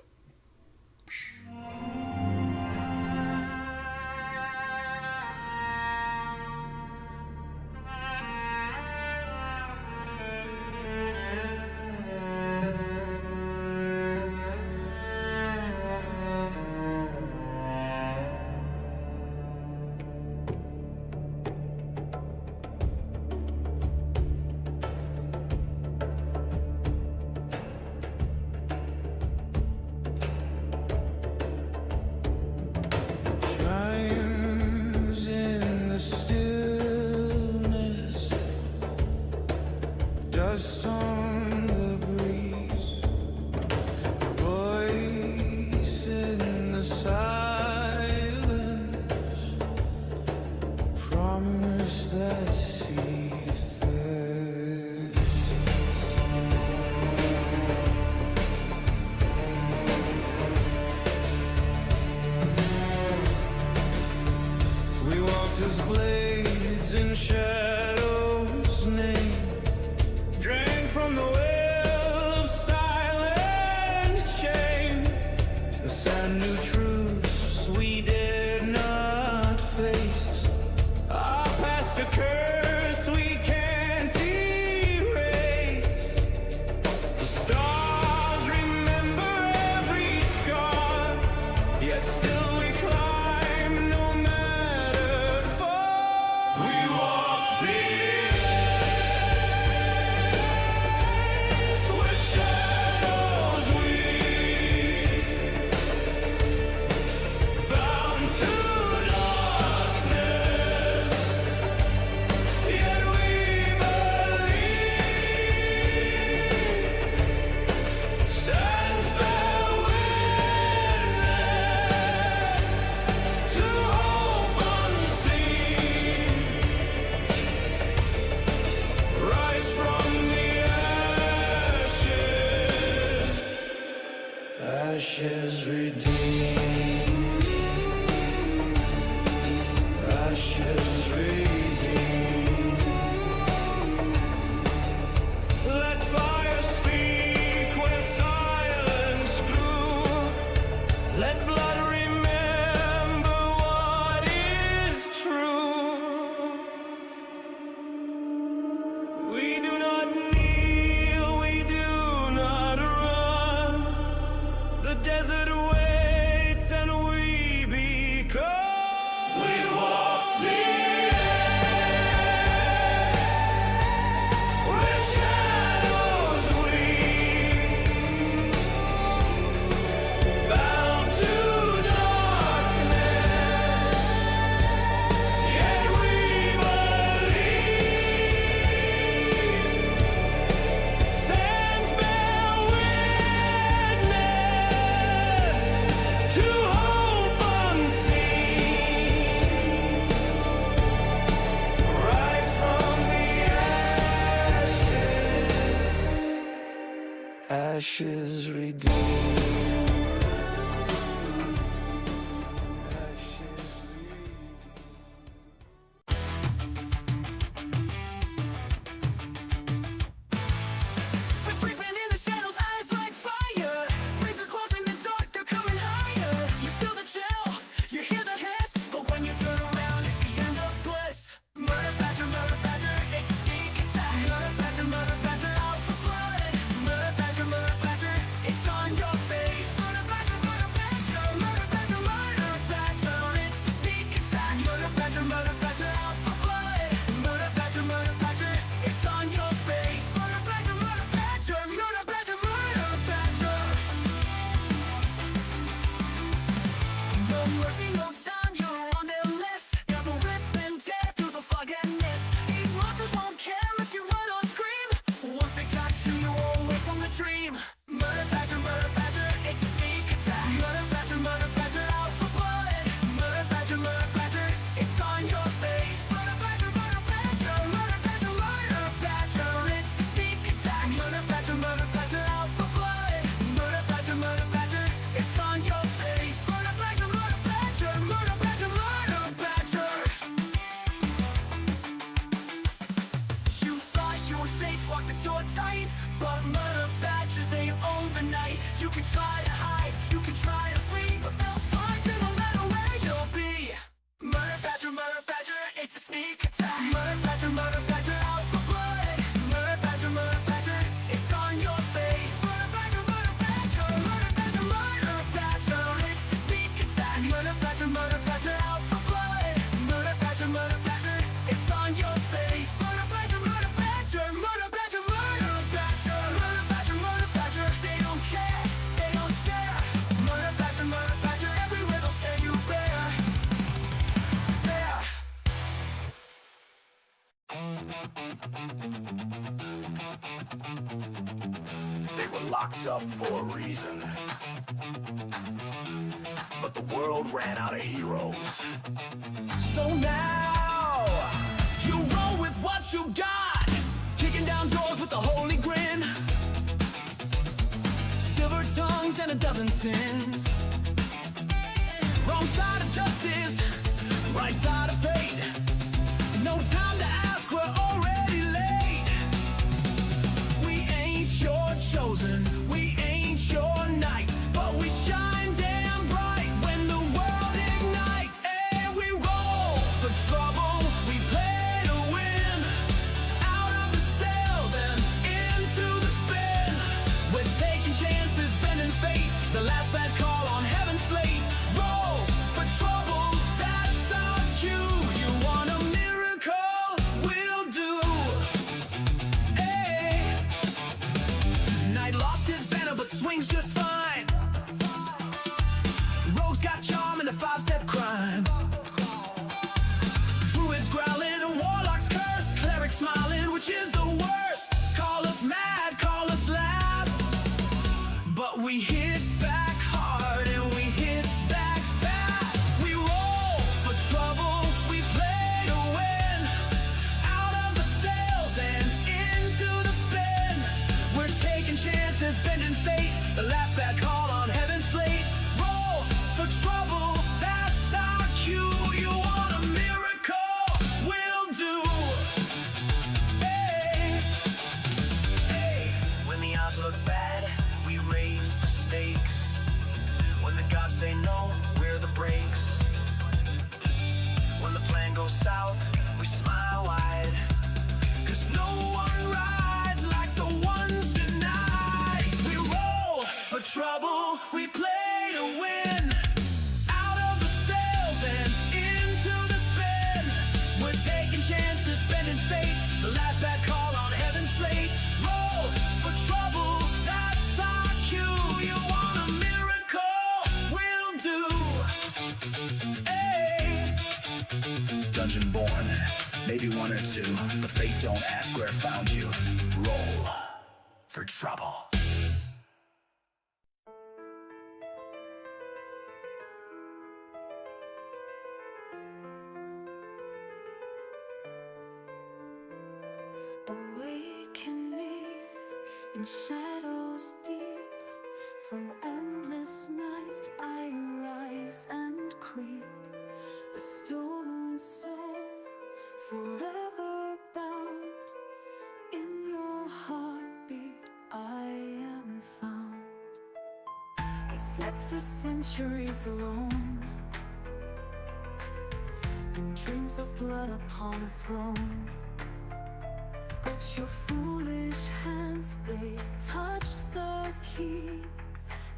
Chimes in the stillness, dust on the breeze, voice in the silence, promise that sees first. We walked as blades in shadows name, drank from the well of silent shame. The sad new truths we dared not face, our past a curse we can't erase. The stars remember every scar, yet still we climb no matter far. We walk the edge where shadows weave, bound to darkness, yet we believe. Stands bear witness to hope unseen. Rise from the ashes, ashes redeemed, ashes redeemed. Let fire speak where silence grew. Let blood remember what is true. We do not kneel, we do not run. The desert waits and we become. We walk the edge where shadows weave, bound to darkness, yet we believe. Sands bear witness to hope unseen. Rise from the ashes, ashes redeemed. Ashes redeemed. We're creeping in the shadows, eyes like fire. Razor claws in the dark, they're coming higher. You feel the chill, you hear the hiss, but when you turn around, it's the end of bliss. Murder badger, it's a sneak attack. Murder badger, out for blood. Murder badger, it's on your face. we're safe, lock the door tight. But murder badgers, they own the night. You can try to hide, you can try to flee, but they'll find you no matter where you'll be. Murder badger, it's a sneak attack. Murder badger, out for blood. Murder badger, it's on your face. Murder badger, it's a sneak attack. Murder badger, out for blood. Murder badger, it's on your face. Murder badger, they don't care, they don't share. Murder badger, everywhere they'll tear you bare. There. They were locked up for a reason. But the world ran out of heroes. So now, you roll with what you got. Kicking down doors with a holy grin. Silver tongues and a dozen sins. Wrong side of justice, right side of fate. No time to ask, we're already late. We ain't your chosen, we ain't your knight, but we shine damn bright when the world ignites. And we roll for trouble, we play to win. Out of the cells and into the spin. We're taking chances, bending fate. The last bad call on heaven's slate. Roll for trouble, that's our cue. You want a miracle? We'll do. Hey. Knight lost his banner but swings just fine. Rogue's got charm and a 5-step crime. Druids growling and warlocks curse. Clerics smiling, which is the worst. Call us mad, call us last, but we hit back hard and we hit back fast. We roll for trouble, we play to win. Out of the cells and into the spin. We're taking chances, bending fate. The last bad call on heaven's slate. Roll for trouble, that's our cue. You want a miracle? We'll do. Hey, hey. When the odds look bad, we raise the stakes. When the gods say no, we're the brakes. When the plan goes south, we smile wide. 'Cause no one rides like the ones denied. We roll for trouble, we play to win. Out of the cells and into the spin. We're taking chances, bending fate. The last bad call on heaven's slate. Roll for trouble, that's our cue. You want a miracle? We'll do. Hey. Dungeon born, maybe one or two, but fate don't ask where it found you. Roll for trouble. Awakening in shadows deep. From endless night I rise and creep. A stolen soul, forever bound. In your heartbeat I am found. I slept for centuries alone, and dreams of blood upon a throne. But your foolish hands, they touched the key,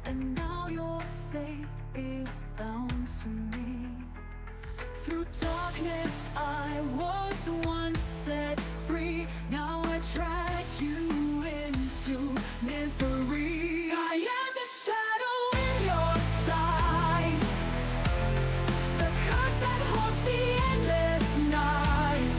and now your fate is bound to me. Through darkness I was once set free. Now I drag you into misery. I am the shadow in your sight, the curse that holds the endless night.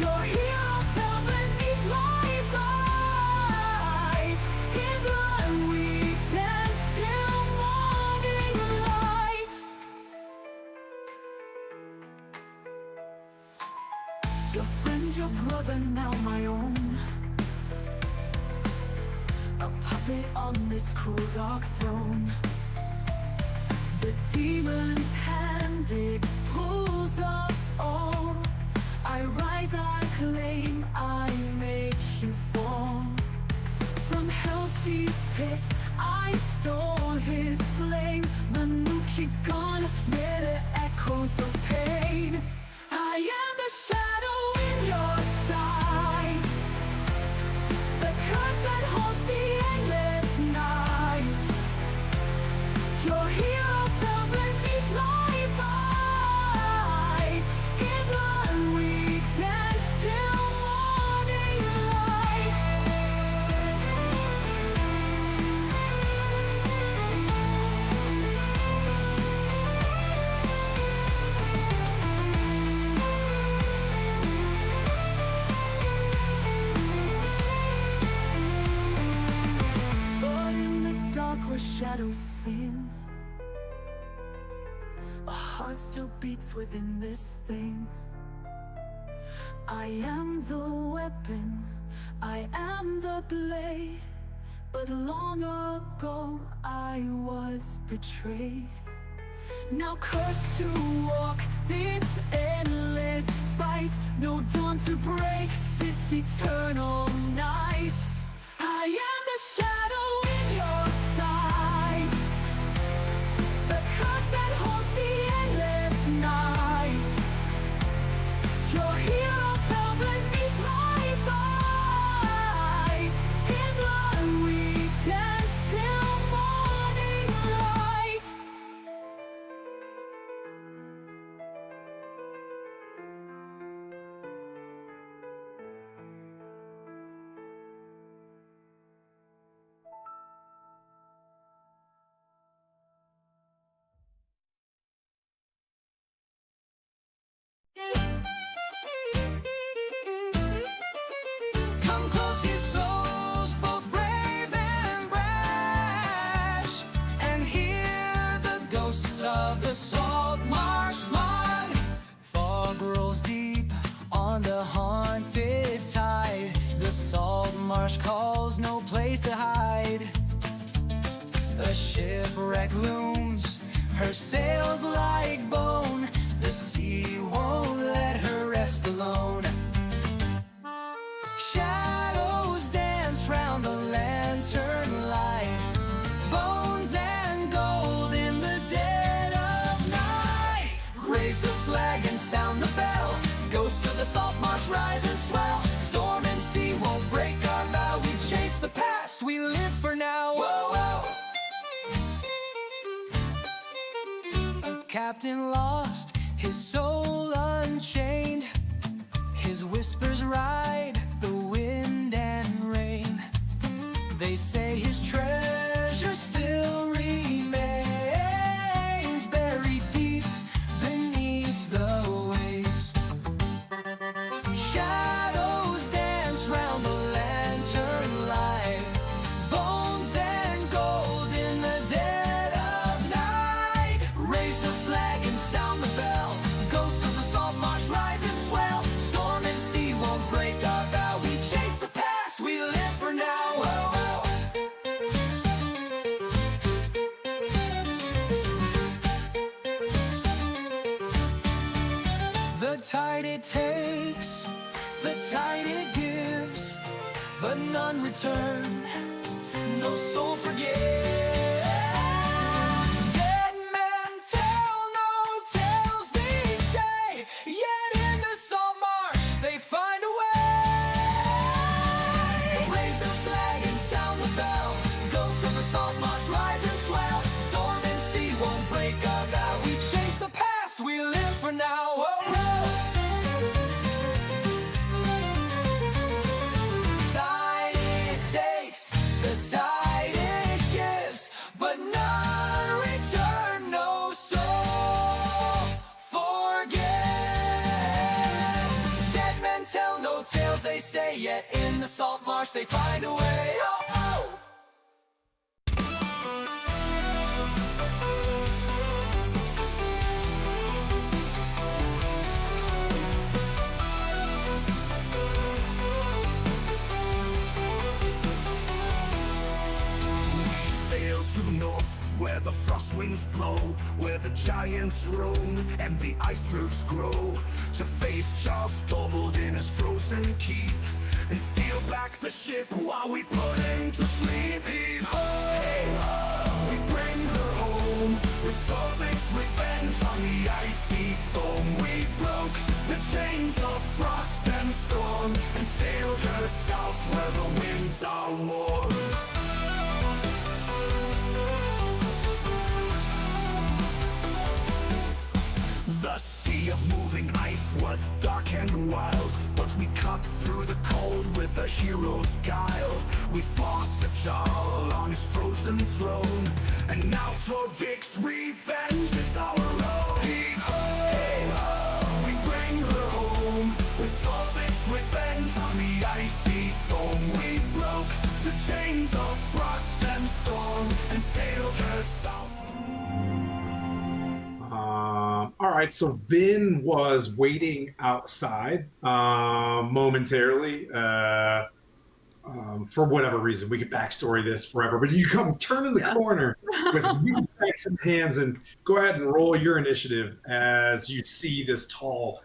Your hero fell beneath my light. In blood we dance till morning light. Your friend, your brother, now my own. A puppet on this cruel dark throne. The demon's hand, it pulls us all. I rise, I claim, I make you fall. From hell's deep pit, I stole his flame. Manuki gone, near the echoes of pain. I am the shadow in your sight, the curse that haunts the endless night. Your hero fell beneath my might. In blood we dance till morning light. But in the dark where shadows sin, a heart still beats within this thing. I am the weapon, I am the blade, but long ago I was betrayed. Now cursed to walk this endless fight, no dawn to break this eternal night. I am the shadow in your sight, the curse that haunts the endless night. Your hero fell beneath my might. In blood we dance till morning light. Come close, ye souls, both brave and brash, and hear the ghosts of the salt marsh mud. Fog rolls deep on the haunted tide. The salt marsh calls, no place to hide. The shipwreck looms, her sails like bone. The sea won't let her rest alone. Shadows dance round the lantern light, bones and gold in the dead of night. Raise the flag and sound the bell, ghosts of the salt marsh rise and swell. Storm and sea won't break our vow, we chase the past, we live for now. Whoa, whoa. A captain lost, his soul unchained, his whispers ride the wind and rain. They say his treasure still remains, buried deep beneath the waves. Shadows dance round the lantern light, bones and gold in the dead of night. Raise the flag and sound the bell, ghosts of the salt marsh rise and swell. Storm and sea won't break our vow, we chase the past, we live for now. Whoa, whoa. The tide it takes, the tide it gives, but none return, no soul forgives. Dead men tell no tales, they say, yet in the salt marsh they find a way. Raise the flag and sound the bell, ghosts of the salt marsh rise and swell. Storm and sea won't break our vow, we chase the past, we live for now. Whoa, whoa. Tide it takes, the tide it gives, but none return, no soul forgets. Dead men tell no tales, they say, yet in the salt marsh they find a way. Oh, oh. Sail to the north, where the frost winds blow, where the giants roam and the icebergs grow, to face Charles Storvold in his frozen keep, and steal back the ship while we put him to sleep. Heave ho, we bring her home, with Torvik's revenge on the icy foam. We broke the chains of frost and storm, and sailed her south where the winds are warm. The sea of moving ice was dark and wild, but we cut through the cold with a hero's guile. We fought the Jarl on his frozen throne, and now Torvik's revenge is our own. Heave ho, we bring her home, with Torvik's revenge on the icy foam. We broke the chains of frost and storm, and sailed her south. All right, so Vin was waiting outside momentarily for whatever reason. We could backstory this forever, but you come turning the corner with new bikes in hands, and go ahead and roll your initiative as you see this tall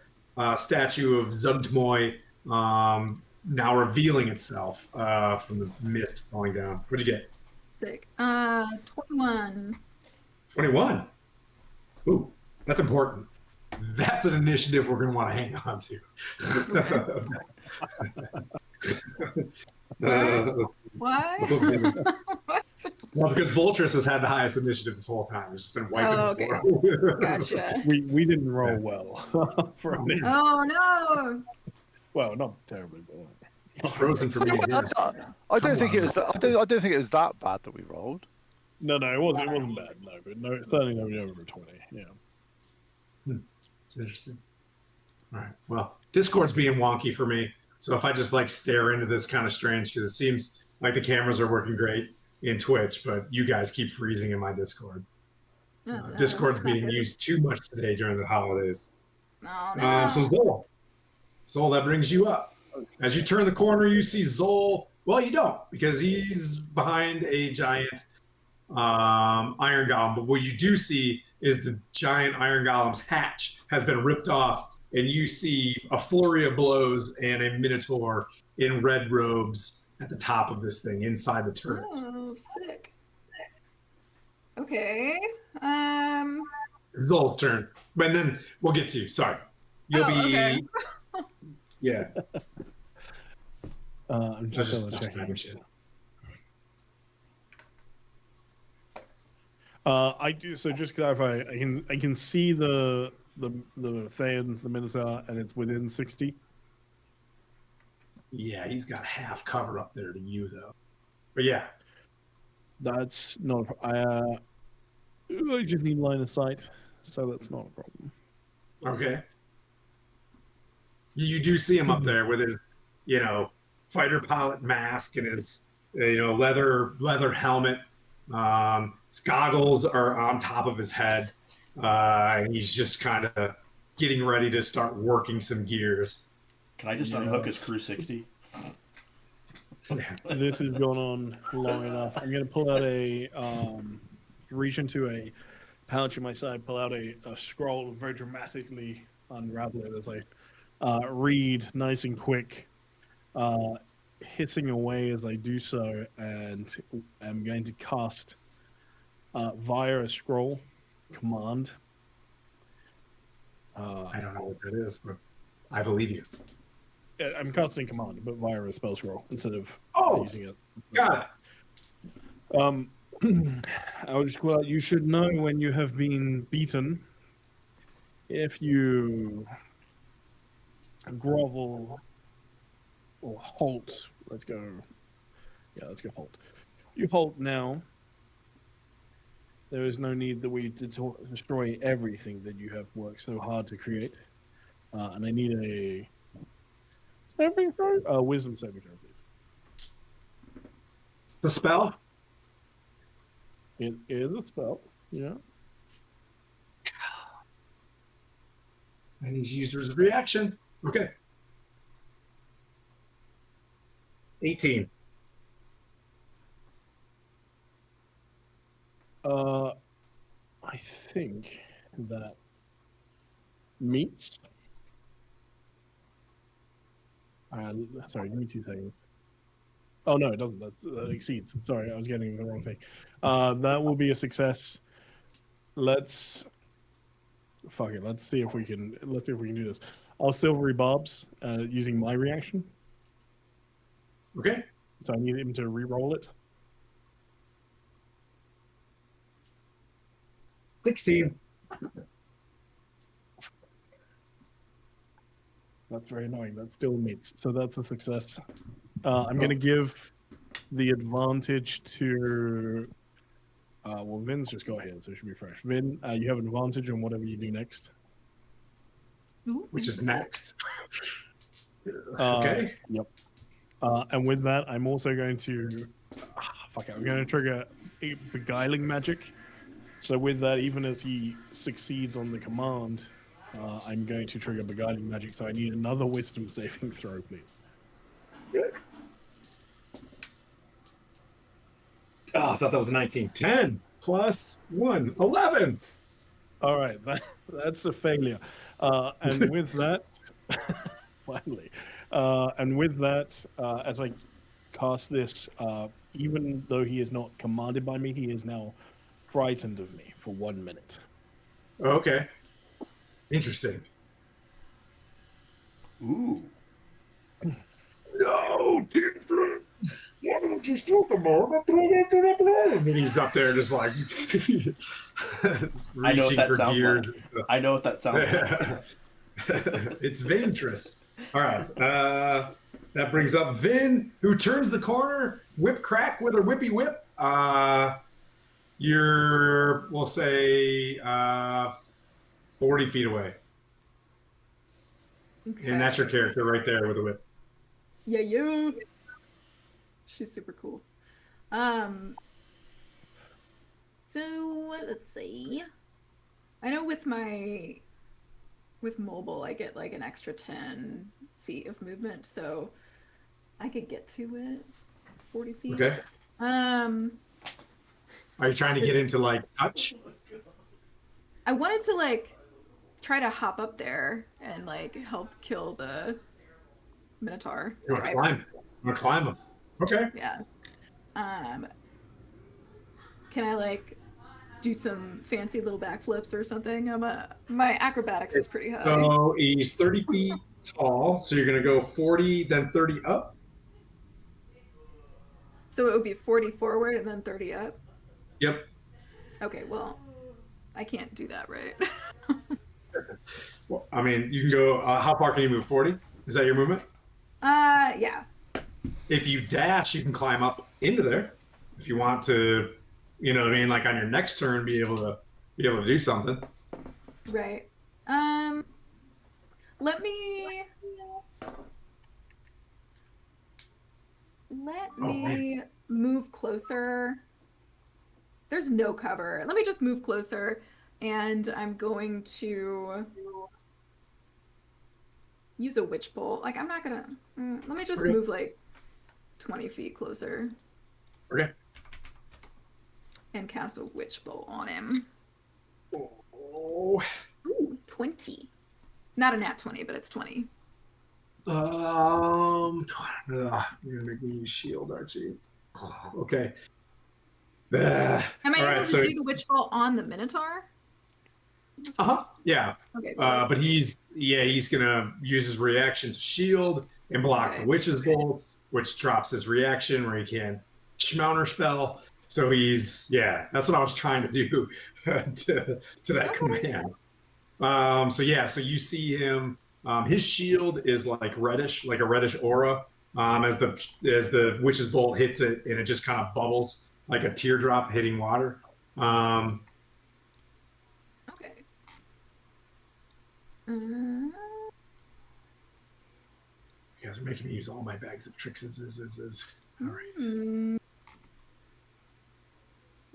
statue of Zuggtmoy now revealing itself from the mist falling down. What'd you get? Sick. 21. 21. Ooh, that's important. That's an initiative we're going to want to hang on to. Why? Well, because Voltis has had the highest initiative this whole time. It's just been wiping before. Gotcha. We didn't roll well for a minute. Oh no! Well, not terribly, but It's frozen for me. I don't think it was that. I don't think it was that bad that we rolled. no, it wasn't bad. No, but no, certainly nobody over 20. Yeah. It's interesting. All right. Well, Discord's being wonky for me. So if I just like stare into this, kind of strange, because it seems like the cameras are working great in Twitch, but you guys keep freezing in my Discord. Discord's being used too much today during the holidays. No. So Zol, that brings you up. As you turn the corner, you see Zol. Well, you don't, because he's behind a giant iron golem. But what you do see is the giant iron golem's hatch has been ripped off, and you see a flurry of blows and a minotaur in red robes at the top of this thing inside the turret. Oh, sick. Okay. Zol's turn, and then we'll get to you. Sorry, you'll be. Okay. Yeah. I'm just checking checking. shit. I do. So just to clarify, I can see the Thayan, the Minotaur, and it's within 60. Yeah, he's got half cover up there to you though. But yeah, That's not. I just need line of sight, so that's not a problem. okay. You do see him up there with his, fighter pilot mask and his, leather helmet. His goggles are on top of his head, and he's just kind of getting ready to start working some gears. Can I just unhook his Crew 60? This has gone on long enough. I'm going to pull out reach into a pouch in my side, pull out a scroll, very dramatically unravel it as I read nice and quick, hissing away as I do so, and I'm going to cast via a scroll command. I don't know what that is, but I believe you. I'm casting command, but via a spell scroll instead of using it. Got it. I would just call out, you should know when you have been beaten. If you grovel or halt, let's go halt. You halt now. There is no need that we destroy everything that you have worked so hard to create. And I need a saving throw? Wisdom saving throw, please. The spell? It is a spell, yeah. And he's used his reaction. Okay. 18. think that meets. Sorry, give me 2 seconds. Oh no, it doesn't. That exceeds. Sorry, I was getting the wrong thing. That will be a success. Let's fuck it. Let's see if we can do this. I'll silvery barbs using my reaction. Okay. So I need him to re-roll it. 16. That's very annoying. That still meets. So that's a success. I'm going to give the advantage to. Well, Vin's just got here, so it should be fresh. Vin, you have an advantage on whatever you do next. Which is next. Okay. Yep. And with that, I'm also going to. Fuck it. I'm going to trigger a beguiling magic. So with that, even as he succeeds on the command, I'm going to trigger beguiling magic. So I need another wisdom saving throw, please. Oh, I thought that was a 19. 10 plus 1. 11. All right, that's a failure. And with that, finally, and with that, as I cast this, even though he is not commanded by me, he is now frightened of me for 1 minute. Okay. Interesting. Ooh. No, dear friend. Why don't you shoot them all? And he's up there just like reaching I know what that for sounds gear. like. I know what that sounds like. It's Ventress. All right. That brings up Vin, who turns the corner, whip crack with her whippy whip. You're, we'll say, 40 feet away. Okay. And that's your character right there with a whip. Yeah, you. She's super cool. So let's see. I know with mobile, I get like an extra 10 feet of movement, so I could get to it. 40 feet. Okay. Are you trying to get into like touch? I wanted to like try to hop up there and like help kill the Minotaur. You want to climb? You want to climb them? Okay. Yeah. Can I like do some fancy little backflips or something? My acrobatics is pretty high. So he's 30 feet tall, so you're gonna go 40, then 30 up. So it would be 40 forward and then 30 up. Yep. Okay, well, I can't do that, right? Well, I mean, you can go. How far can you move? 40? Is that your movement? Yeah. If you dash, you can climb up into there. If you want to, you know what I mean, like on your next turn, be able to do something. Right. Let me move closer. There's no cover. Let me just move closer, and I'm going to use a witch bolt. Like, I'm not gonna. Let me just Okay. move like 20 feet closer Okay. and cast a witch bolt on him. Oh. Ooh, 20. Not a nat 20, but it's 20. You're gonna make me use shield, Archie. Okay. Am I All able right, to so- do the witch bolt on the Minotaur? Yeah. Okay. But he's gonna use his reaction to shield and block Okay. the witch's bolt, which drops his reaction where he can counter spell. So that's what I was trying to do to that command. So you see him. His shield is like reddish, like a reddish aura. As the witch's bolt hits it, and it just kind of bubbles like a teardrop hitting water. Okay. You guys are making me use all my bags of tricks. All right. I'm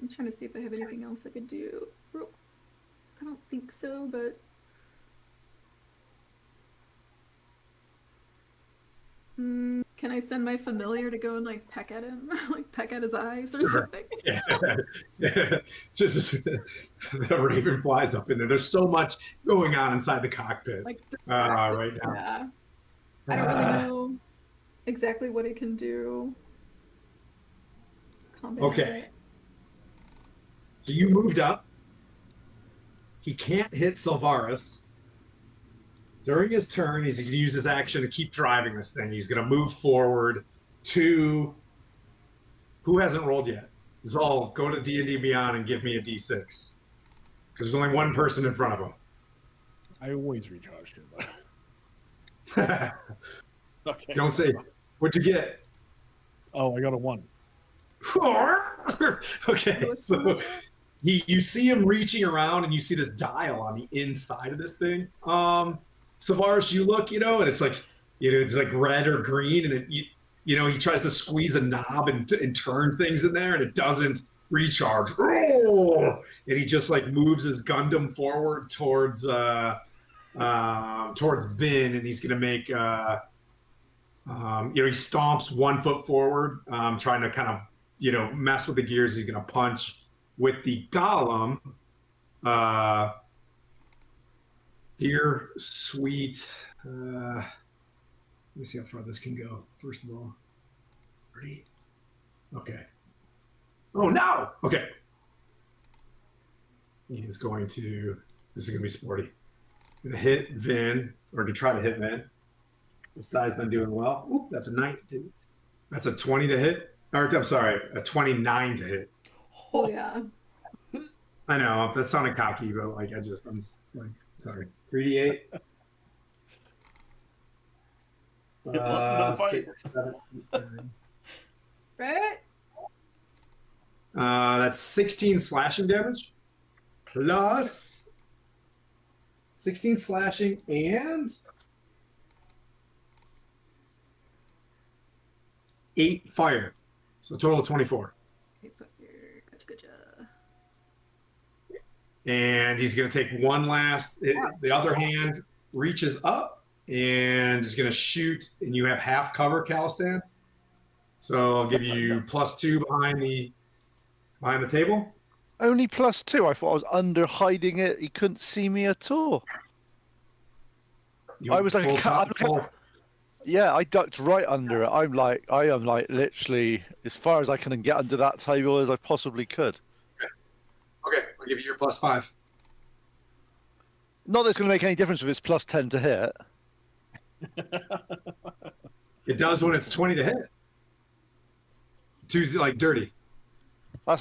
trying to see if I have anything else I could do. I don't think so, but Can I send my familiar to go and like peck at him, like peck at his eyes or Sure. something? Yeah. Just the raven flies up in there. There's so much going on inside the cockpit Like right now. yeah. I don't really know exactly what it can do. Combat. Okay. So you moved up. He can't hit Silvaris. During his turn, he's going to use his action to keep driving this thing. He's going to move forward to... Who hasn't rolled yet? Zol, go to D&D Beyond and give me a D6. Because there's only one person in front of him. I always recharge him. Though. Okay. Don't say, what'd you get? Oh, I got a 1. Okay, so you see him reaching around and you see this dial on the inside of this thing. Savaris, you look, and it's like, it's like red or green, and he tries to squeeze a knob and turn things in there, and it doesn't recharge. And he just like moves his Gundam forward towards Vin, and he's gonna make he stomps 1 foot forward, trying to kind of mess with the gears. He's gonna punch with the golem. Dear sweet, let me see how far this can go. First of all, ready? Okay. Oh no! Okay. He's going to. This is gonna be sporty. He's gonna hit Vin, or to try to hit Vin. This guy's been doing well. Oop, that's a 9. That's a 20 to hit. Or I'm sorry, a 29 to hit. Oh yeah. I know that sounded cocky, but like I'm just like sorry. 3d8. Welcome to the fight. 6, 7, 8, 9. Right? That's 16 slashing damage plus 16 slashing and 8 fire. So total of 24. Gotcha. And he's going to take one last. The other hand reaches up and is going to shoot. And you have half cover, Calistan. So I'll give you +2 behind the table. Only +2. I thought I was under hiding it. He couldn't see me at all. I was like, yeah, I ducked right under it. I am like literally as far as I can get under that table as I possibly could. Okay, I'll give you your +5. Not that it's going to make any difference if it's +10 to hit. It does when it's 20 to hit. 2's like dirty.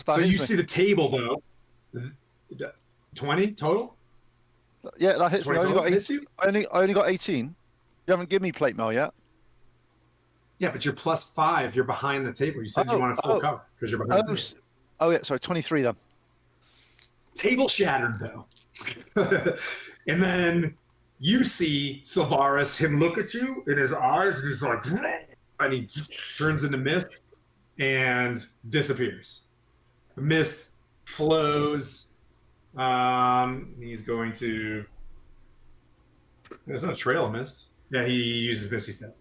So you see the table though. 20 total? Yeah, that hits me. I only got 18. You? I only got 18. You haven't given me plate mail yet. Yeah, but you're +5. You're behind the table. You said you wanted full cover because you're behind the table. Oh, yeah, sorry, 23 then. Table shattered though. And then you see Silvaris, him look at you in his eyes, and he's like, and he turns into mist and disappears. The mist flows. He's going to. There's no trail of mist. Yeah, he uses Misty Step.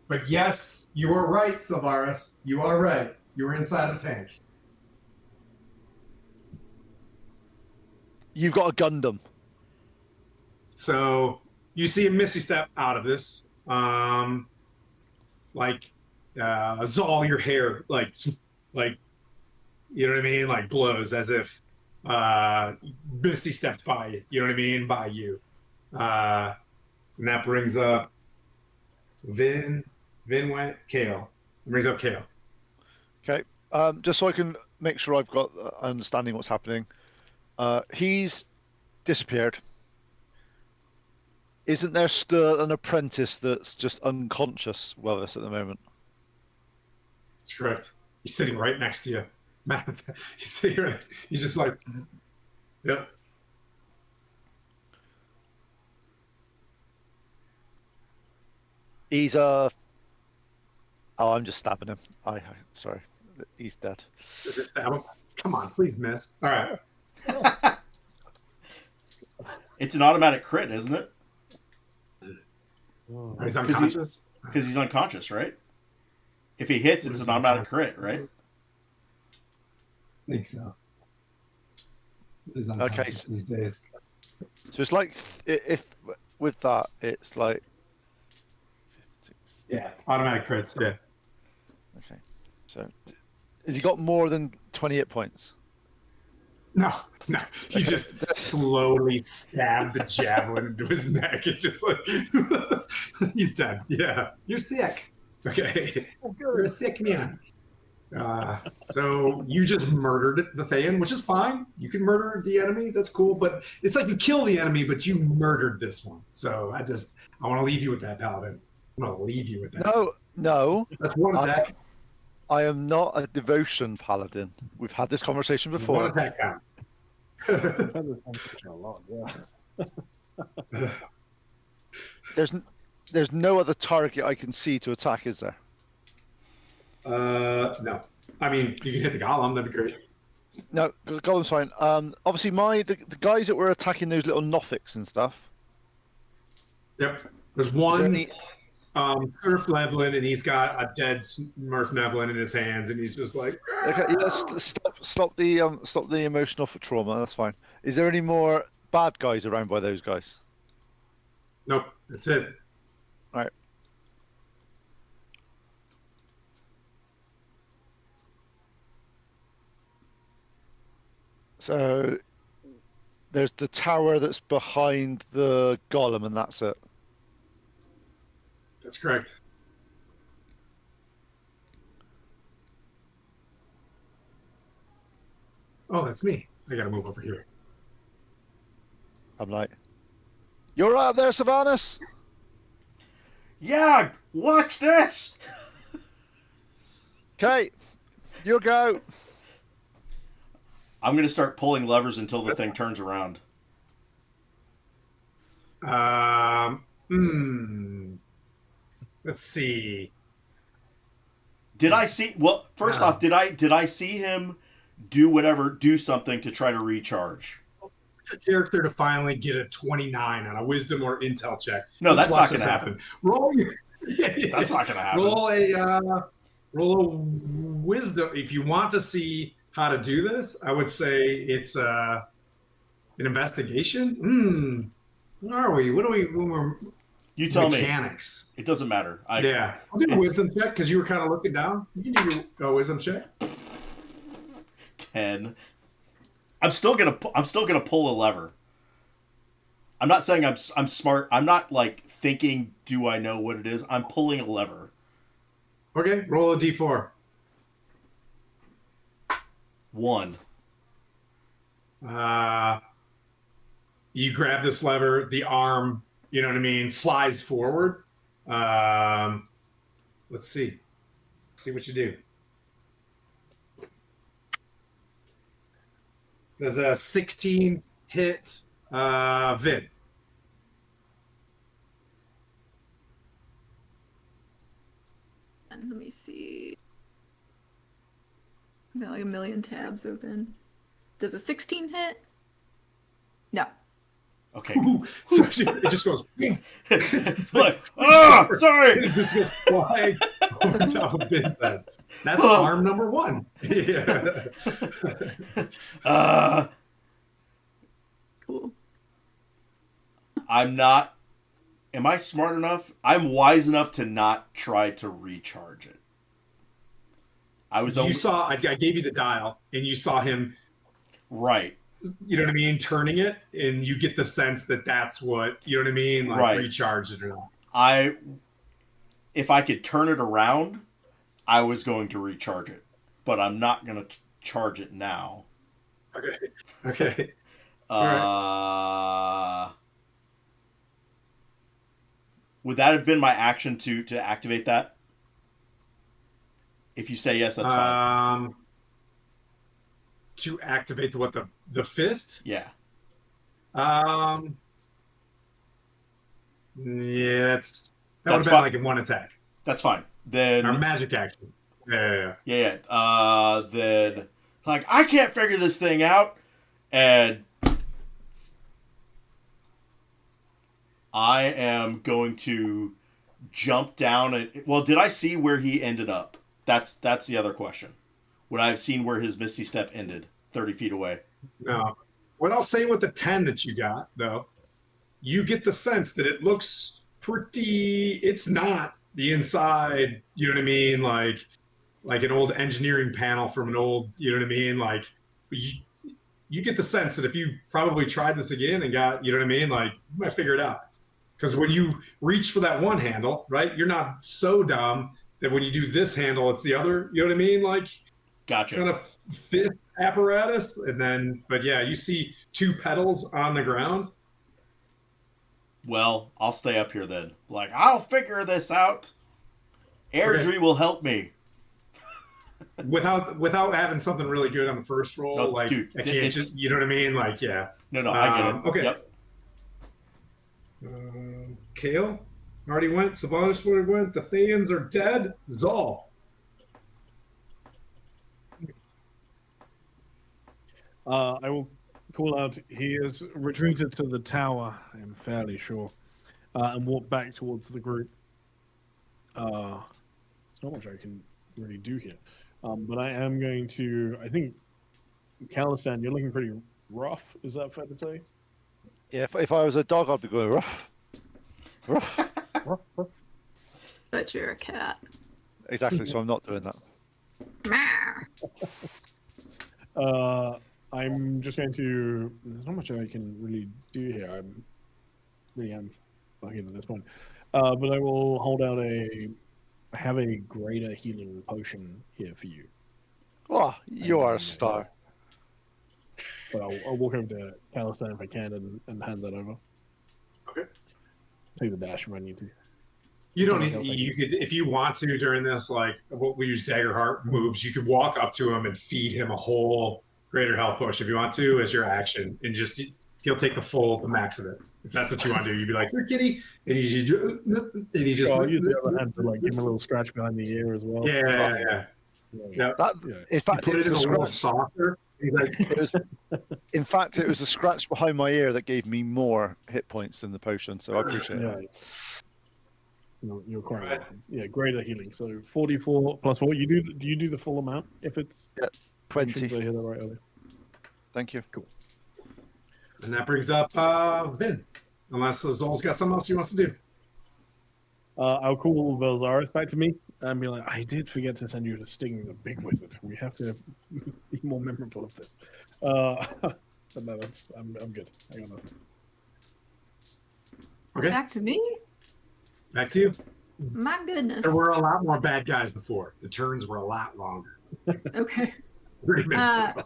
But yes, you are right, Silvaris. You are right. You were inside the tank. You've got a Gundam. So you see a Misty Step out of this. Zol, your hair, like, you know what I mean? Like blows as if Misty stepped by you. You know what I mean? By you. And that brings up Vin went Kale. It brings up Kale. Okay. Just so I can make sure I've got understanding what's happening. He's disappeared. Isn't there still an apprentice that's just unconscious with us at the moment? That's correct. He's sitting right next to you. He's sitting right next. He's just like, yep. He's Oh, I'm just stabbing him. Sorry, he's dead. Does it stab him? Come on, please miss. All right. It's an automatic crit, isn't it? Oh, he's unconscious? Because he's unconscious, right? If he hits, it's an automatic crit, right? I think so. He's Okay. unconscious these days. So it's like if with that it's like. Yeah, automatic crits. Yeah. Okay. So has he got more than 28 points? No. You just slowly stab the javelin into his neck. It's just like he's dead. Yeah, you're sick. Okay, you're a sick man. So you just murdered the Thayan, which is fine. You can murder the enemy. That's cool. But it's like you kill the enemy, but you murdered this one. So I want to leave you with that, Paladin. I'm gonna leave you with that. No. That's one attack. I am not a devotion paladin. We've had this conversation before. One attack time. A lot, yeah. There's no other target I can see to attack, is there? No. I mean, you can hit the golem. That'd be great. No, Golem's fine. Obviously, the guys that were attacking those little Nothics and stuff. Yep. There's Is one there any... Smurf Nevlin, and he's got a dead Smurf Nevlin in his hands, and he's just like. Okay, yeah, stop the emotional trauma. That's fine. Is there any more bad guys around by those guys? Nope. That's it. All right. So there's the tower that's behind the golem, and that's it. That's correct. Oh, that's me. I gotta move over here. I'm like, you're right up there, Sylvanas? Yeah, watch this! Okay, you go. I'm going to start pulling levers until the thing turns around. Let's see. Did I see... Well, first off, did I see him do something to try to recharge? Your character to finally get a 29 on a wisdom or intel check. No, Let's that's watch not going this to happen. Roll. That's not going to happen. Roll a wisdom. If you want to see how to do this, I would say it's an investigation. What are we? What are we? When we're you tell mechanics. Me. It doesn't matter. Yeah, I'll do a wisdom check because you were kind of looking down. You can do your wisdom check. 10. I'm still gonna pull a lever. I'm not saying I'm smart. I'm not like thinking. Do I know what it is? I'm pulling a lever. Okay, roll a d4. 1. You grab this lever, the arm, you know what I mean, flies forward. Let's see. See what you do. There's a 16 hit Vid. And let me see. I've got like a million tabs open. Does a 16 hit? No. Okay. Ooh, so it just goes. It's like, oh, sorry. It just goes flying over top of Vid's head. That's arm number 1. Yeah. Cool. I'm not. Am I smart enough? I'm wise enough to not try to recharge it. I gave you the dial, and you saw him. Right. You know what I mean? Turning it, and you get the sense that that's what, you know what I mean? Like, right. Recharge it or not. If I could turn it around, I was going to recharge it. But I'm not going to charge it now. Okay. Would that have been my action to activate that? If you say yes, that's fine. To activate the fist? Yeah. Yeah, that would have been like in one attack. That's fine. Then our magic action. Yeah. Then like I can't figure this thing out, and I am going to jump down and did I see where he ended up? That's the other question. Would I have seen where his Misty Step ended, 30 feet away? No. What I'll say with the 10 that you got, though, you get the sense that it looks pretty. It's not the inside, you know what I mean? Like an old engineering panel from an old, you know what I mean? Like, you get the sense that if you probably tried this again and got, you know what I mean? Like, you might figure it out. Because when you reach for that one handle, right, you're not so dumb that when you do this handle, it's the other, you know what I mean? Like, Gotcha. kind of fifth apparatus. And then, but yeah, you see 2 pedals on the ground. Well, I'll stay up here then. Like, I'll figure this out. Airdrie will help me. without having something really good on the first roll. No, like, dude, I can't just, you know what I mean? Like, yeah. No, I get it. Okay. Yep. Kale already went. Savanas already went. The Thayans are dead. Zal. I will call out. He has retreated to the tower, I'm fairly sure, and walked back towards the group. There's not much I can really do here, but I am going to. I think, Calistan, you're looking pretty rough. Is that fair to say? Yeah, if I was a dog, I'd be going rough. Rough. But you're a cat. Exactly, so I'm not doing that. Meow. I'm just going to. There's not much I can really do here. I'm really am fucking at this point. But I will hold out I have a greater healing potion here for you. Oh, you are a star. But I'll walk over to Calistan if I can and hand that over. Okay. Take the dash if I need to. You don't need. You could, if you want to, during this, like what we use Daggerheart moves, you could walk up to him and feed him a whole greater health potion if you want to as your action, and just he'll take the max of it. If that's what you want to do, you'd be like, "Here, kitty," and he just. I'll use the other hand to like give him a little scratch behind the ear as well. Yeah. In fact, Put it it was in a a little scratch. softer. He's like, In fact, it was a scratch behind my ear that gave me more hit points than the potion, so I appreciate it. You're quite right. Yeah, greater healing. So 44 plus 4. Do you do the full amount if it's 20. Did I hear that right earlier? Thank you. Cool. and that brings up Vin. Unless Zol's got something else he wants to do. I'll call Velzaris back to me and be like, I did forget to send you to Sting the Big Wizard. We have to be more memorable of this. But no, I'm good. I got nothing. Okay, Back to me? back to you. My goodness. There were a lot more bad guys before. The turns were a lot longer. Okay. 30 minutes ago.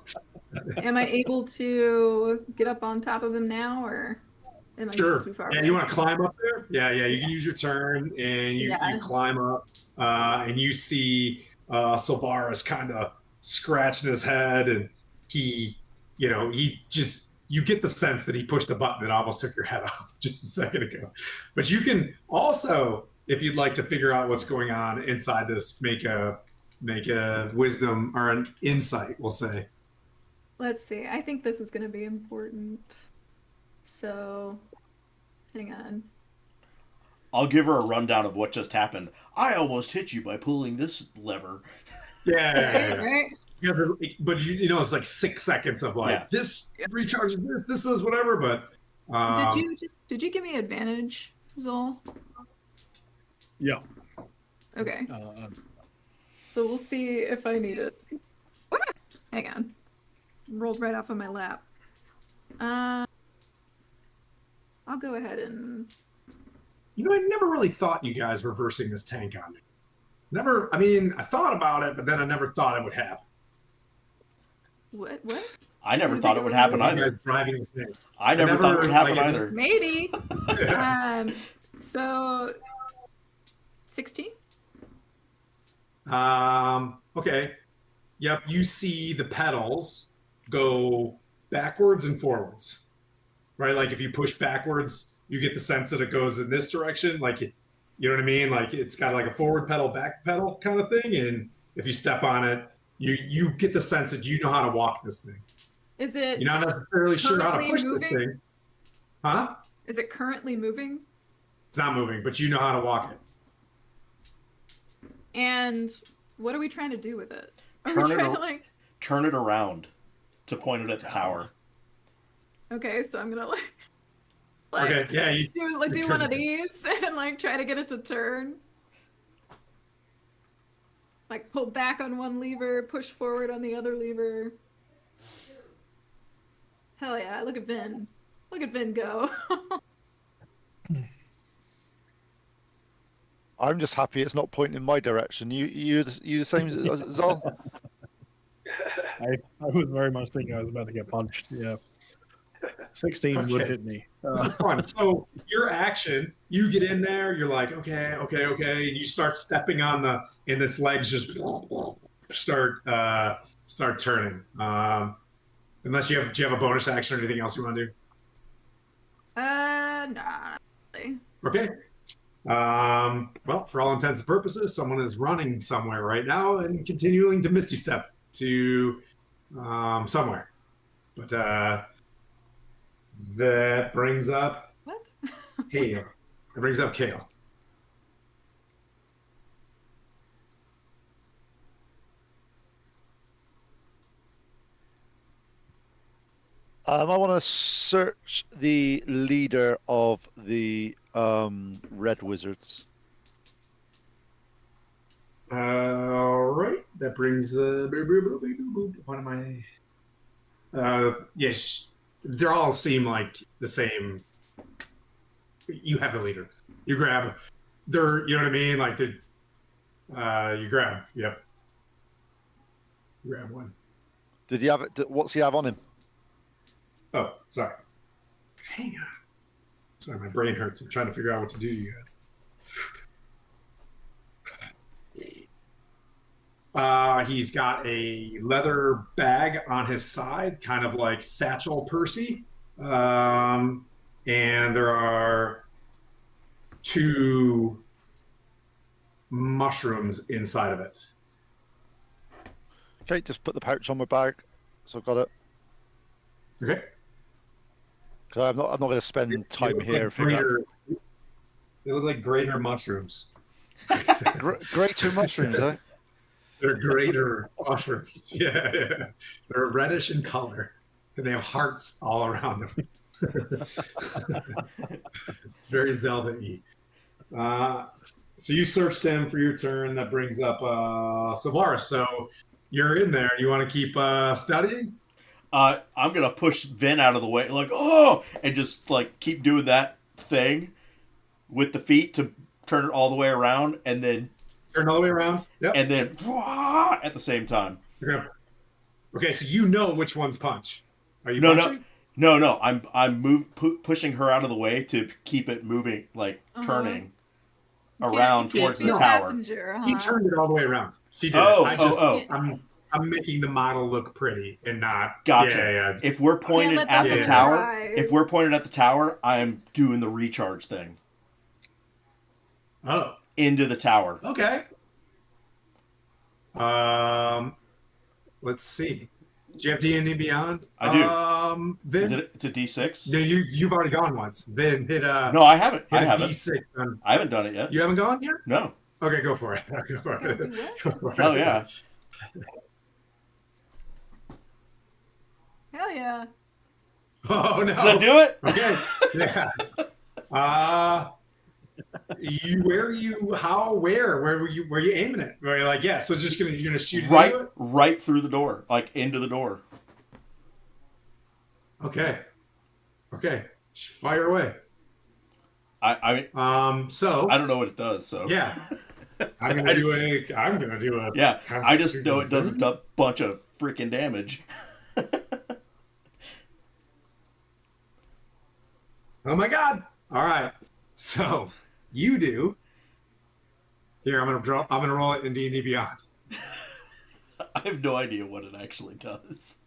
Am I able to get up on top of him now, or am I Sure. too far Yeah, away? you want to climb up there? Yeah. You can use your turn, and you climb up, and you see Silvaris kind of scratching his head, and you get the sense that he pushed a button that almost took your head off just a second ago. But you can also, if you'd like to figure out what's going on inside this, make a wisdom or an insight, we'll say. Let's see. I think this is going to be important. So, hang on. I'll give her a rundown of what just happened. I almost hit you by pulling this lever. Yeah. Right? Yeah, but it's like 6 seconds of like this recharges this is whatever. But Did you give me advantage, Zol? Yeah. Okay. So we'll see if I need it. Ah! Hang on. Rolled right off of my lap. I'll go ahead and. I never really thought you guys were versing this tank on me. Never. I mean, I thought about it, but then I never thought it would happen. What? I never thought it would happen either. Driving the tank. I never thought it would happen either. Maybe. So 16. Okay. Yep. You see the pedals go backwards and forwards, right? Like if you push backwards, you get the sense that it goes in this direction. Like you know what I mean? Like it's got like a forward pedal, back pedal kind of thing. And if you step on it, you get the sense that you know how to walk this thing. Is it? You're not necessarily sure how to push moving? this thing. Huh? Is it currently moving? It's not moving, but you know how to walk it. And what are we trying to do with it? Are Turn we it trying ar- to like? Turn it around to point it at the tower. Okay, so I'm gonna like Okay, yeah, you do turn one of it. these and like try to get it to turn. Like pull back on one lever, push forward on the other lever. Hell yeah! Look at Vin. Look at Vin go. I'm just happy it's not pointing in my direction. You the same as Zol? I was very much thinking I was about to get punched. Yeah. 16 would Okay. hit me. This is fun. So your action, you get in there, you're like, okay, and you start stepping on and its legs just start turning. Unless do you have a bonus action or anything else you want to do? Nah. not really. Okay. Well, for all intents and purposes, someone is running somewhere right now and continuing to Misty Step to somewhere. But that brings up What? Kale. It brings up Kale. I want to search the leader of the Red Wizards. All right. That brings what am I? Yes, they all seem like the same. You have the leader. You grab. They're. You know what I mean? Like the. You grab. Yep. Grab one. Did he have it? What's he have on him? Oh, sorry. Hang on. Sorry, my brain hurts. I'm trying to figure out what to do, you guys. He's got a leather bag on his side, kind of like Satchel Percy. And there are 2 mushrooms inside of it. Okay, just put the pouch on my bag, so I've got it. Okay. Because I'm not going to spend time here. They look like greater mushrooms. Greater mushrooms, eh? They're greater mushrooms. Yeah. They're reddish in color, and they have hearts all around them. It's very Zelda-y. So you searched him for your turn. That brings up Savaris. So you're in there. You want to keep studying? I'm gonna push Vin out of the way, like and just like keep doing that thing with the feet to turn it all the way around, and then turn all the way around. Yep. And then at the same time. Okay, so you know which one's punch. Are you punching? No. I'm pushing her out of the way to keep it moving, like turning around towards the tower. He turned it all the way around. She did. I'm making the model look pretty and not. Gotcha. Yeah. If we're pointed at the tower, I'm doing the recharge thing. Oh. Into the tower. Okay. Let's see. Do you have D&D Beyond? I do. Vin? It's a D6? No, you've already gone once. Vin hit No, I haven't. I haven't. D6 on... I haven't done it yet. You haven't gone yet? No. Okay, go for it. Go for it. Hell yeah. Hell yeah. Oh no. Does that do it? Okay. Yeah. Where were you aiming it? Were you like, yeah, so it's just you're gonna shoot it? Right through the door, like into the door. Okay. Fire away. So I don't know what it does, so yeah. I'm gonna do a yeah. I just know it does a bunch of freaking damage. Oh my god! All right, so you do. Here, I'm gonna roll it in D&D Beyond. I have no idea what it actually does,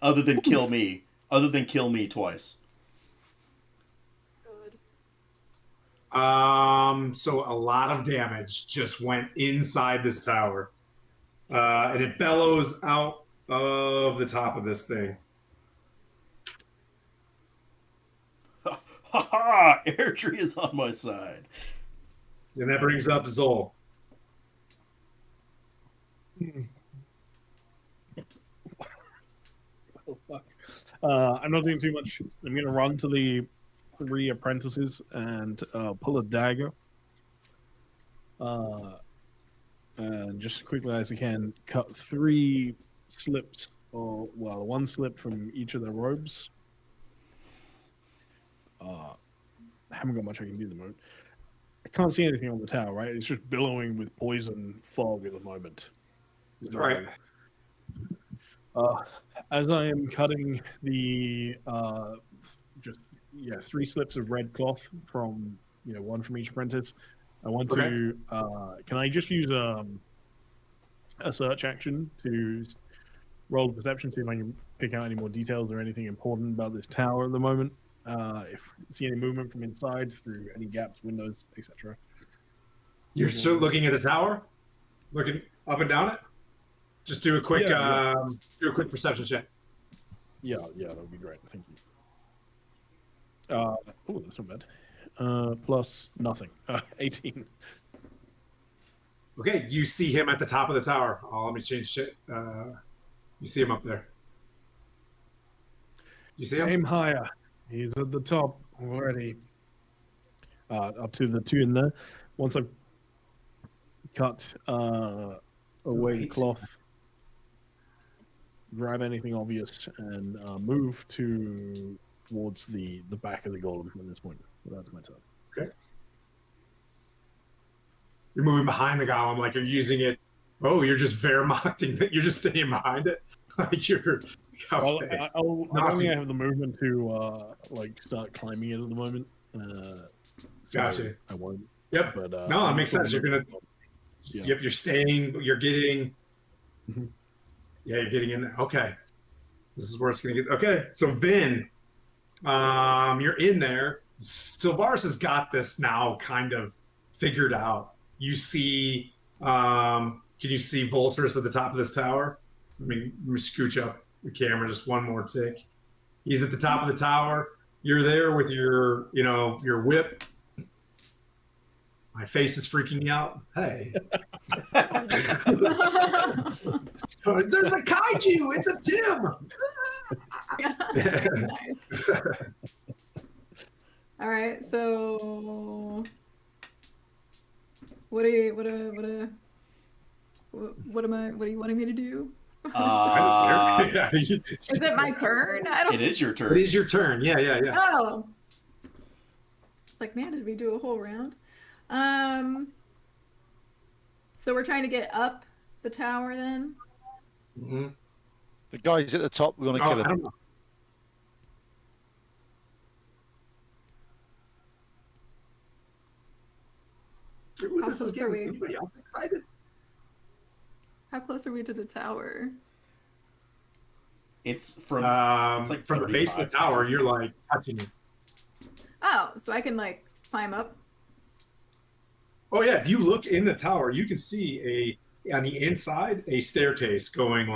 other than kill me. Other than kill me twice. Good. So a lot of damage just went inside this tower, and it bellows out of the top of this thing. Ha ha! Airdrie is on my side. And that brings up Zol. I'm not doing too much. I'm going to run to the 3 apprentices and pull a dagger. And just as quickly as I can, cut 3 slips, or, well, 1 slip from each of their robes. I haven't got much I can do at the moment. I can't see anything on the tower, right? It's just billowing with poison fog at the moment. That's right. As I am cutting the 3 slips of red cloth from 1 from each apprentice, I want to. Can I just use a search action to roll the perception, see if I can pick out any more details or anything important about this tower at the moment? If see any movement from inside through any gaps, windows, etc. You're still looking at the tower, looking up and down it. Just do a quick perception check. Yeah, that would be great. Thank you. Oh, that's not bad. Plus nothing. 18. Okay, you see him at the top of the tower. Oh, let me change shit. You see him up there. You see him? Aim higher. He's at the top already. Up to the 2 in there. Once I've cut away the cloth, grab anything obvious, and move towards the back of the golem at this point. That's my turn. Okay. You're moving behind the golem, like you're using it. Oh, you're just Wehrmachting it. You're just staying behind it, like you're. Okay. I don't think I have the movement to start climbing it at the moment. Gotcha. I won't. Yep. But no, it makes sense. You're gonna. Yeah. Yep. You're staying. You're getting. Mhm. Yeah, you're getting in there. Okay. This is where it's gonna get. Okay. So Vin, you're in there. Sylvaris has got this now kind of figured out. You see. Can you see Voltis at the top of this tower? Let me scooch up the camera just one more tick. He's at the top of the tower. You're there with your whip. My face is freaking me out. Hey. There's a kaiju. It's a Tim. Nice. All right, so what do you wanting me to do? I don't care. Is it my turn? I don't. It is your turn. It is your turn. Yeah. Oh. Like, man, did we do a whole round? So we're trying to get up the tower then? Mm-hmm. The guys at the top, we want to kill I him. don't know. How This is close are we? getting anybody else excited? How close are we to the tower? It's from From like the base of the 35. tower, you're like touching it. Oh, so I can like climb up? Oh yeah, if you look in the tower, you can see on the inside a staircase going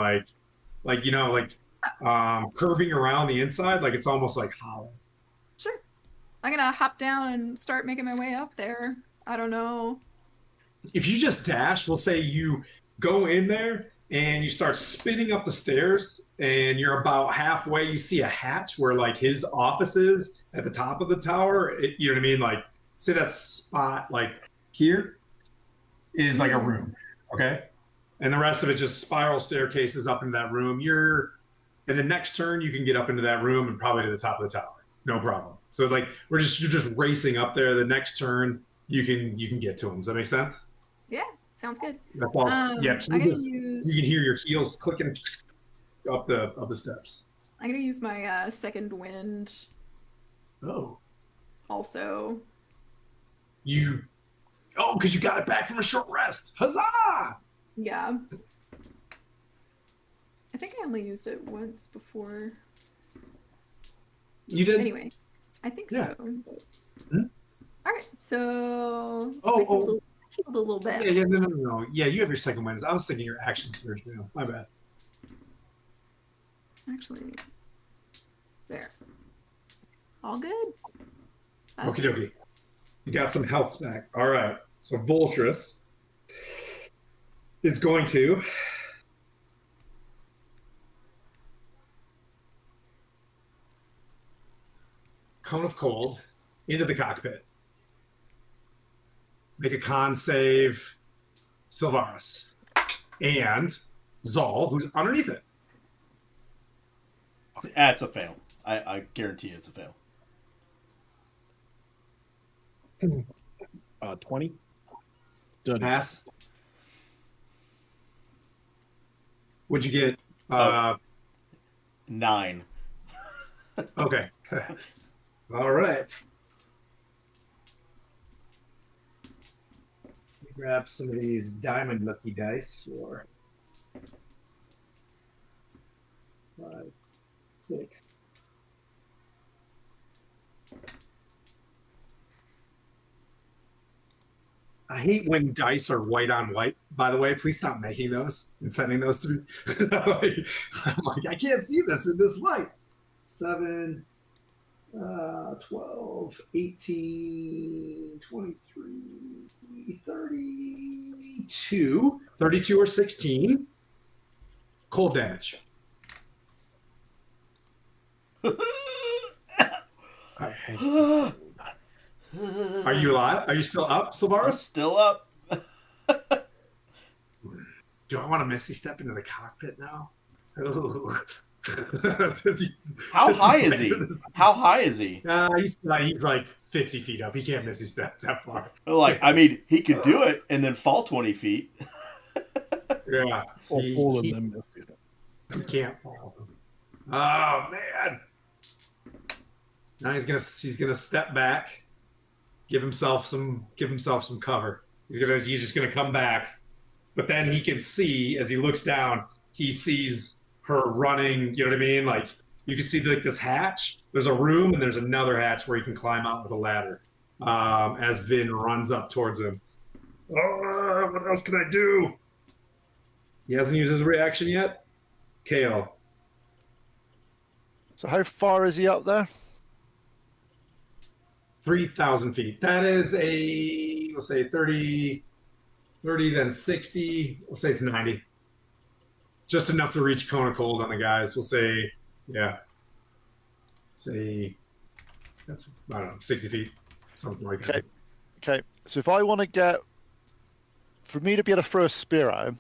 curving around the inside, like it's almost like hollow. Sure. I'm gonna hop down and start making my way up there. I don't know. If you just dash, we'll say you go in there and you start spinning up the stairs and you're about halfway, you see a hatch where like his office is at the top of the tower. You know what I mean? Like say that spot like here is like a room, okay? And the rest of it just spiral staircases up into that room. In the next turn, you can get up into that room and probably to the top of the tower. No problem. So like you're just racing up there. The next turn you can get to him. Does that make sense? Yeah, sounds good. That's all. Yeah. So I'm gonna you can hear your heels clicking up the steps. I'm gonna use my second wind Oh. also. Because you got it back from a short rest. Huzzah! Yeah. I think I only used it once before. You did? Anyway, I think Yeah. so. Hmm? All right, so Oh. healed a little bit. Yeah, no. Yeah, you have your second wins. I was thinking your action surge now. My bad. Actually, there. All good. That's Okie good. dokie. You got some health back. All right. So Voltis is going to cone of cold into the cockpit. Make a con save, Sylvaris. And Zal, who's underneath it. That's a fail. I guarantee it's a fail. 20. Done. Pass. What'd you get? 9. Okay. All right. Grab some of these diamond lucky dice for 5, 6. I hate when dice are white on white. By the way, please stop making those and sending those to me. I'm like, I can't see this in this light. 7, 12, 18, 23, 32. 32 or 16. Cold damage. Are you alive? Are you still up, Sylvaris? Still up. Do I want to Misty step into the cockpit now? Ooh. How high is he? How high is he? He's like 50 feet up. He can't Misty step that far. Like, I mean, he could do it and then fall 20 feet. Yeah. Or fall and then Misty step. He can't fall. Oh man. Now he's gonna step back, give himself some cover. He's just gonna come back, but then he can see as he looks down, he sees her running. You know what I mean? Like you can see like this hatch. There's a room and there's another hatch where he can climb out with a ladder. As Vin runs up towards him. Oh, what else can I do? He hasn't used his reaction yet. Kale. So how far is he up there? 3,000 feet. That is we'll say 30, then 60. We'll say it's 90. Just enough to reach Cone of Cold on the guys. We'll say, yeah. Say, that's, I don't know, 60 feet. Something like that. Okay. So if I want to for me to be able to throw a spear at him,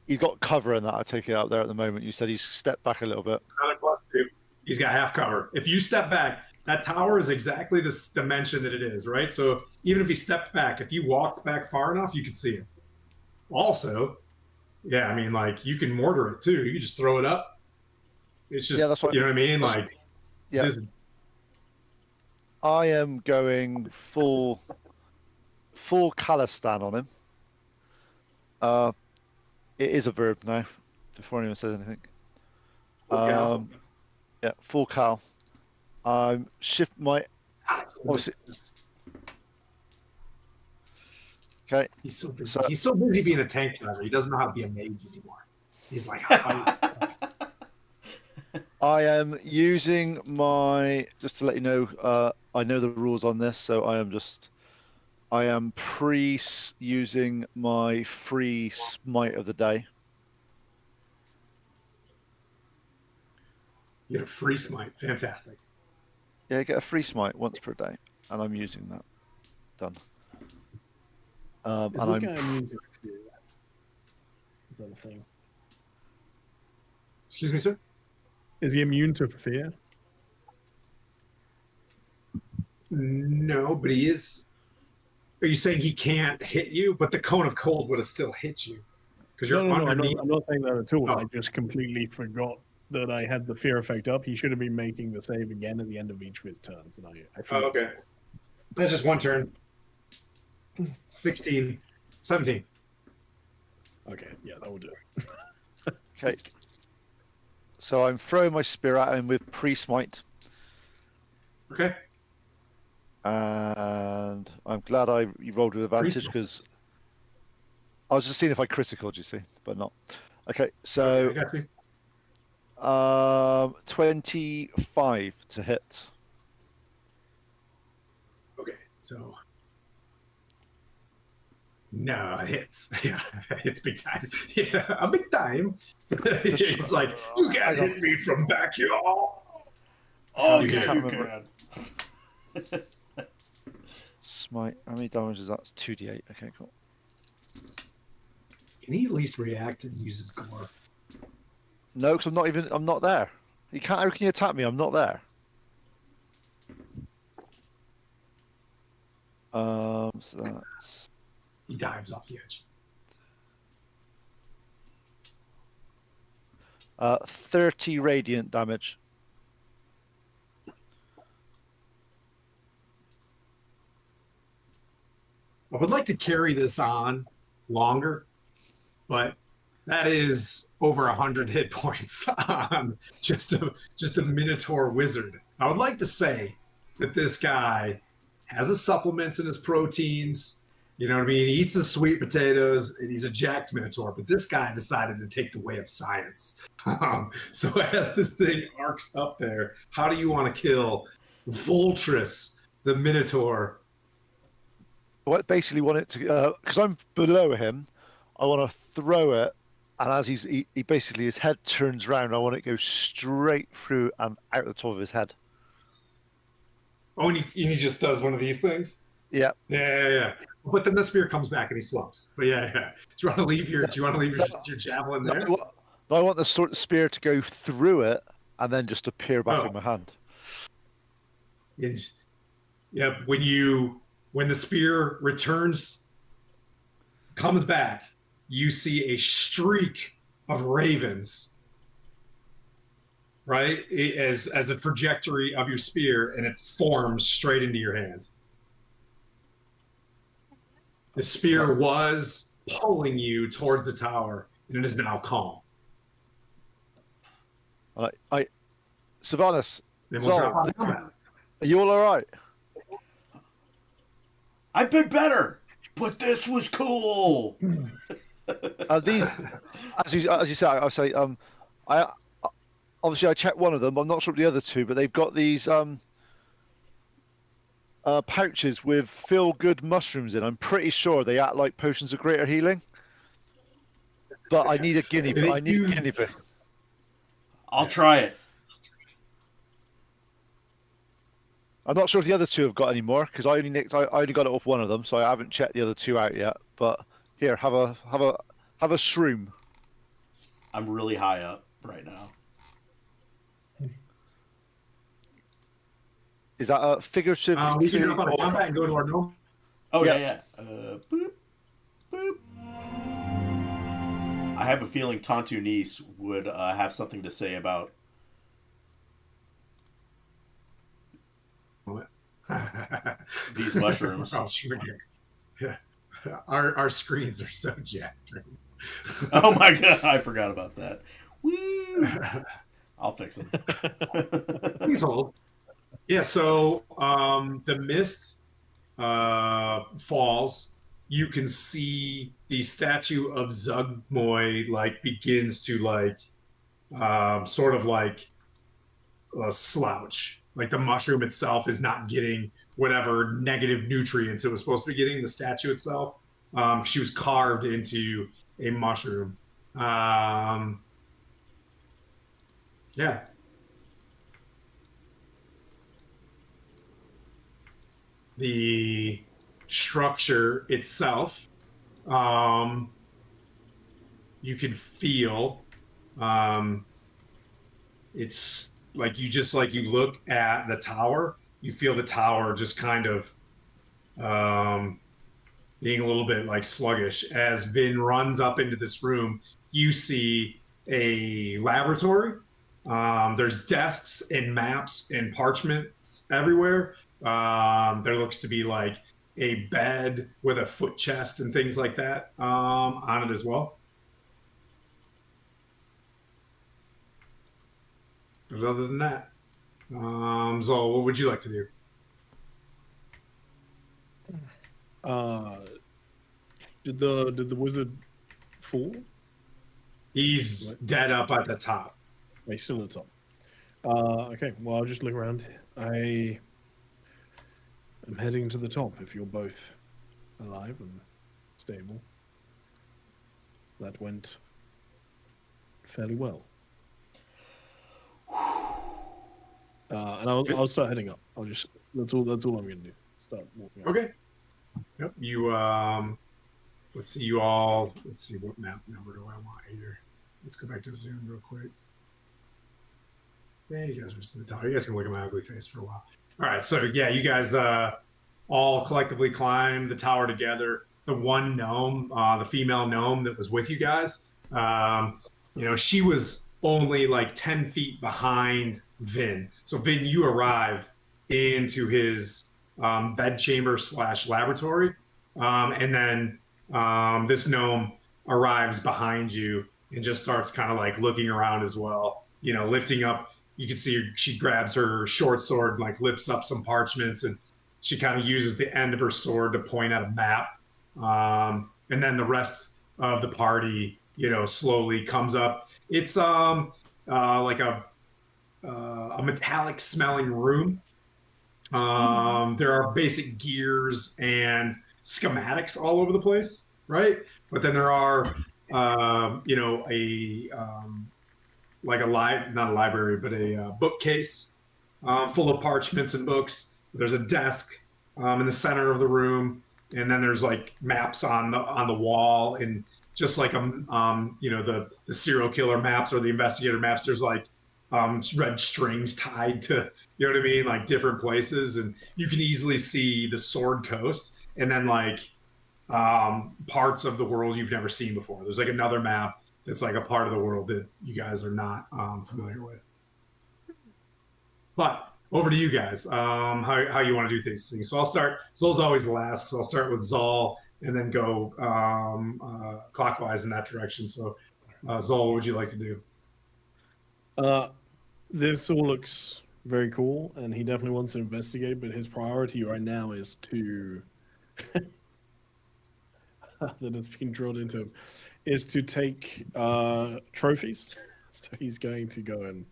he's got cover in that, I take it out there at the moment. You said he's stepped back a little bit. Another +2. He's got half cover. If you step back, that tower is exactly this dimension that it is, right? So even if he stepped back, if you walked back far enough, you could see it. Also, yeah, I mean, like, you can mortar it too. You can just throw it up. It's just, that's what, you know what I mean? Like, yeah. I am going full Khalistan on him. It is a verb now, before anyone says anything. Yeah, full Cal. Shift my. Obviously. Okay. He's so busy. He's so busy being a tank driver. He doesn't know how to be a mage anymore. He's like, I am using my. Just to let you know, I know the rules on this, so I am using my free smite of the day. You get a free smite. Fantastic. Yeah, get a free smite once per day, and I'm using that. Done. Is this guy immune to fear? Is that a thing? Excuse me, sir? Is he immune to fear? No, but he is. Are you saying he can't hit you? But the Cone of Cold would have still hit you. Because you're underneath. I'm not saying that at all. Oh. I just completely forgot that I had the fear effect up. He should have been making the save again at the end of each of his turns. And I Oh, okay. That's just one turn. 16, 17. Okay, yeah, that will do. Okay. So I'm throwing my spear at him with pre-smite. Okay. And I'm glad you rolled with advantage because I was just seeing if I criticaled, you see, but not. Okay, so I got you. 25 to hit. Okay, so no, it hits. Yeah, it's big time. Yeah, a big time. It's like, you can't hit me from back here. Oh, You yeah, can't you remember. can. Smite. How many damage is that? It's 2d8. Okay, cool. Can he at least react and use his gore? No, because I'm not there. You can't. How can you attack me? I'm not there. So that's He dives off the edge. 30 radiant damage. I would like to carry this on longer, but that is over 100 hit points on just a Minotaur wizard. I would like to say that this guy has his supplements and his proteins. You know what I mean? He eats his sweet potatoes, and he's a jacked Minotaur. But this guy decided to take the way of science. So as this thing arcs up there, how do you want to kill Voltis, the Minotaur? I basically want it to, because I'm below him, I want to throw it, and as he basically his head turns round, I want it to go straight through and out the top of his head. Oh, and he just does one of these things? Yeah. Yeah. But then the spear comes back and he slumps. But yeah. Do you want to leave your your javelin there? I want the sort of spear to go through it and then just appear back in my hand. Yeah, when the spear returns, comes back, you see a streak of ravens, right? As a trajectory of your spear, and it forms straight into your hand. The spear was pulling you towards the tower, and it is now calm. Sylvanas, Then we'll drop out of are combat. you all right? I've been better, but this was cool. These, as you say, I say, I obviously I checked one of them. I'm not sure of the other two, but they've got these pouches with feel-good mushrooms in. I'm pretty sure they act like potions of greater healing. But I need a guinea pig. I need a guinea pig. I'll try it. I'm not sure if the other two have got any more because I only got it off one of them, so I haven't checked the other two out yet. But here, have a shroom. I'm really high up right now. Is that a figurative? We can drop out of combat and go to our normal. Oh yeah. Boop, boop. I have a feeling Tontu Nice would have something to say about. These mushrooms. Oh, sure. Yeah. Our screens are so jacked. Right? Oh my god, I forgot about that. Woo! I'll fix them. Please hold. Yeah, so the mist falls. You can see the statue of Zuggtmoy begins to sort of slouch. Like the mushroom itself is not getting whatever negative nutrients it was supposed to be getting. The statue itself, she was carved into a mushroom. Yeah. The structure itself, you can feel, it's like you look at the tower, you feel the tower just kind of being a little bit sluggish. As Vin runs up into this room, you see a laboratory. There's desks and maps and parchments everywhere. There looks to be a bed with a foot chest and things like that on it as well. But other than that, so what would you like to do? Did the wizard fall? He's dead up at the top. He's still at the top. Okay, well, I'll just look around. I am heading to the top if you're both alive and stable. That went fairly well. And I'll start heading up. That's all I'm gonna do. Start walking up. Okay. Yep. You let's see what map number do I want here. Let's go back to Zoom real quick. Yeah, you guys are just in the tower. You guys can look at my ugly face for a while. All right, so yeah, you guys all collectively climb the tower together. The one gnome, the female gnome that was with you guys, she was only like 10 feet behind Vin. So Vin, you arrive into his bedchamber / laboratory, and then this gnome arrives behind you and just starts kind of like looking around as well. Lifting up. You can see she grabs her short sword, like lifts up some parchments, and she kind of uses the end of her sword to point at a map. And then the rest of the party, slowly comes up. It's like a metallic smelling room. There are basic gears and schematics all over the place, right? But then there are, not a library, but a bookcase full of parchments and books. There's a desk in the center of the room, and then there's like maps on the wall, and just like the serial killer maps or the investigator maps. There's like red strings tied to, you know what I mean, like different places, and you can easily see the Sword Coast, and then like parts of the world you've never seen before. There's like another map that's like a part of the world that you guys are not familiar with. But over to you guys, how you want to do things. So I'll start. Zol's always last, so I'll start with Zol and then go clockwise in that direction. So Zol, what would you like to do? This all looks very cool, and he definitely wants to investigate, but his priority right now is to that has been drilled into him, is to take trophies. So he's going to go and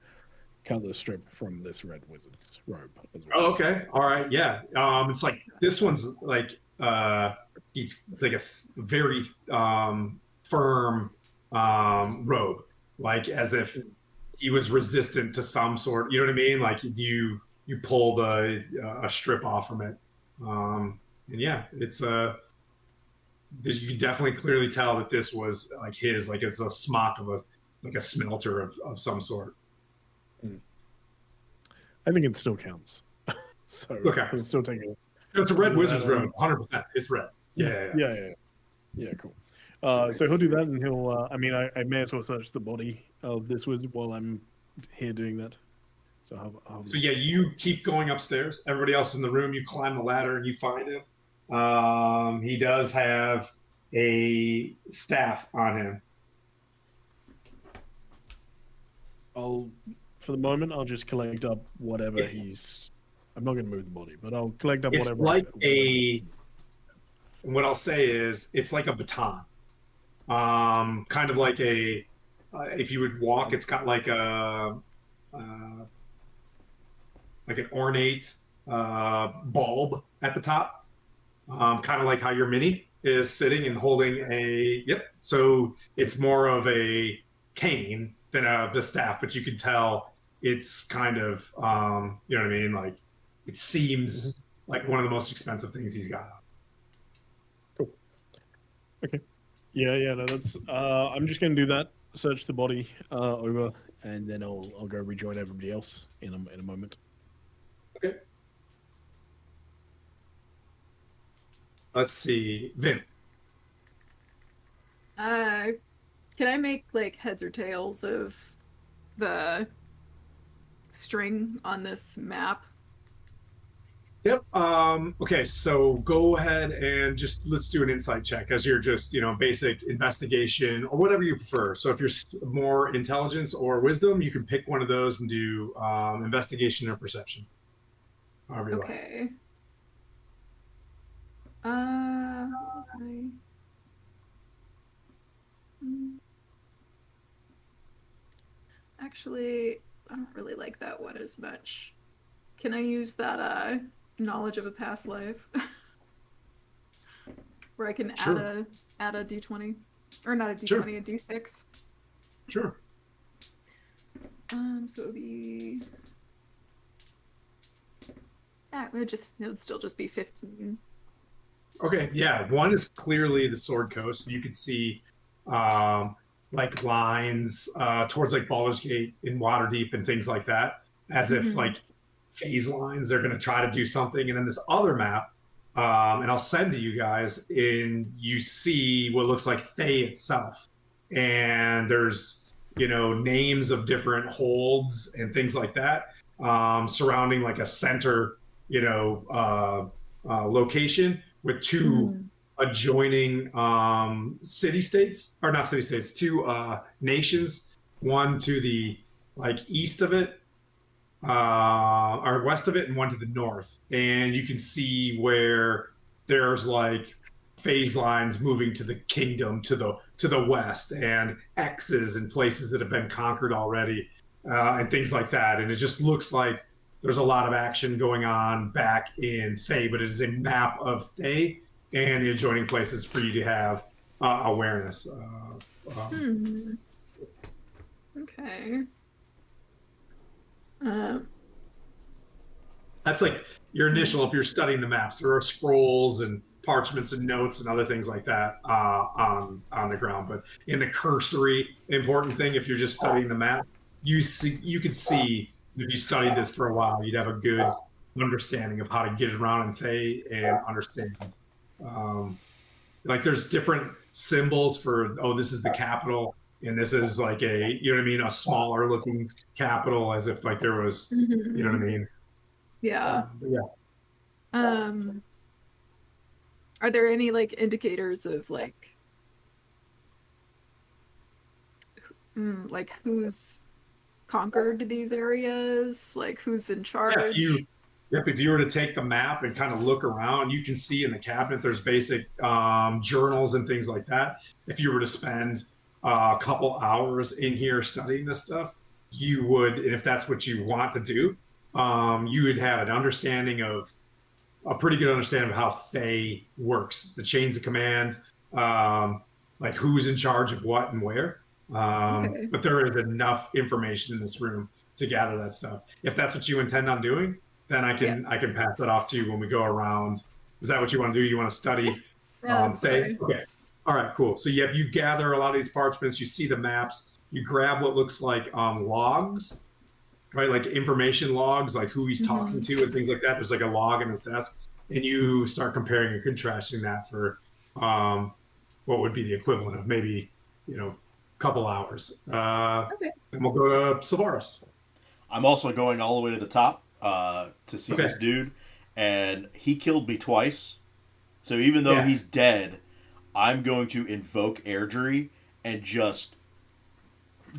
cut the strip from this red wizard's robe as well. Oh, okay. All right. Yeah. It's like this one's like he's like a very firm robe, like as if he was resistant to some sort. You know what I mean? Like you pull a strip off from it, and yeah, it's you can definitely clearly tell that this was like his, like it's a smock of a smelter of some sort. I think it still counts. So okay, we'll still take it. It's a red wizard's robe, 100%. It's red. Yeah. Cool. So he'll do that, and he'll. I may as well search the body of this wizard while I'm here doing that. So so yeah, you keep going upstairs. Everybody else is in the room. You climb the ladder and you find him. He does have a staff on him. For the moment, I'll just collect up whatever he's. I'm not going to move the body, but I'll collect up whatever. It's like what I'll say is, it's like a baton. Kind of like if you would walk, it's got like an ornate bulb at the top. Kind of like how your mini is sitting and holding so it's more of a cane than the staff, but you can tell it's kind of you know what I mean, like it seems like one of the most expensive things he's got. Cool. Okay. Yeah, no, that's I'm just gonna do that, search the body over, and then I'll go rejoin everybody else in a moment. Okay. Let's see, Vin. Can I make like heads or tails of the string on this map? Yep. Okay, so go ahead and let's do an insight check as you're just, basic investigation or whatever you prefer. So if you're more intelligence or wisdom, you can pick one of those and do investigation or perception. However you like. Okay. What was my... Actually, I don't really like that one as much. Can I use that knowledge of a past life? Where I can add a d20? Or not a d20, a d6? Sure. So it would be It would still just be 15. Okay, yeah. One is clearly the Sword Coast. You could see like lines towards like Baldur's Gate in Waterdeep and things like that, as if like phase lines. They're going to try to do something. And then this other map, and I'll send to you guys. And you see what looks like Thay itself, and there's names of different holds and things like that surrounding like a center location with two adjoining city states, or not city states, two nations, one to the like east of it or west of it, and one to the north. And you can see where there's like phase lines moving to the kingdom to the west, and X's in places that have been conquered already, and things like that. And it just looks like there's a lot of action going on back in Thay, but it is a map of Thay and the adjoining places for you to have awareness of. Okay. That's like your initial, if you're studying the maps. There are scrolls and parchments and notes and other things like that on the ground. But in the cursory important thing, if you're just studying the map, you could see, if you studied this for a while, you'd have a good understanding of how to get around in Thay and understand. Like there's different symbols for, this is the capital, and this is like a, a smaller looking capital, as if like there was, you know what I mean? Yeah. Yeah. Are there any like indicators of like who's conquered these areas, like who's in charge? If you were to take the map and kind of look around, you can see in the cabinet there's basic journals and things like that. If you were to spend a couple hours in here studying this stuff, you would, and if that's what you want to do, you would have a pretty good understanding of how Thay works, the chains of command, like who's in charge of what and where. Okay. But there is enough information in this room to gather that stuff. If that's what you intend on doing, then I can pass that off to you when we go around. Is that what you want to do? You want to study Thay? Okay. All right, cool. So you gather a lot of these parchments, you see the maps, you grab what looks like logs, right? Like information logs, like who he's talking to and things like that. There's like a log in his desk, and you start comparing and contrasting that for what would be the equivalent of maybe, a couple hours. Okay. And we'll go to Savaris. I'm also going all the way to the top to see this dude, and he killed me twice. So even though he's dead, I'm going to invoke Airdrie and just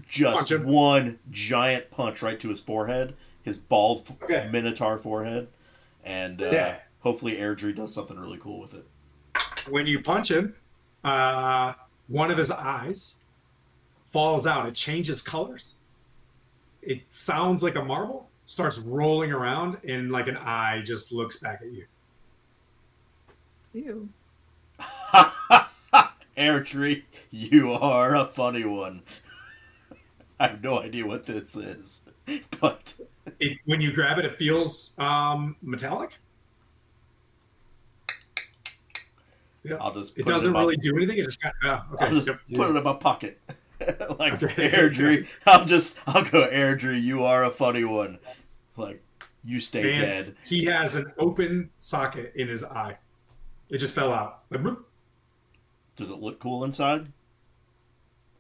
one giant punch right to his forehead, his bald minotaur forehead, and hopefully Airdrie does something really cool with it. When you punch him, one of his eyes falls out. It changes colors. It sounds like a marble, starts rolling around, and like an eye just looks back at you. Ew. Airdrie, you are a funny one. I have no idea what this is, but when you grab it, it feels metallic. Yeah. It doesn't really do anything. It just kind of I'll just put it in my pocket. Like Airdrie, I'll go Airdrie. You are a funny one. Like you stay dead. He has an open socket in his eye. It just fell out. Like, bloop. Does it look cool inside,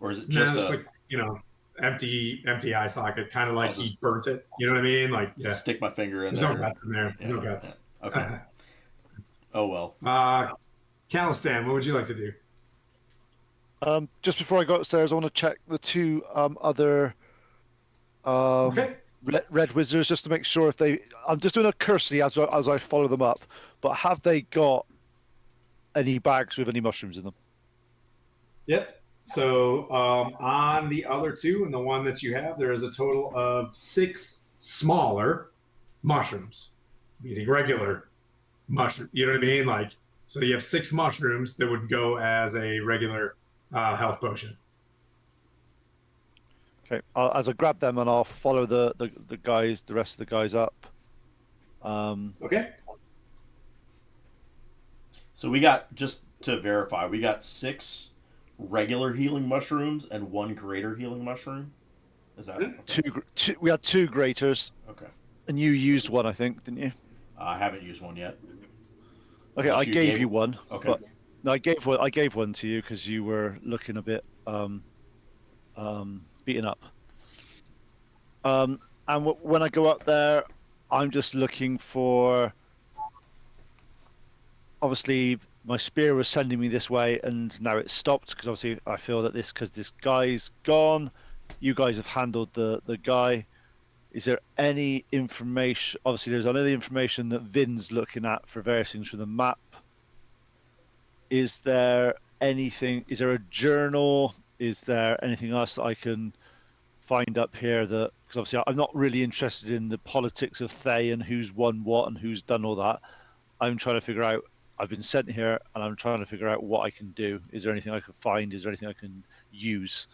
or is it just like empty eye socket? Kind of like he burnt it. You know what I mean? Like stick my finger in there. There's no guts in there. Yeah, no guts. Yeah. Okay. Oh well. Calistan, what would you like to do? Just before I go upstairs, I want to check the two other red wizards just to make sure if they. I'm just doing a cursory as I follow them up, but have they got any bags with any mushrooms in them? Yep. So on the other two and the one that you have, there is a total of 6 smaller mushrooms, meaning regular mushroom. You know what I mean? Like, so you have 6 mushrooms that would go as a regular health potion. Okay. As I grab them and I'll follow the rest of the guys up. Okay. So we got, just to verify, we got 6 regular healing mushrooms and 1 greater healing mushroom. Is that okay? We had 2 graters, Okay. and you used one, I think, didn't you? I haven't used one yet. Okay, Unless I you gave you one. Okay. But no, I gave one to you because you were looking a bit beaten up. And when I go up there, I'm just looking for. Obviously, my spear was sending me this way, and now it's stopped because obviously I feel that because this guy's gone, you guys have handled the guy. Is there any information? Obviously, there's only the information that Vin's looking at for various things from the map. Is there anything? Is there a journal? Is there anything else that I can find up here? That because obviously I'm not really interested in the politics of Thay and who's won what and who's done all that. I'm trying to figure out. I've been sent here, and I'm trying to figure out what I can do. Is there anything I can find? Is there anything I can use?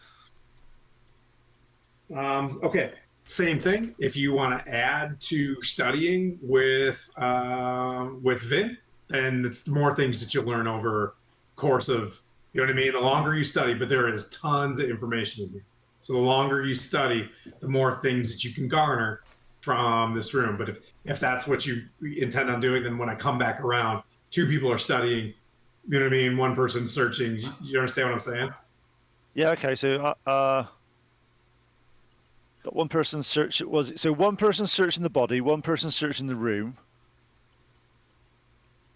Okay. Same thing. If you want to add to studying with Vin, then it's more things that you'll learn over course of, you know what I mean? The longer you study, but there is tons of information in here. So the longer you study, the more things that you can garner from this room. But if that's what you intend on doing, then when I come back around, 2 people are studying, you know what I mean? 1 person's searching. You understand what I'm saying? Yeah. Okay. So got 1 person search. So 1 person searching the body, 1 person searching the room,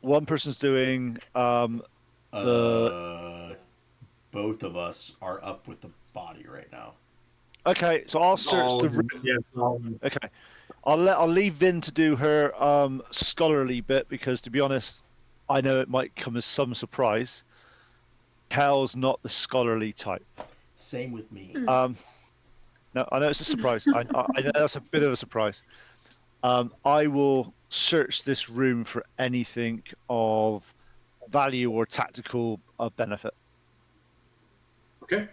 1 person's doing both of us are up with the body right now. Okay, so I'll search the room. Yeah. Okay, I'll leave Vin to do her scholarly bit because, to be honest, I know it might come as some surprise. Cal's not the scholarly type. Same with me. No, I know it's a surprise. I know that's a bit of a surprise. I will search this room for anything of value or tactical benefit. Okay.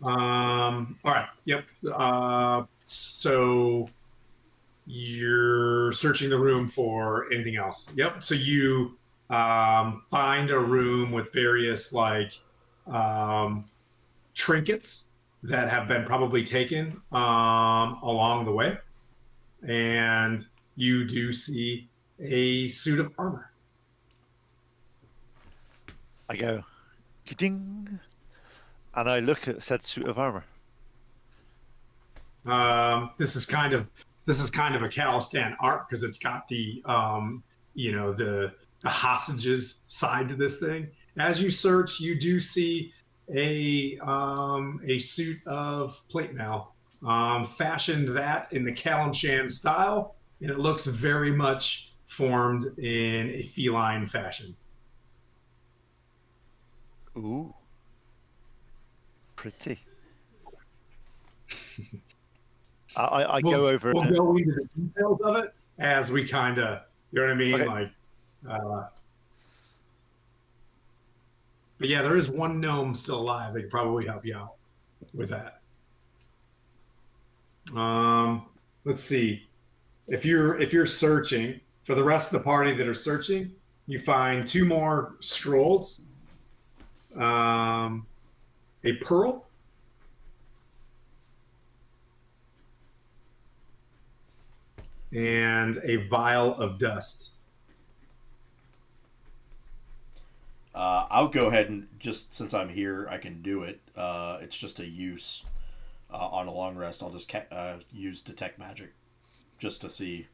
All right. Yep. So you're searching the room for anything else. Yep. So you find a room with various trinkets that have been probably taken along the way, and you do see a suit of armor. I go, ka-ding, and I look at said suit of armor. This is kind of a Calistan art because it's got the the hostages side to this thing. As you search, you do see a suit of plate mail, fashioned that in the Kalimshan style, and it looks very much formed in a feline fashion. Ooh, pretty. I We'll go over. We'll go into the details of it as we kind of, you know what I mean, Okay. But yeah, there is 1 gnome still alive. They could probably help you out with that. Let's see. If you're searching, for the rest of the party that are searching, you find 2 more scrolls, a pearl, and a vial of dust. I'll go ahead and just, since I'm here, I can do it. It's just a use on a long rest. I'll just use detect magic just to see.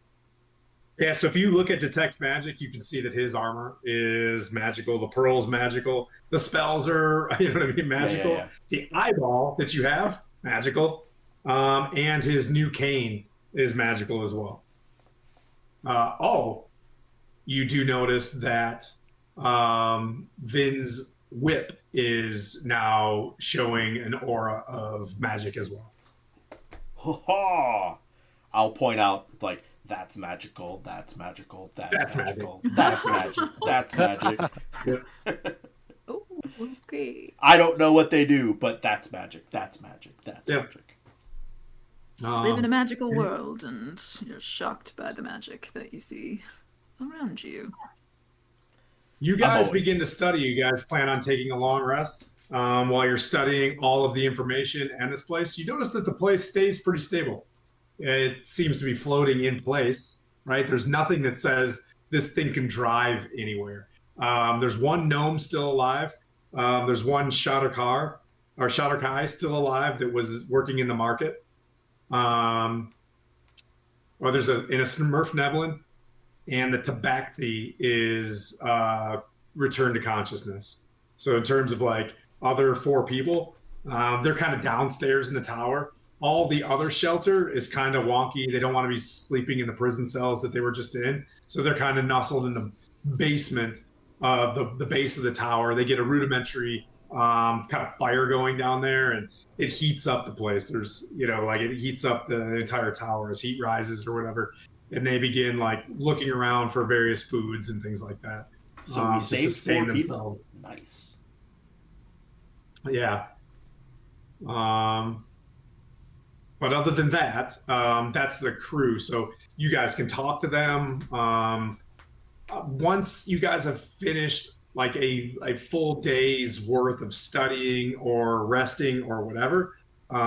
Yeah, so if you look at detect magic, you can see that his armor is magical. The pearl's magical. The spells are, you know what I mean, magical. Yeah. The eyeball that you have, magical. And his new cane is magical as well. You do notice that Vin's whip is now showing an aura of magic as well. Ha! I'll point out, like, that's magical, that's magical, that's magical, that's magic, that's magic. Oh, okay. I don't know what they do, but that's magic, that's magic, that's Yep. magic. Live in a magical world, and you're shocked by the magic that you see around you. You guys always- begin to study. You guys plan on taking a long rest while you're studying all of the information and this place. You notice that the place stays pretty stable. It seems to be floating in place, right? There's nothing that says this thing can drive anywhere. There's one gnome still alive. There's one Shadowcar or Shadowkai still alive that was working in the market. Or there's in a Smurf Neblin, and the Tabaxi is returned to consciousness. So in terms of like other 4 people, they're kind of downstairs in the tower. All the other shelter is kind of wonky. They don't want to be sleeping in the prison cells that they were just in. So they're kind of nestled in the basement of the base of the tower. They get a rudimentary kind of fire going down there, and it heats up the place. There's, like it heats up the entire tower as heat rises or whatever. And they begin like looking around for various foods and things like that. So we to saved sustain 4 people. themselves. Nice. Yeah. But other than that, that's the crew. So you guys can talk to them. Once you guys have finished like a full day's worth of studying or resting or whatever, then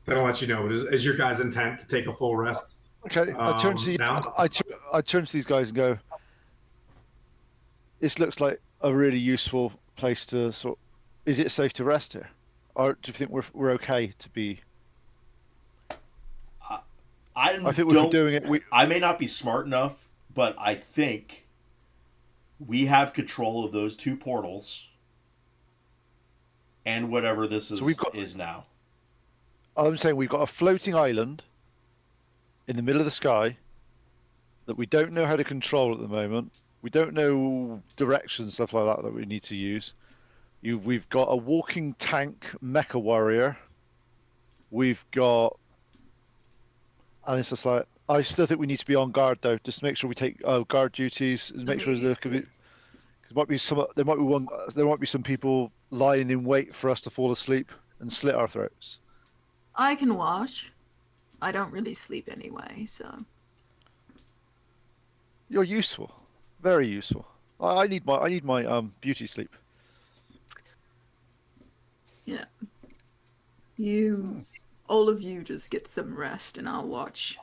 I'll let you know. But is your guys' intent to take a full rest? Okay, I turn to now? I turn to these guys and go, this looks like a really useful place to sort. Is it safe to rest here, or do you think we're okay to be? I think we're doing it. I may not be smart enough, but I think we have control of those 2 portals and whatever this is now. I'm saying we've got a floating island in the middle of the sky that we don't know how to control at the moment. We don't know directions, stuff like that we need to use. We've got a walking tank mecha warrior. We've got, and it's just like, I still think we need to be on guard though, just to make sure we take guard duties and make sure there might be some people lying in wait for us to fall asleep and slit our throats. I can watch. I don't really sleep anyway, so. You're useful, very useful. I need my beauty sleep. Yeah. All of you just get some rest, and I'll watch.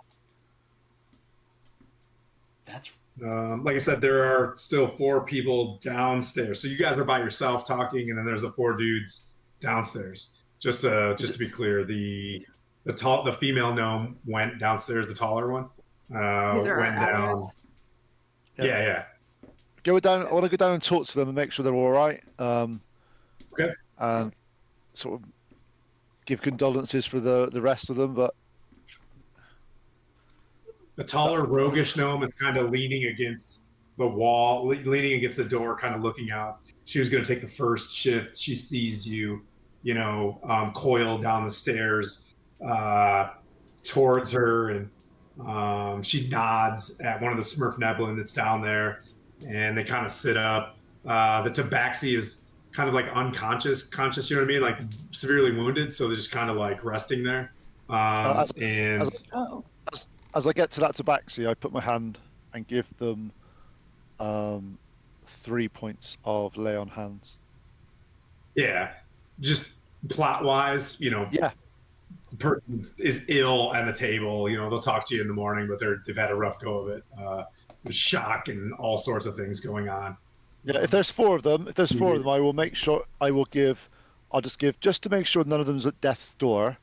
That's like I said, there are still 4 people downstairs. So you guys are by yourself talking, and then there's the 4 dudes downstairs. Just to be clear, the female gnome went downstairs. The taller one These are went down. ours. Yeah. Go down. I want to go down and talk to them and make sure they're all right. Okay. And sort of give condolences for the rest of them, but The taller, roguish gnome is kind of leaning against the wall, leaning against the door, kind of looking out. She was going to take the first shift. She sees you, coiled down the stairs towards her, and she nods at one of the Smurf Neblin that's down there, and they kind of sit up. The Tabaxi is kind of like conscious, you know what I mean? Like severely wounded, so they're just kind of like resting there. As I get to that Tabaxi, I put my hand and give them 3 points of lay on hands. Yeah, just plot wise, Yeah. the person is ill at the table. They'll talk to you in the morning, but they've had a rough go of it. There's shock and all sorts of things going on. Yeah, if there's 4 of them, I will make sure I'll just give, just to make sure none of them's at death's door,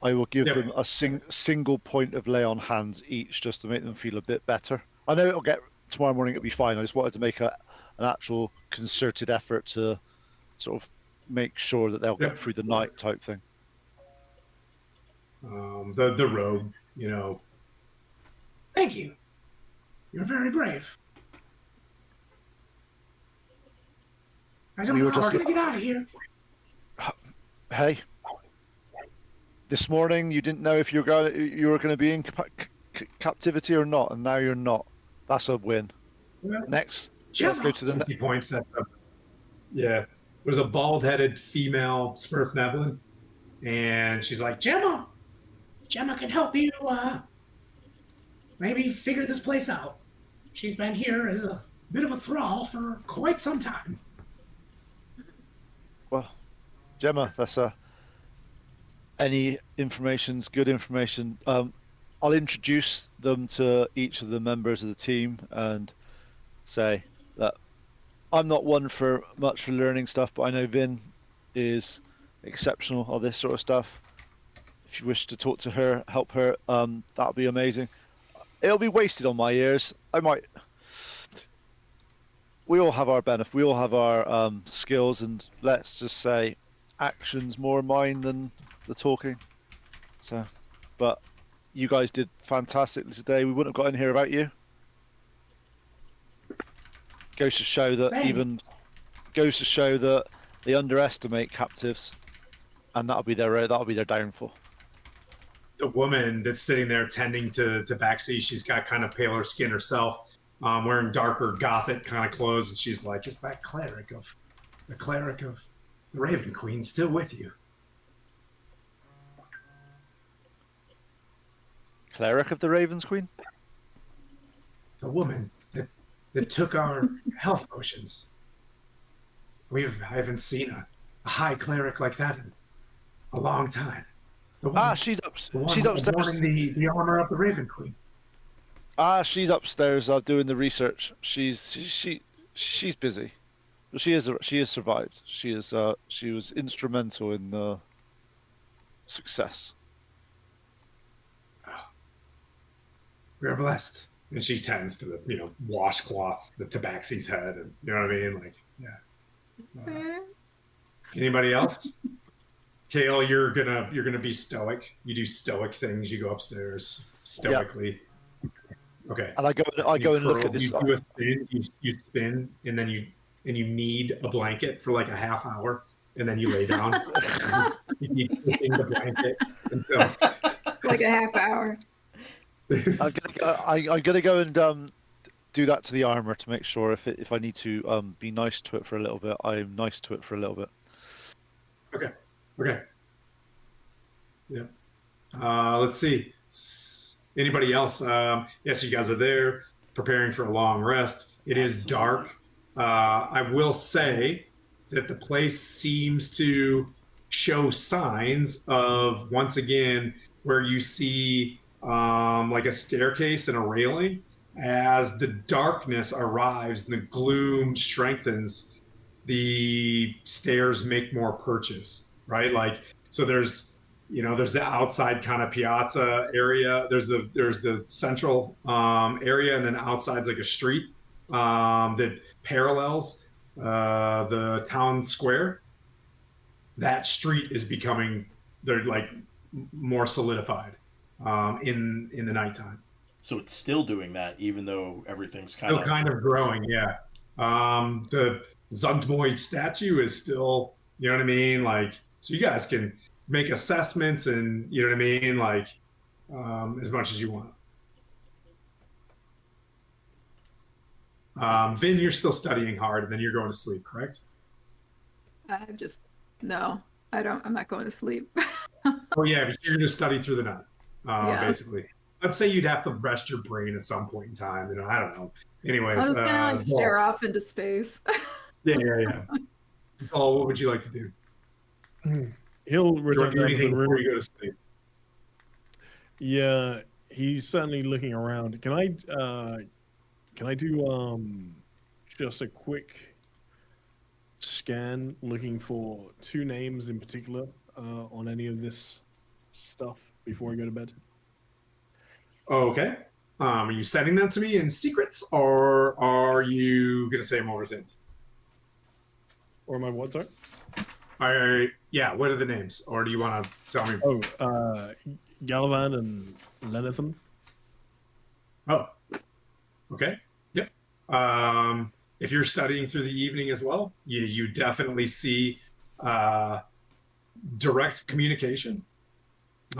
I will give them a single point of lay on hands each, just to make them feel a bit better. I know tomorrow morning it'll be fine. I just wanted to make an actual concerted effort to sort of make sure that they'll get through the night type thing. The rogue, Thank you. You're very brave. I don't know how we're going to get out of here. Hey, this morning you didn't know if you were going to be in captivity or not, and now you're not. That's a win. Well, Next, Gemma. let's go to the he points at yeah. There's a bald-headed female Smurf Neblin, and she's like, Gemma, Gemma can help you maybe figure this place out. She's been here as a bit of a thrall for quite some time. Well, Gemma, that's any information's good information. I'll introduce them to each of the members of the team and say that I'm not one for much for learning stuff, but I know Vin is exceptional on this sort of stuff. If you wish to talk to her, help her, that'll be amazing. It'll be wasted on my ears. We all have our benefit. We all have our skills, and let's just say, action's more mine than the talking. So, but you guys did fantastically today. We wouldn't have got in here without you. Goes to show that they underestimate captives, and that'll be their downfall. The woman that's sitting there tending to Tabaxi, she's got kind of paler skin herself, wearing darker gothic kind of clothes, and she's like, "Is that the cleric of the Raven Queen still with you?" Cleric of the Ravens Queen? The woman that took our health potions. I haven't seen a high cleric like that in a long time. She's upstairs. Wearing the armor of the Raven Queen. She's upstairs doing the research. She's busy. But she has survived. She was instrumental in the success. We're blessed. And she tends to the washcloths, the Tabaxi's head, and you know what I mean? Like, yeah. Anybody else? Kale, you're gonna be stoic. You do stoic things. You go upstairs stoically. Yeah. Okay. And I go and look at this. You do a spin. You spin, and then you knead a blanket for like a half hour, and then you lay down. you keep kicking the blanket until like a half hour. I'm gonna go and do that to the armor to make sure if I need to be nice to it for a little bit, I'm nice to it for a little bit. Okay. Yeah. Let's see. Anybody else? Yes, you guys are there preparing for a long rest. It is dark. I will say that the place seems to show signs of, once again, where you see like a staircase and a railing. As the darkness arrives and the gloom strengthens, the stairs make more purchase, right? Like, so there's the outside kind of piazza area. There's the central area, and then outside's like a street that parallels the town square. That street is becoming, they're like more solidified in the nighttime. So it's still doing that, even though everything's kind of growing. Yeah. The Zuggtmoy statue is still, you know what I mean? Like, so you guys can make assessments and, you know what I mean? Like, as much as you want. Vin, you're still studying hard, and then you're going to sleep, correct? No, I'm not going to sleep. Oh yeah, but you're going to study through the night, basically. Let's say you'd have to rest your brain at some point in time. I don't know. Anyways, I was gonna stare off into space. Yeah. Paul, what would you like to do? He'll return to anything before you go to sleep. Yeah, he's certainly looking around. Can I do just a quick scan looking for two names in particular on any of this stuff before I go to bed? Okay. Are you sending them to me in secrets, or are you gonna say them over Zoom? Or am I what, sorry? Yeah, what are the names? Or do you want to tell me? Galvan and Lenathan. Oh, okay. Yep. If you're studying through the evening as well, you definitely see direct communication. So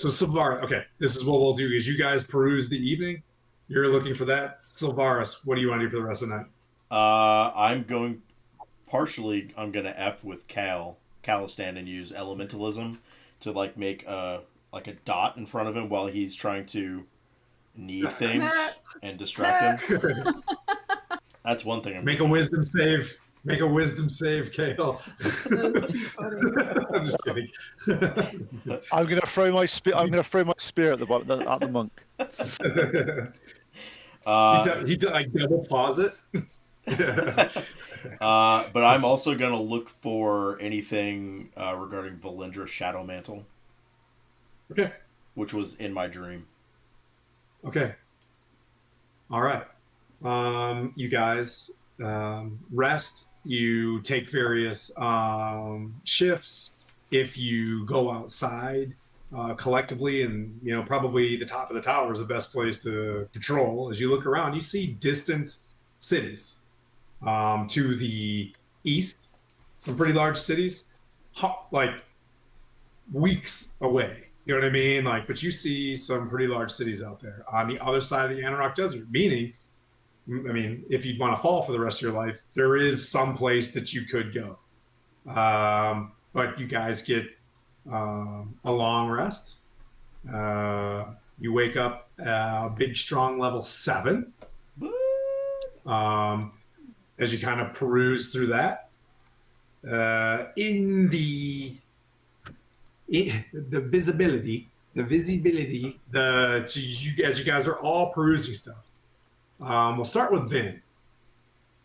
Sylvaris, okay, this is what we'll do is you guys peruse the evening. You're looking for that. Sylvaris, what do you want to do for the rest of the night? I'm going to F with Calistan and use elementalism to like make a like a dot in front of him while he's trying to knead things and distract him. That's one thing. Make a wisdom save. Make a wisdom save, Kale. That's too funny. I'm just kidding. I'm gonna throw my spear at the monk. He like double pause it. But I'm also gonna look for anything regarding Valindra's Shadow Mantle. Okay. Which was in my dream. Okay. All right. You guys rest. You take various shifts. If you go outside collectively, and probably the top of the tower is the best place to patrol. As you look around, you see distant cities to the east. Some pretty large cities, like weeks away. You know what I mean? But you see some pretty large cities out there on the other side of the Anarok Desert, meaning, if you'd want to fall for the rest of your life, there is some place that you could go. But you guys get a long rest. You wake up big, strong level 7. As you kind of peruse through that. In the visibility, as you guys are all perusing stuff. We'll start with Vin.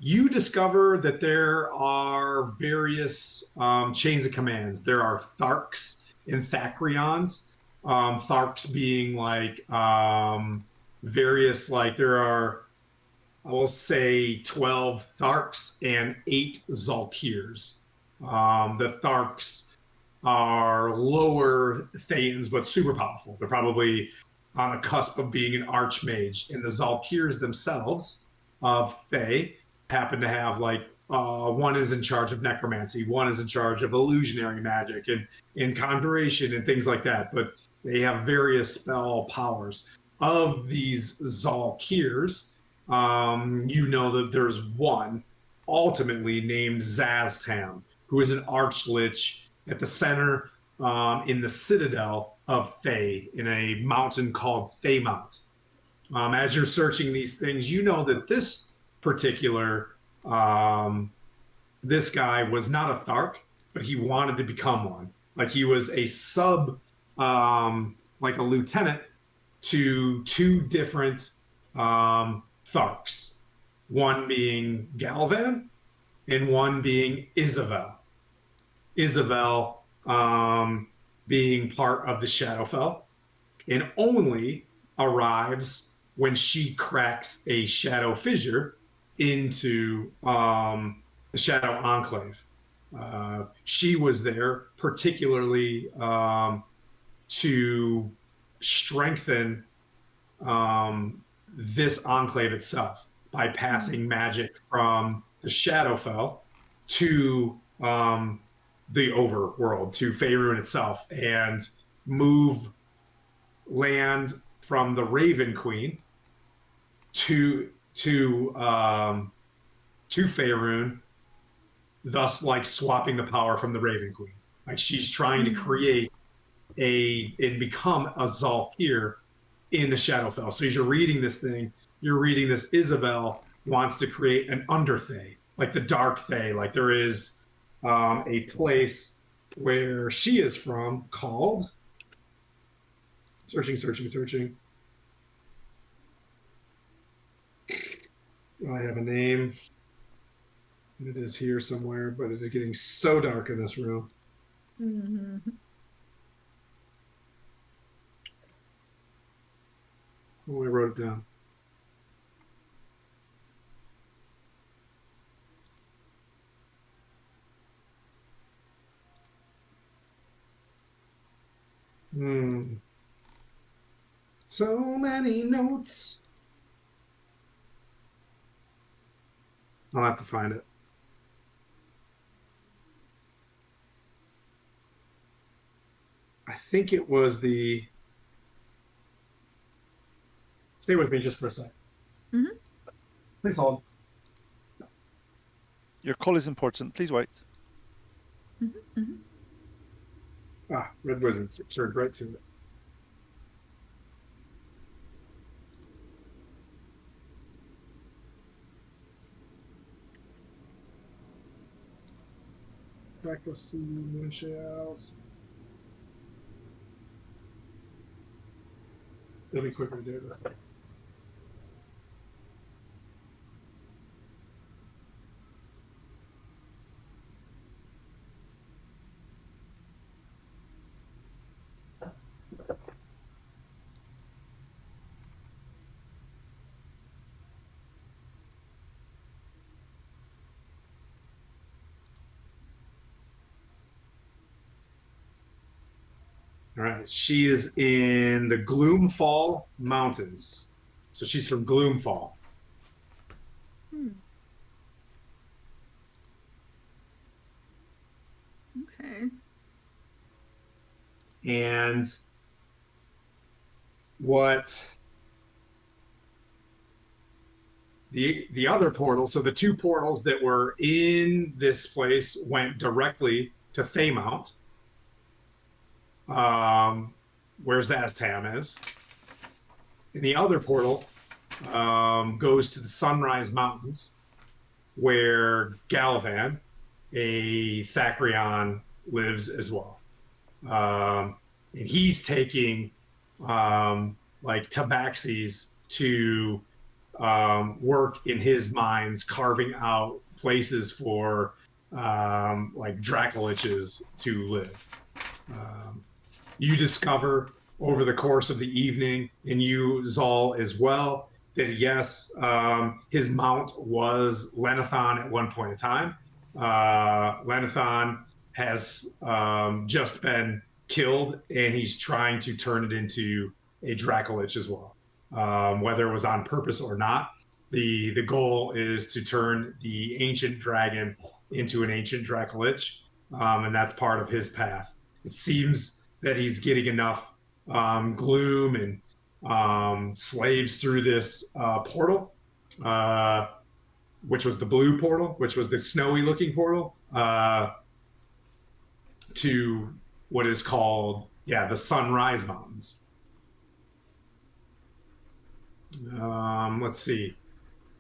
You discover that there are various chains of commands. There are Tharks and Thacryons. Tharks being various, there are, I will say, 12 Tharks and 8 Zalkirs. The Tharks are lower Thayans, but super powerful. They're probably on the cusp of being an archmage. And the Zalkirs themselves of Thay happen to have one is in charge of necromancy, one is in charge of illusionary magic and conjuration and things like that. But they have various spell powers. Of these Zalkirs, that there's one ultimately named Zaztam, who is an archlich at the center in the citadel of Thay, in a mountain called Thaymount. As you're searching these things, you know that this particular, this guy was not a Thark, but he wanted to become one. He was a sub, a lieutenant to 2 different Tharks. One being Galvan and one being Isabel. Isabel being part of the Shadowfell, and only arrives when she cracks a shadow fissure into the Shadow Enclave. She was there particularly to strengthen this enclave itself by passing magic from the Shadowfell to the overworld, to Faerun itself, and move land from the Raven Queen to Faerun, thus swapping the power from the Raven Queen. She's trying to create and become a Zalkir in the Shadowfell. So as you're reading this thing, you're reading this Isabel wants to create an Underthay, the Dark Thay. There is a place where she is from called searching. I have a name, and it is here somewhere, but it is getting so dark in this room. Mm-hmm. Oh, I wrote it down. So many notes. I'll have to find it. I think it was the... Stay with me just for a sec. Mm-hmm. Please hold. Your call is important. Please wait. Mm-hmm. Red Wizard, turned right to it. Reckless Sea, Moon Shells. It'll be quicker to do it this way. All right. She is in the Gloomfall Mountains. So she's from Gloomfall. Okay. And what the other portal, so the two portals that were in this place went directly to Thaymount, where Zastam is. And the other portal goes to the Sunrise Mountains, where Gallivan, a Thackryon, lives as well. And he's taking like tabaxis to work in his mines, carving out places for like Dracoliches to live. You discover over the course of the evening, and you, Zal, as well, that yes, his mount was Lenithon at one point in time. Lenithon has just been killed, and he's trying to turn it into a Dracolich as well. Whether it was on purpose or not, the goal is to turn the ancient dragon into an ancient Dracolich, and that's part of his path. It seems that he's getting enough gloom and slaves through this portal, which was the blue portal, which was the snowy looking portal, to what is called, the Sunrise Mountains. Let's see.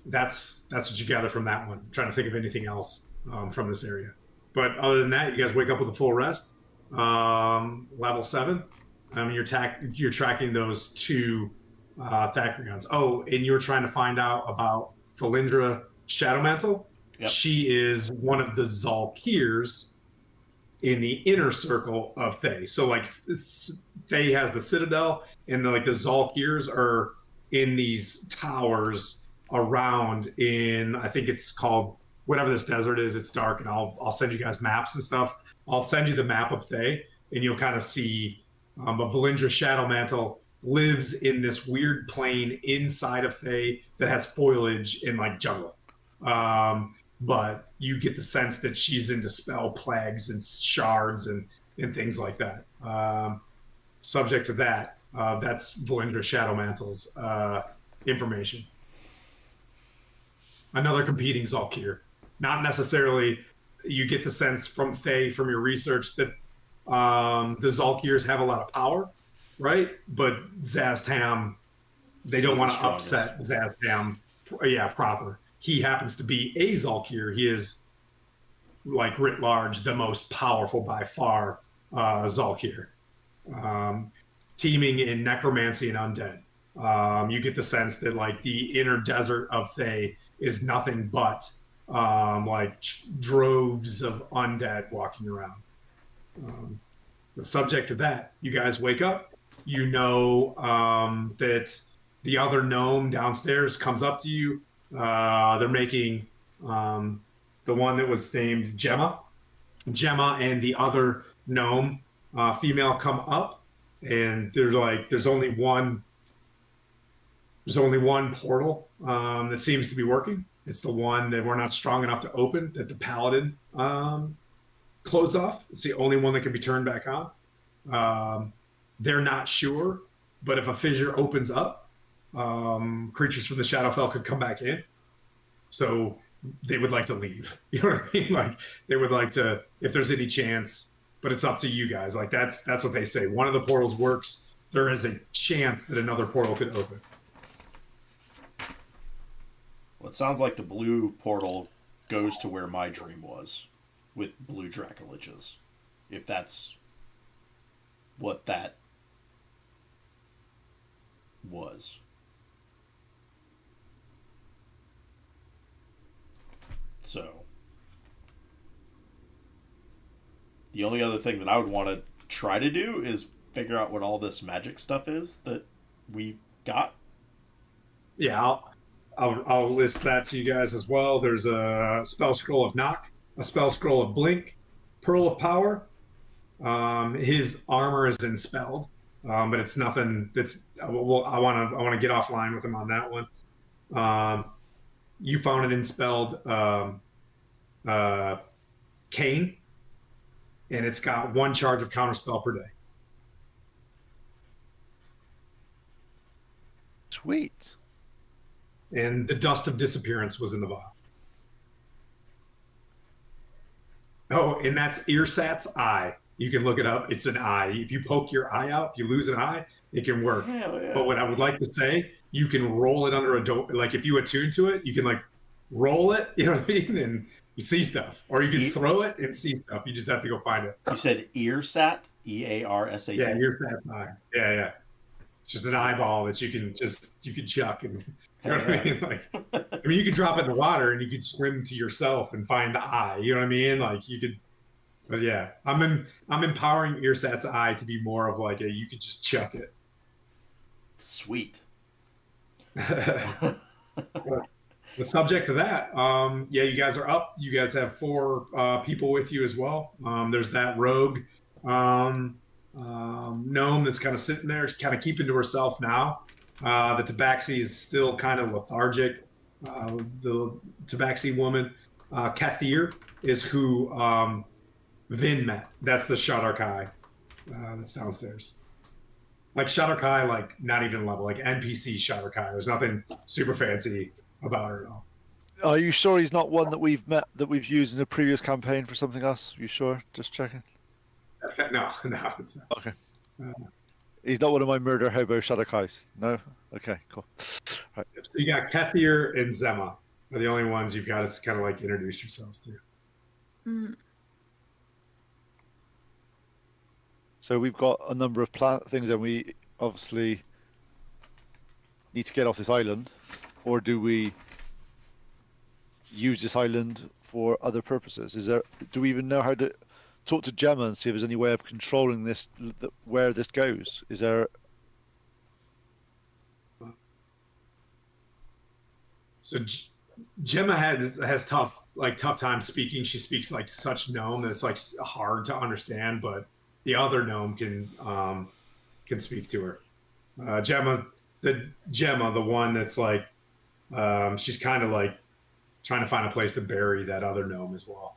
That's what you gather from that one. I'm trying to think of anything else from this area. But other than that, you guys wake up with a full rest. Level 7. You're tracking those two Thackrons. Oh, and you're trying to find out about Valindra Shadowmantle. Yep. She is one of the Zalkirs in the inner circle of Thay. So like Thay has the Citadel, and the Zalkirs are in these towers around in, I think it's called whatever this desert is. It's dark, and I'll send you guys maps and stuff. I'll send you the map of Thay, and you'll kind of see but Valindra Shadowmantle lives in this weird plain inside of Thay that has foliage and like jungle. But you get the sense that she's into spell plagues and shards and things like that. Subject to that, that's Valindra Shadowmantle's information. Another competing Zalkir. Not necessarily, you get the sense from Thay, from your research, that the Zalkirs have a lot of power, right? But Zastam, they don't want to upset Zastam, proper. He happens to be a Zalkir. He is, like, writ large, the most powerful by far Zalkir. Teeming in necromancy and undead. You get the sense that, like, the inner desert of Thay is nothing but droves of undead walking around. The subject to that, you guys wake up. You know that the other gnome downstairs comes up to you. They're making the one that was named Gemma. Gemma and the other gnome female come up, and they're like, there's only one portal that seems to be working. It's the one that we're not strong enough to open, that the paladin closed off. It's the only one that can be turned back on. They're not sure, but if a fissure opens up, creatures from the Shadowfell could come back in. So they would like to leave. You know what I mean? Like, they would like to, if there's any chance, but it's up to you guys. Like, that's what they say. One of the portals works. There is a chance that another portal could open. Well, it sounds like the blue portal goes to where my dream was. with blue Dracoliches, if that's what that was. So, the only other thing that I would want to try to do is figure out what all this magic stuff is that we got. Yeah, I'll list that to you guys as well. There's a spell scroll of knock, a spell scroll of blink, pearl of power. His armor is enspelled, but it's nothing. That's well, I want to get offline with him on that one. You found an enspelled cane, and it's got 1 charge of counterspell per day. Sweet. And the dust of disappearance was in the vial. Oh, and that's Earsat's eye. You can look it up. It's an eye. If you poke your eye out, if you lose an eye, it can work. Hell yeah. But what I would like to say, you can roll it under a door. Like if you attune to it, you can like roll it, you know what I mean? And you see stuff. Or you can throw it and see stuff. You just have to go find it. You said Earsat? EARSAT? Yeah, Earsat's eye. Yeah, yeah. It's just an eyeball that you can chuck and you know what I mean? Like, I mean, you could drop it in the water and you could swim to yourself and find the eye. You know what I mean? Like you could, but yeah, I'm empowering Earsat's eye to be more of like you could just chuck it. Sweet. The subject to that, yeah, you guys are up. You guys have 4 people with you as well. There's that rogue gnome that's kind of sitting there, kind of keeping to herself now. The Tabaxi is still kind of lethargic. The Tabaxi woman, Kathir, is who Vin met. That's the Shadarkai that's downstairs. Like Shadarkai, like not even level, like NPC Shadarkai. There's nothing super fancy about her at all. Are you sure he's not one that we've met, that we've used in a previous campaign for something else? You sure? Just checking. No, it's not. Okay. He's not one of my murder hobo Shadowkais. No? Okay, cool. Right. So you got Kathir and Zema are the only ones you've got to kind of like introduce yourselves to. Mm. So we've got a number of things, and we obviously need to get off this island, or do we use this island for other purposes? Do we even know how to talk to Gemma and see if there's any way of controlling this, where this goes? Is there? So Gemma has tough time speaking. She speaks like such gnome that it's like hard to understand, but the other gnome can speak to her. Gemma, the one that's like she's kind of like trying to find a place to bury that other gnome as well.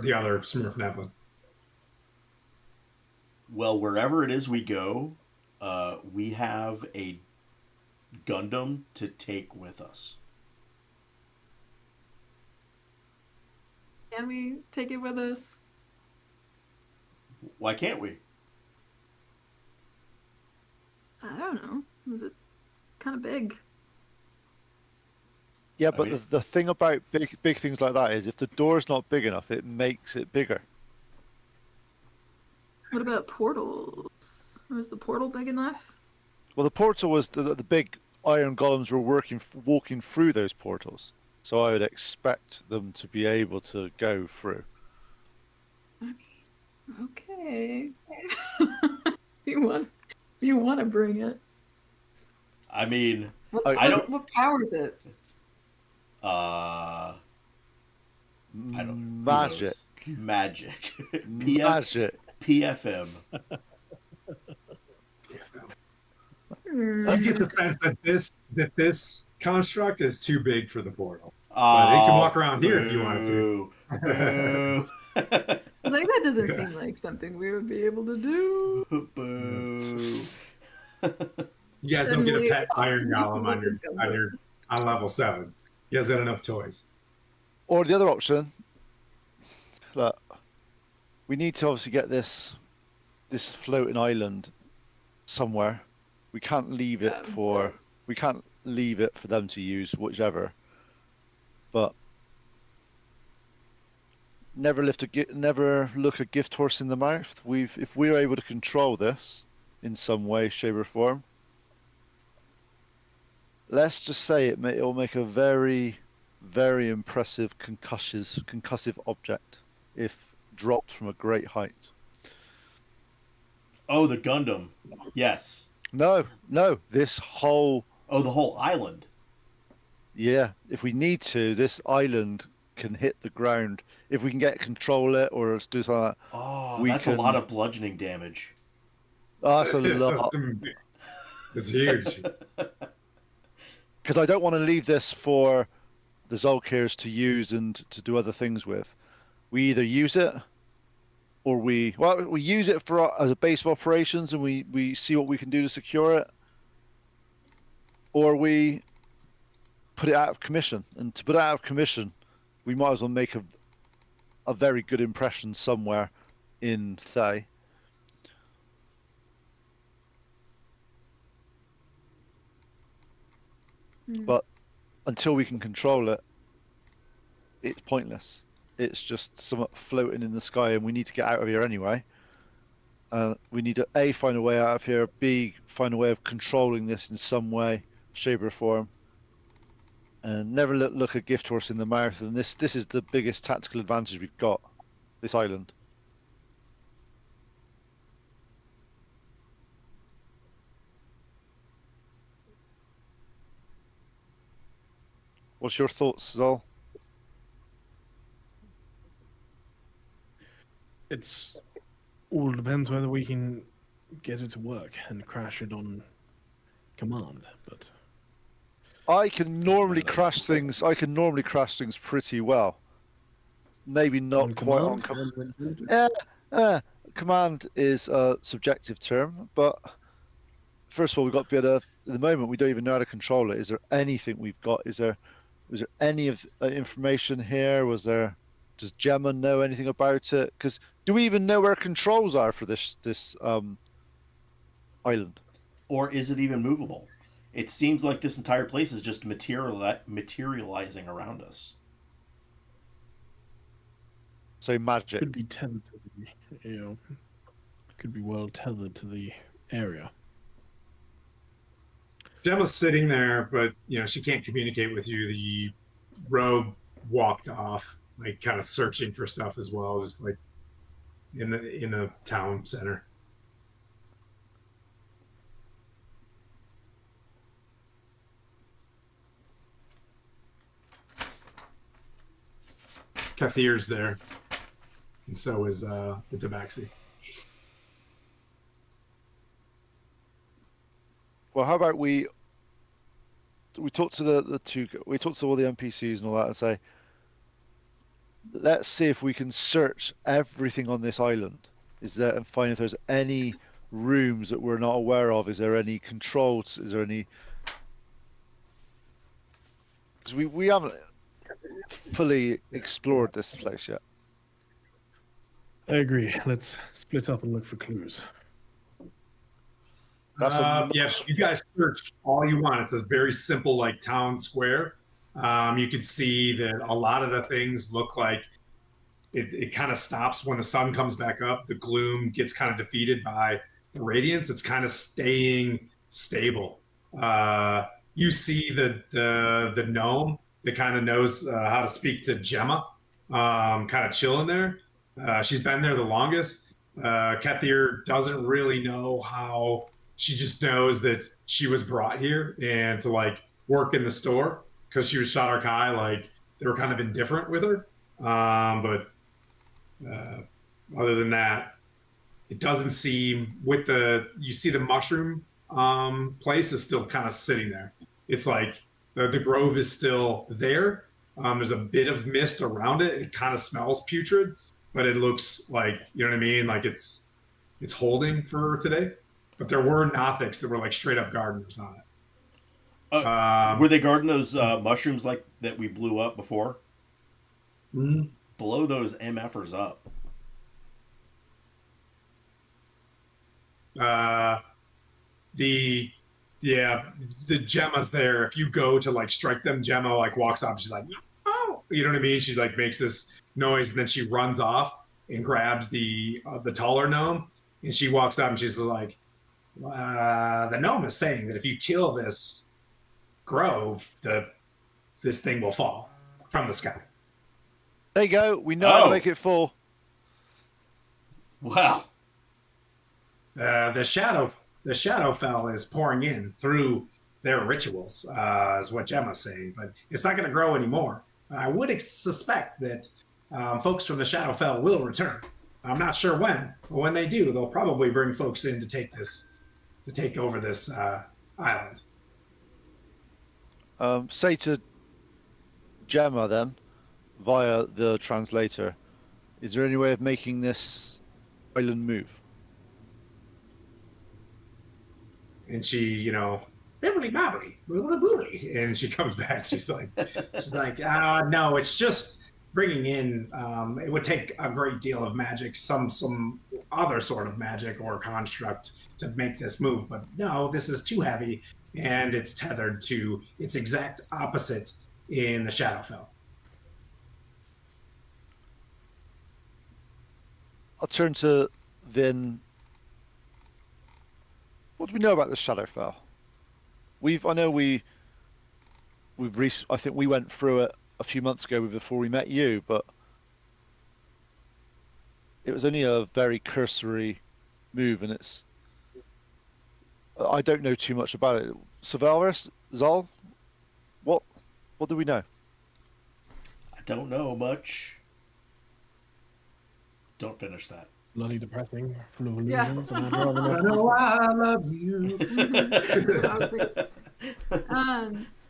The other Smurf Nevlin. Well, wherever it is we go, we have a Gundam to take with us. Can we take it with us? Why can't we? I don't know. Is it kind of big? Yeah, but the thing about big things like that is if the door's not big enough, it makes it bigger. What about portals? Was the portal big enough? Well, the portal was the big iron golems were walking through those portals, so I would expect them to be able to go through. Okay. you want to bring it? I mean, what powers it? I don't. Magic. Magic. Magic. PFM. I get the sense that this construct is too big for the portal. But it can walk around here if you wanted to. I was like, that doesn't seem like something we would be able to do. Boo. You guys don't get a pet iron golem on level 7. You guys got enough toys. Or the other option, look, we need to obviously get this floating island somewhere. We can't leave it for them to use, whichever. But never never look a gift horse in the mouth. If we're able to control this in some way, shape, or form, let's just say it'll make a very, very impressive concussive object if dropped from a great height. Oh, the Gundam. Yes. No, this whole. Oh, the whole island. Yeah, if we need to, this island can hit the ground. If we can control it or do something like that. Oh, we that's can... a lot of bludgeoning damage. Oh, that's a lot. It's huge. Because I don't want to leave this for the Zolkirs to use and to do other things with. We either use it, or we use it as a base of operations, and we see what we can do to secure it, or we put it out of commission. And to put it out of commission, we might as well make a very good impression somewhere in Thay. But until we can control it, it's pointless. It's just somewhat floating in the sky, and we need to get out of here anyway. We need to A, find a way out of here, B, find a way of controlling this in some way, shape or form. And never look a gift horse in the mouth, and this is the biggest tactical advantage we've got, this island. What's your thoughts, Zol? It's all depends whether we can get it to work and crash it on command, but I can normally crash things. I can normally crash things pretty well. Maybe not on quite on command. Command is a subjective term, but first of all, we've got to be able to. At the moment, we don't even know how to control it. Is there anything we've got? Was there any of information here? Does Gemma know anything about it? Because do we even know where controls are for this island? Or is it even movable? It seems like this entire place is just materializing around us. So magic. could be tethered to the, could be well tethered to the area. Gemma's sitting there, but she can't communicate with you. The rogue walked off, like kind of searching for stuff as well, just like in the town center. Kathir's there, and so is the Tabaxi. Well, how about we talk to we talk to all the NPCs and all that and say, let's see if we can search everything on this island. And find if there's any rooms that we're not aware of. Is there any controls? Is there any? Because we haven't fully explored this place yet. I agree. Let's split up and look for clues. Yeah, you guys search all you want. It's a very simple, like, town square. You can see that a lot of the things look like it kind of stops when the sun comes back up. The gloom gets kind of defeated by the radiance. It's kind of staying stable. You see the gnome that kind of knows how to speak to Gemma, kind of chilling there. She's been there the longest. Kathir doesn't really know how. She just knows that she was brought here and to like work in the store because she was Shadar Kai. Like they were kind of indifferent with her. But other than that, it doesn't seem you see the mushroom place is still kind of sitting there. It's like the grove is still there. There's a bit of mist around it. It kind of smells putrid, but it looks like, you know what I mean? Like it's holding for today. But there were Nothics that were like straight up gardeners on it. Were they guarding those mushrooms like that we blew up before? Mm-hmm. Blow those MFers up. The Gemma's there. If you go to like strike them, Gemma like walks up. She's like, "Oh, You know what I mean? She like makes this noise, and then she runs off and grabs the taller gnome, and she walks up and she's like, "The gnome is saying that if you kill this grove, this thing will fall from the sky." There you go. We know how to make it fall. Wow. The Shadowfell is pouring in through their rituals, is what Gemma's saying, but it's not going to grow anymore. I would suspect that folks from the Shadowfell will return. I'm not sure when, but when they do, they'll probably bring folks in to take over this island. Say to Gemma then, via the translator, is there any way of making this island move? And she, bibbly bobbly, boobly boobly, and she comes back. She's like, no, it's just bringing in. It would take a great deal of magic, some other sort of magic or construct to make this move. But no, this is too heavy, and it's tethered to its exact opposite in the Shadowfell. I'll turn to Vin. What do we know about the Shadowfell? I think we went through it a few months ago before we met you, but it was only a very cursory move, and I don't know too much about it. Sylvaris, Zal, what do we know? I don't know much. Don't finish that. Bloody depressing, full of Yeah. illusions. And I'd rather I not know I love you.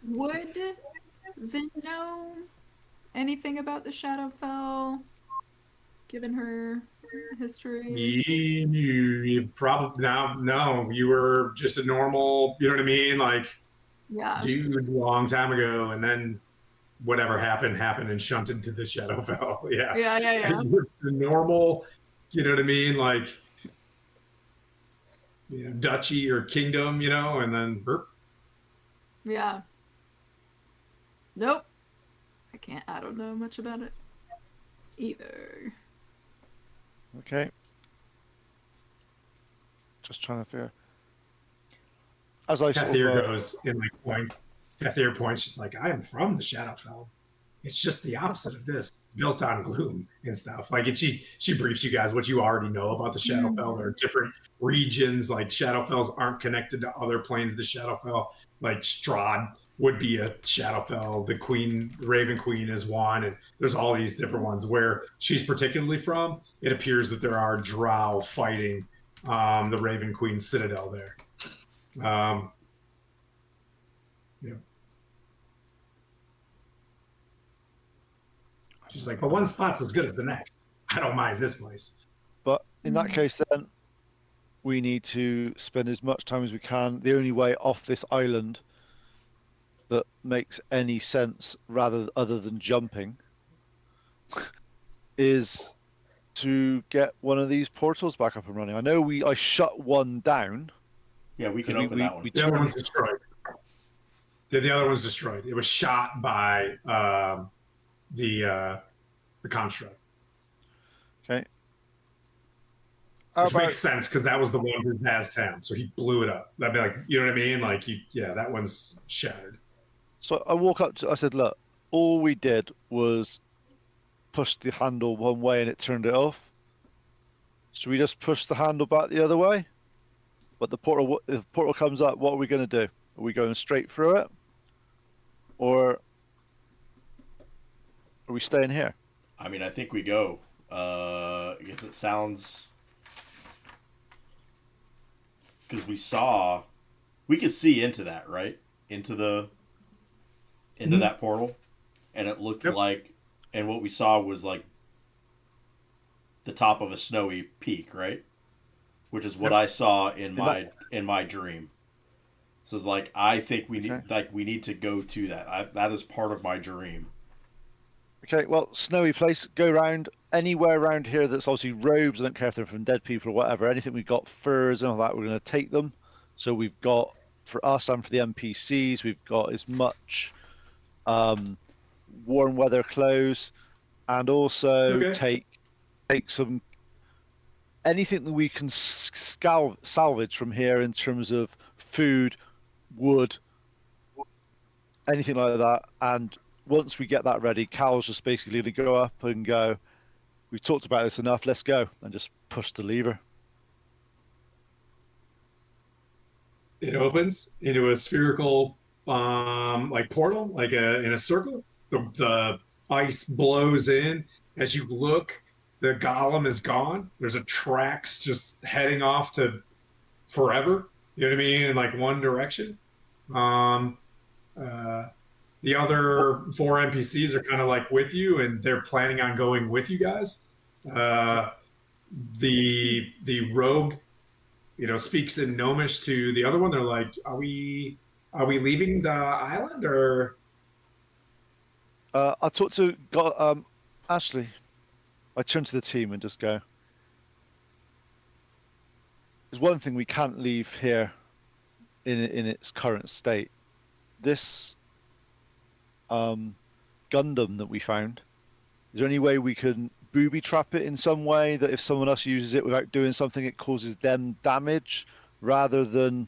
Would Vin know anything about the Shadowfell, given her history? You probably no. You were just a normal, you know what I mean, like Yeah. dude, long time ago, and then whatever happened and shunted to the Shadowfell. Yeah. Yeah. And you're the normal, you know what I mean, like duchy or kingdom, and then burp. Yeah. Nope. I don't know much about it either. Okay. Just trying to figure. As I sort Kathir of, goes in like points. Kathir points. She's like, I am from the Shadowfell. It's just the opposite of this, built on gloom and stuff. Like, and she briefs you guys what you already know about the Shadowfell. There are different regions. Like, Shadowfells aren't connected to other planes of the Shadowfell. Like, Strahd would be a Shadowfell. The Raven Queen is one, and there's all these different ones. Where she's particularly from, it appears that there are drow fighting the Raven Queen citadel there. Yeah. She's like, but one spot's as good as the next. I don't mind this place. but in that case, then we need to spend as much time as we can. The only way off this island that makes any sense, other than jumping, is to get one of these portals back up and running. I know I shut one down. Yeah, we can open that one. The other one's destroyed. The other one's destroyed. It was shot by the construct. Okay. Which makes sense because that was the one who has town, so he blew it up. That'd be like, you know what I mean? Like, that one's shattered. So I walk up I said, look, all we did was push the handle one way and it turned it off. Should we just push the handle back the other way? But if the portal comes up, what are we going to do? Are we going straight through it? Or are we staying here? I mean, I think we go. I guess it sounds... Because we could see into that, right? Into that portal. And it looked like, and what we saw was like the top of a snowy peak, right? Which is what I saw in my dream. So it's like, I think we need to go to that. That is part of my dream. Okay, well, snowy place. Go round anywhere around here that's obviously robes. I don't care if they're from dead people or whatever. Anything we've got, furs and all that, we're going to take them. So we've got, for us and for the NPCs, we've got as much warm weather clothes, and also Okay. take some anything that we can salvage from here in terms of food, wood, anything like that. And once we get that ready, Cal's just basically going to go up and go, we've talked about this enough, let's go, and just push the lever. It opens into a spherical like portal, like in a circle. The ice blows in. As you look, the golem is gone. There's a tracks just heading off to forever. You know what I mean? In like one direction. Um, the other 4 NPCs are kind of like with you, and they're planning on going with you guys. The rogue, speaks in Gnomish to the other one. They're like, "Are we leaving the island or?" I talked to Ashley. I turn to the team and just go, there's one thing we can't leave here in its current state. This Gundam that we found, is there any way we can booby trap it in some way that if someone else uses it without doing something, it causes them damage rather than,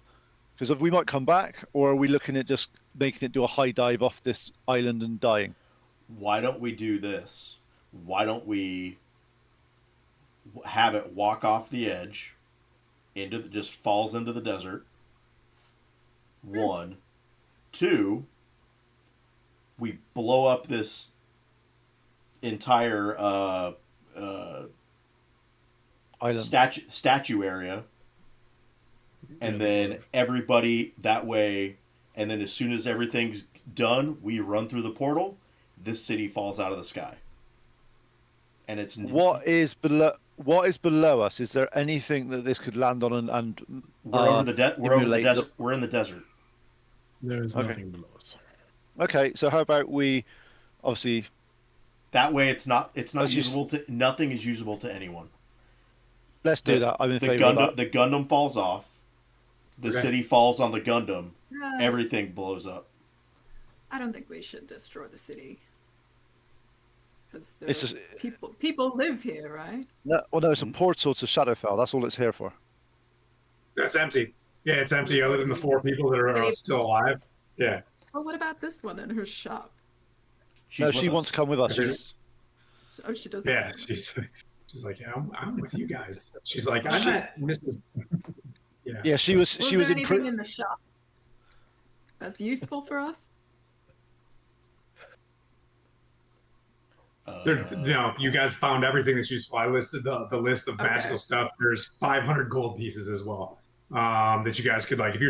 because we might come back, or are we looking at just making it do a high dive off this island and dying? Why don't we do this? Why don't we have it walk off the edge just falls into the desert? 1, 2, we blow up this entire Island. statue area, and then everybody that way, and then as soon as everything's done, we run through the portal. This city falls out of the sky, and it's what is below us? Is there anything that this could land on and we're over the we're over the desert. We're in the desert. There is nothing below us. Okay, so how about we, obviously, that way it's not usable to nothing is usable to anyone. Let's do that. I'm in favor of that. The Gundam falls off. The city falls on the Gundam. Everything blows up. I don't think we should destroy the city. Because It's people live here, right? no, well, no, it's a portal to Shadowfell. That's all it's here for. That's empty. Yeah, it's empty. Other than the 4 people that are still alive. Yeah. Well, what about this one in her shop? No, she wants to come with us. Oh, she does. Yeah, she's like, yeah, I'm with you guys. She's like, I met Mrs. Yeah. Yeah, she was there in anything in the shop that's useful for us? No, you guys found everything that's useful. I listed the list of magical stuff. There's 500 gold pieces as well that you guys could, like, if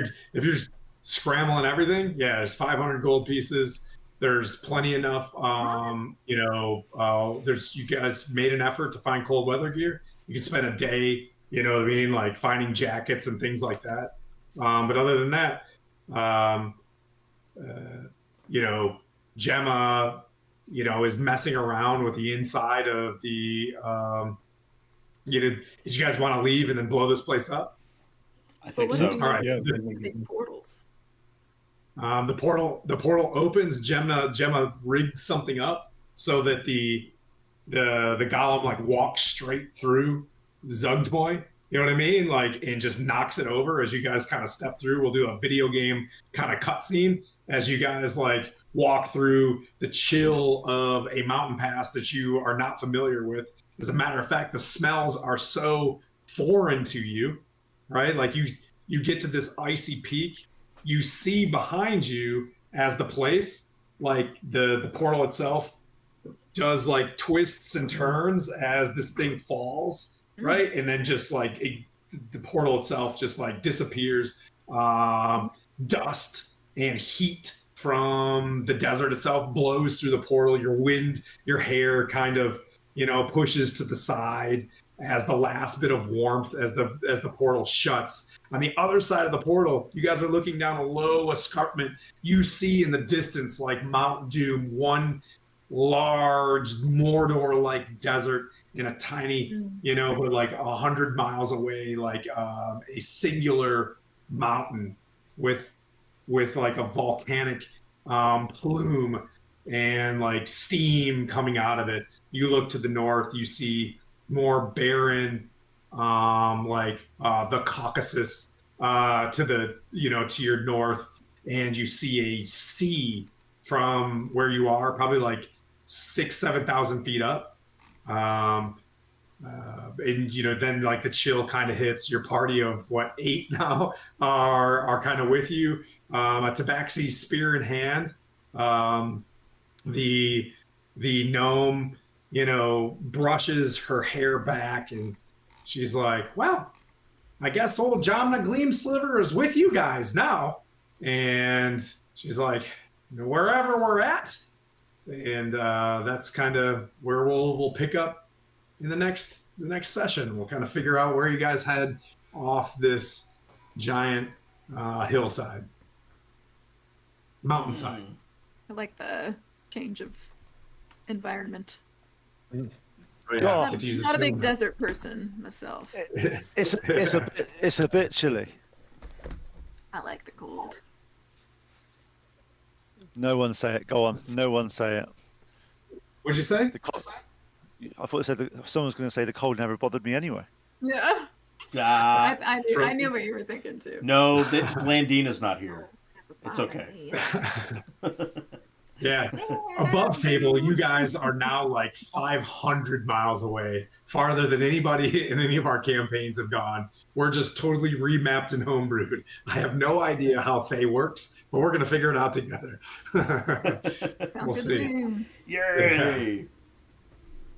you're scrambling everything. Yeah, there's 500 gold pieces. There's plenty enough. There's, you guys made an effort to find cold weather gear. You can spend a day, you know what I mean, like finding jackets and things like that. But other than that, Gemma, is messing around with the inside of the. Did you guys want to leave and then blow this place up? I think so. All right. Yeah, These portals. The portal opens. Gemma rigged something up so that the golem like walks straight through Zuggtmoy. You know what I mean? Like, and just knocks it over as you guys kind of step through. We'll do a video game kind of cutscene as you guys like walk through the chill of a mountain pass that you are not familiar with. As a matter of fact, the smells are so foreign to you, right? Like you get to this icy peak, you see behind you as the place, like the portal itself does like twists and turns as this thing falls, right? And then just like the portal itself just like disappears. Dust and heat from the desert itself blows through the portal. Your hair kind of, pushes to the side as the last bit of warmth as the portal shuts. On the other side of the portal, you guys are looking down a low escarpment. You see in the distance, like Mount Doom, one large Mordor-like desert in a tiny, but like 100 miles away, like a singular mountain with like a volcanic plume and like steam coming out of it. You look to the north, you see more barren, the Caucasus to the to your north, and you see a sea from where you are, probably like 6,000-7,000 feet up. And then like the chill kind of hits. Your party of 8 now are kind of with you. A tabaxi spear in hand. The gnome brushes her hair back, and she's like, well, I guess old Jomna Gleamsliver is with you guys now. And she's like, wherever we're at. And that's kind of where we'll pick up in the next session. We'll kind of figure out where you guys head off this giant mountainside. I like the change of environment. Oh, yeah. I'm not a big desert person myself. It's a bit chilly. I like the cold. No one say it. Go on. No one say it. What'd you say? The cold. I thought it said someone was going to say the cold never bothered me anyway. Yeah. I knew what you were thinking too. No, Landina's not here. It's okay. Yeah. Above table, you guys are now like 500 miles away, farther than anybody in any of our campaigns have gone. We're just totally remapped and homebrewed. I have no idea how Fae works, but we're going to figure it out together. We'll Sounds good see. to me. Yay! Yeah.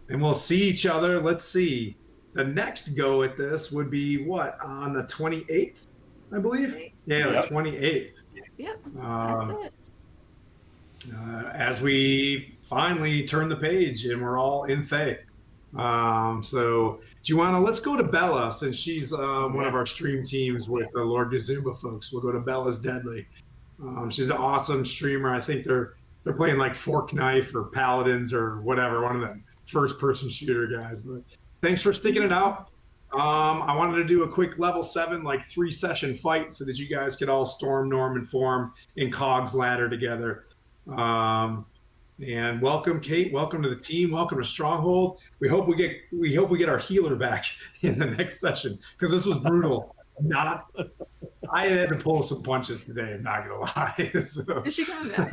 And we'll see each other. Let's see. The next go at this would be what, on the 28th, I believe? Yeah, Yep. the 28th. Yep. That's it. As we finally turn the page and we're all in Fae. So do you want to, let's go to Bella, since she's one of our stream teams with the Lord Gazumba folks. We'll go to Bella's Deadly. She's an awesome streamer. I think they're playing like Fork Knife or Paladins or whatever, one of them first person shooter guys. But thanks for sticking it out. I wanted to do a quick level 7, like 3-session fight so that you guys could all storm, norm, and form in Cog's ladder together. And welcome, Kate. Welcome to the team. Welcome to Stronghold. We hope we get our healer back in the next session, because this was brutal. I had to pull some punches today. I'm not gonna lie. So. Is she coming back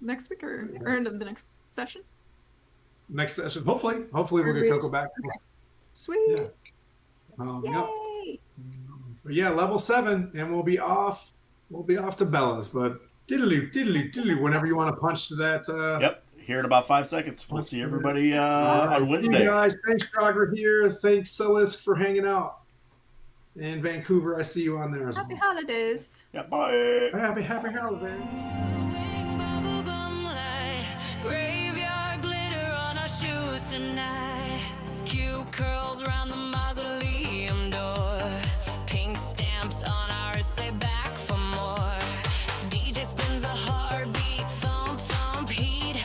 next week or into the next session? Next session, hopefully we'll get Coco back. Okay. Sweet. Yeah. Yay. Yep. But yeah, level 7, and we'll be off. We'll be off to Bella's, but diddly, whenever you want to punch to that. Yep, here in about 5 seconds. We'll see everybody on Wednesday. Hey guys, thanks, Krogger here. Thanks, Silisk, for hanging out. And Vancouver, I see you on there as well. Happy holidays. Yeah, bye. Happy holidays. Graveyard glitter on our shoes tonight. Cute curls round the mausoleum door. Pink stamps on ours say back for more. DJ spins a heartbeat, thump thump, heat